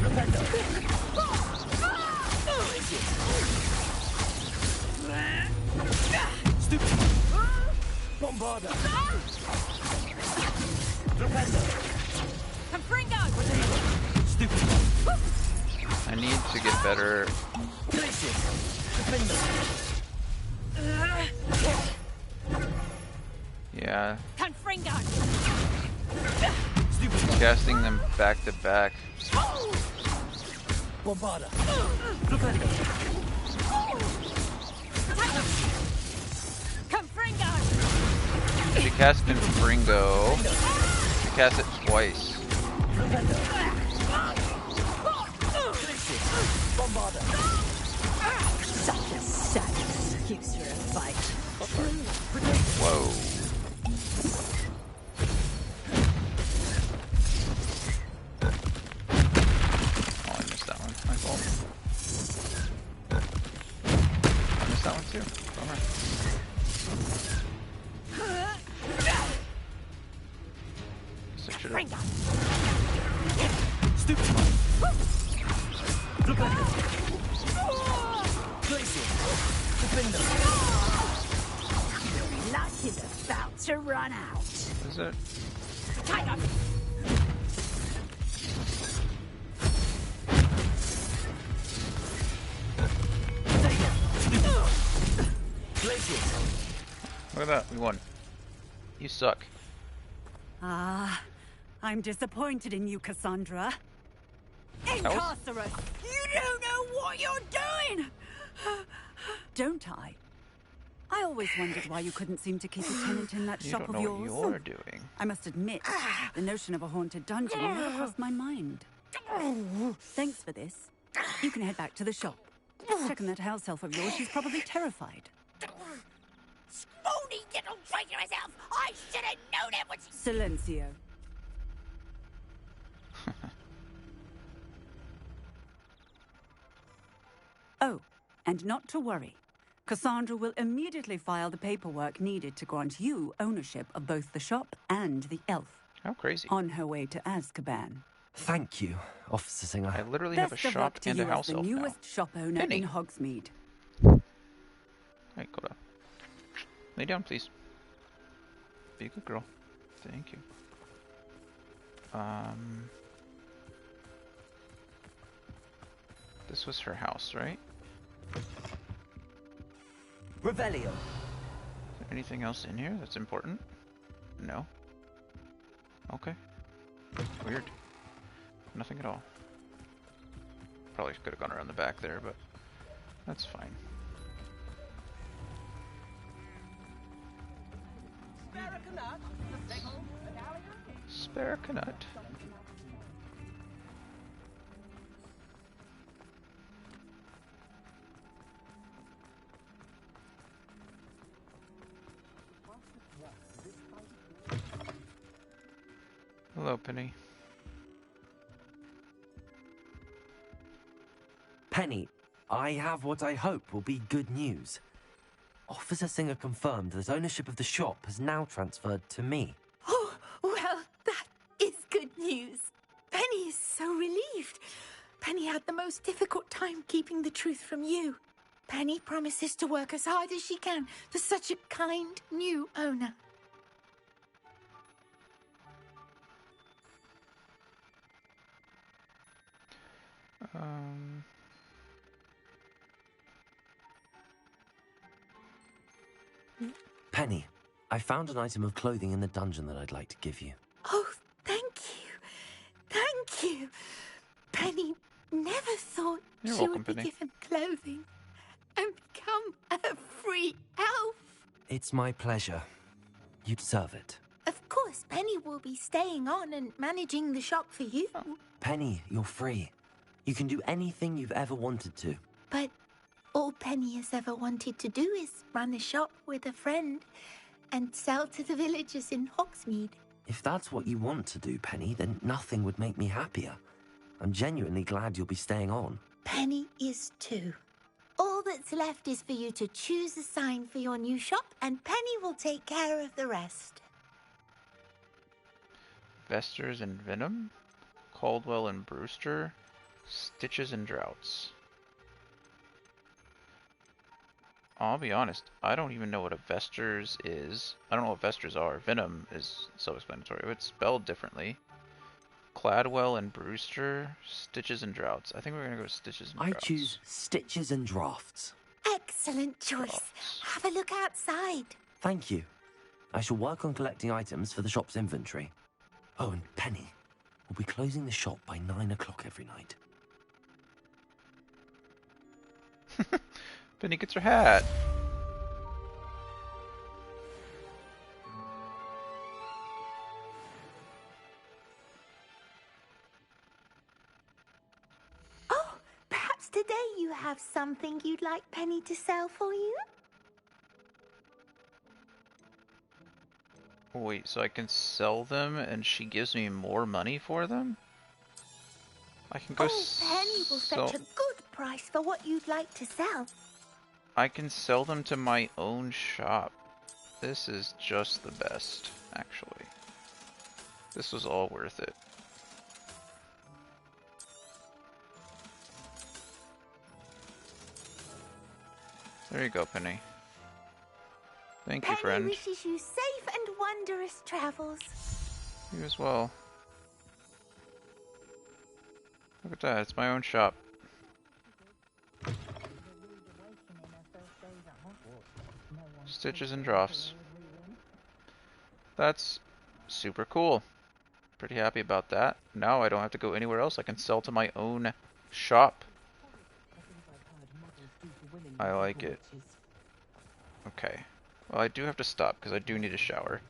Defender! Stupid! Bombarda! Defender! Confringo! Stupid! I need to get better. Glacius! Defender! Yeah. Confringo! Casting them back to back. Bombarda! Defender! Confringo! She cast Confringo. She cast it twice. Bombarda! Such a sad excuse for a fight. Whoa. Oh, I missed too. Bummer. Guess I should've... Stupid. Look like this. Place it. Defender. Your luck is about to run out. Is it? Tiger! Look at that, we won. You suck. Ah, I'm disappointed in you, Cassandra. Incarcerate! You don't know what you're doing! Don't I? I always wondered why you couldn't seem to keep a tenant in that You shop don't of know yours. what you're doing. I must admit, the notion of a haunted dungeon never crossed my mind. Thanks for this. You can head back to the shop. Checking that house elf of yours, she's probably terrified. Spoony little traitor herself! I should have known it was... Silencio. Oh, and not to worry. Cassandra will immediately file the paperwork needed to grant you ownership of both the shop and the elf. How crazy. On her way to Azkaban. Thank you, Officer Singer. I literally Best have a of shop luck to and you a as house the elf now. newest shop owner Penny. in Hogsmeade. Hey, Coda. Lay down, please. Be a good girl. Thank you. This was her house, right? Revelio. Is there anything else in here that's important? No. Okay. Weird. Nothing at all. Probably could have gone around the back there, but that's fine. Sparacanut. Hello, Penny. Penny, I have what I hope will be good news. Officer Singer confirmed that ownership of the shop has now transferred to me. Oh, well, that is good news. Penny is so relieved. Penny had the most difficult time keeping the truth from you. Penny promises to work as hard as she can for such a kind new owner. Penny, I found an item of clothing in the dungeon that I'd like to give you. Oh, thank you. Thank you. Penny never thought You're she welcome, would be Penny. given clothing and become a free elf. It's my pleasure. You deserve it. Of course, Penny will be staying on and managing the shop for you. Penny, you're free. You can do anything you've ever wanted to. But all Penny has ever wanted to do is run a shop with a friend and sell to the villagers in Hogsmeade. If that's what you want to do, Penny, then nothing would make me happier. I'm genuinely glad you'll be staying on. Penny is too. All that's left is for you to choose a sign for your new shop, and Penny will take care of the rest. Vesters and Venom, Caldwell and Brewster, Stitches and Droughts. I'll be honest, I don't even know what a Vesters is. I don't know what Vesters are. Venom is self-explanatory. It's spelled differently. Cladwell and Brewster, Stitches and Droughts. I think we're gonna go with Stitches and I Droughts. choose Stitches and Drafts. Excellent choice. Have a look outside. Thank you. I shall work on collecting items for the shop's inventory. Oh, and Penny, we'll be closing the shop by 9 o'clock every night. Penny gets her hat. Oh, perhaps today you have something you'd like Penny to sell for you? Wait, so I can sell them and she gives me more money for them? I can go Penny will sell... fetch a good price for what you'd like to sell. I can sell them to my own shop. This is just the best, actually. This was all worth it. There you go, Penny. Thank you, friend. Penny wishes you safe and wondrous travels. You as well. Look at that, it's my own shop. Stitches and drafts. That's super cool. Pretty happy about that. Now I don't have to go anywhere else. I can sell to my own shop. I like it. Okay. Well, I do have to stop because I do need a shower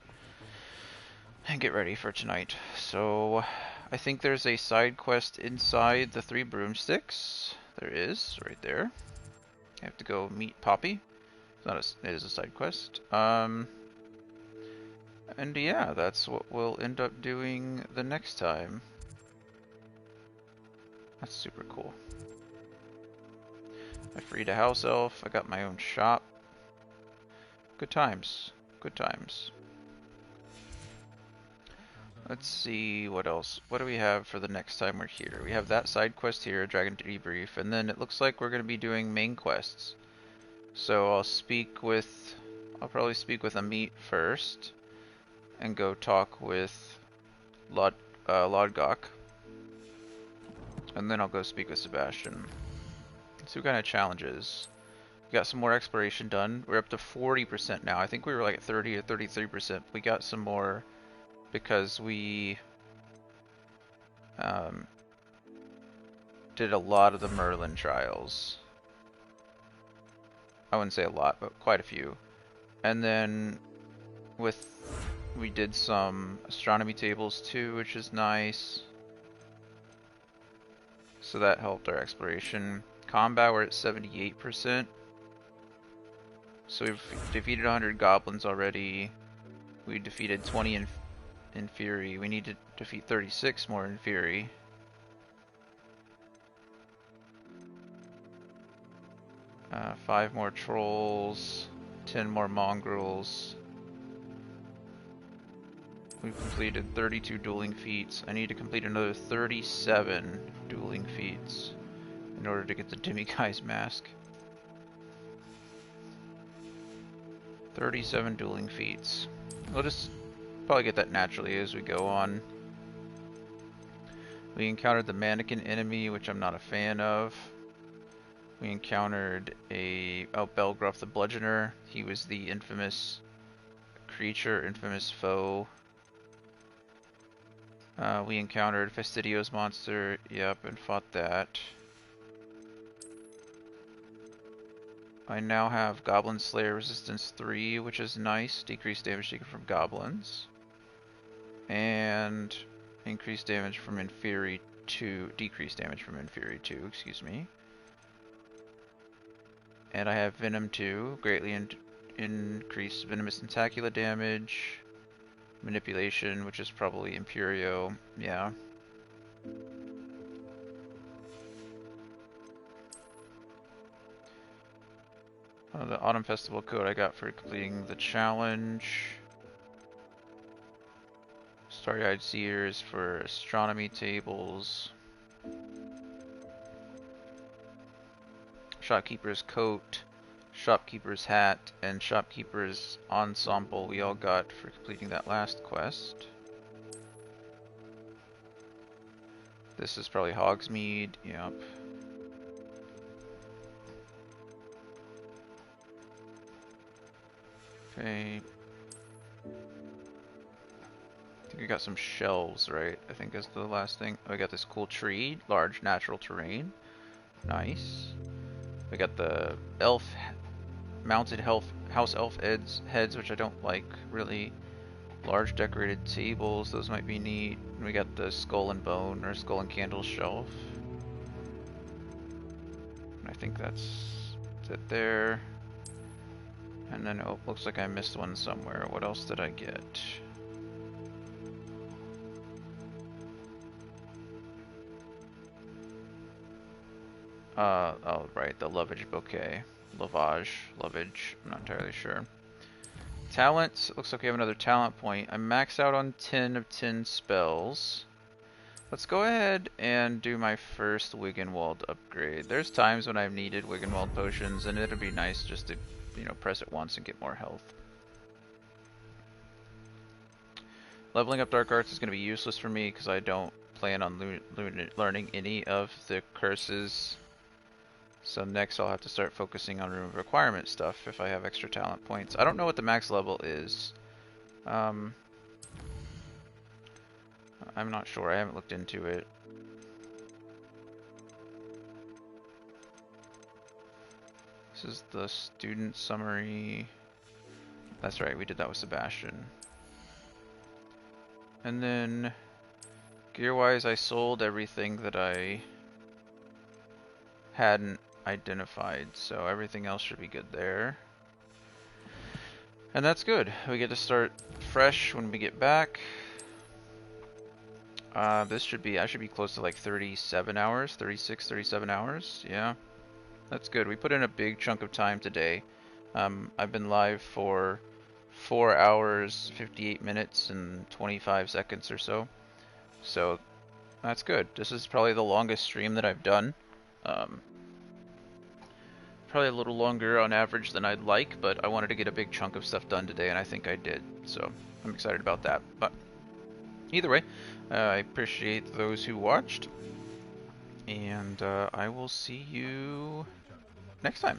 and get ready for tonight. So I think there's a side quest inside the 3 broomsticks. There is, right there. I have to go meet Poppy. It's not a, it is a side quest. And yeah, that's what we'll end up doing the next time. That's super cool. I freed a house elf. I got my own shop. Good times. Good times. Let's see what else. What do we have for the next time we're here? We have that side quest here, Dragon Debrief, and then it looks like we're going to be doing main quests. So I'll probably speak with Amit first, and go talk with Lodgok, and then I'll go speak with Sebastian. So what kind of challenges? We got some more exploration done. We're up to 40% now. I think we were like at 30 or 33%. We got some more because we did a lot of the Merlin trials. I wouldn't say a lot, but quite a few. And then we did some astronomy tables too, which is nice. So that helped our exploration. Combat, we're at 78%. So we've defeated 100 goblins already. We defeated 20 in Fury. We need to defeat 36 more in Fury. 5 more trolls, 10 more mongrels. We've completed 32 dueling feats. I need to complete another 37 dueling feats in order to get the Demiguy's mask. 37 dueling feats. We'll just probably get that naturally as we go on. We encountered the mannequin enemy, which I'm not a fan of. We encountered Belgruff the Bludgeoner. He was the infamous creature, infamous foe. We encountered Fastidio's monster, yep, and fought that. I now have Goblin Slayer Resistance 3, which is nice. Decreased damage taken from goblins. And increased damage from Inferi 2. Decreased damage from Inferi 2, excuse me. And I have Venom 2, greatly increased venomous tentacula damage. Manipulation, which is probably Imperio, yeah. The Autumn Festival code I got for completing the challenge. Starry-Eyed Seers for astronomy tables. Shopkeeper's coat, Shopkeeper's hat, and Shopkeeper's ensemble we all got for completing that last quest. This is probably Hogsmeade, yep. Okay. I think we got some shelves, right? I think that's the last thing. Oh, we got this cool tree, large natural terrain. Nice. We got the mounted house elf heads, which I don't like really. Large decorated tables, those might be neat. And we got the skull and bone or skull and candle shelf. And I think that's it there. And then, oh, looks like I missed one somewhere. What else did I get? Oh, right, the Lovage Bouquet. Lovage, I'm not entirely sure. Talent, looks like we have another talent point. I'm maxed out on 10 of 10 spells. Let's go ahead and do my first Wiggenwald upgrade. There's times when I've needed Wiggenwald potions, and it'd be nice just to, you know, press it once and get more health. Leveling up Dark Arts is going to be useless for me because I don't plan on learning any of the curses. So next I'll have to start focusing on room of requirement stuff if I have extra talent points. I don't know what the max level is. I'm not sure. I haven't looked into it. This is the student summary. That's right, we did that with Sebastian. And then gear-wise, I sold everything that I hadn't identified, so everything else should be good there. And that's good. We get to start fresh when we get back. This should be, I should be close to like 37 hours, 36, 37 hours. Yeah, that's good. We put in a big chunk of time today. I've been live for 4 hours, 58 minutes, and 25 seconds or so. So that's good. This is probably the longest stream that I've done. Probably a little longer on average than I'd like, but I wanted to get a big chunk of stuff done today, and I think I did. So I'm excited about that. But either way, I appreciate those who watched, and I will see you next time.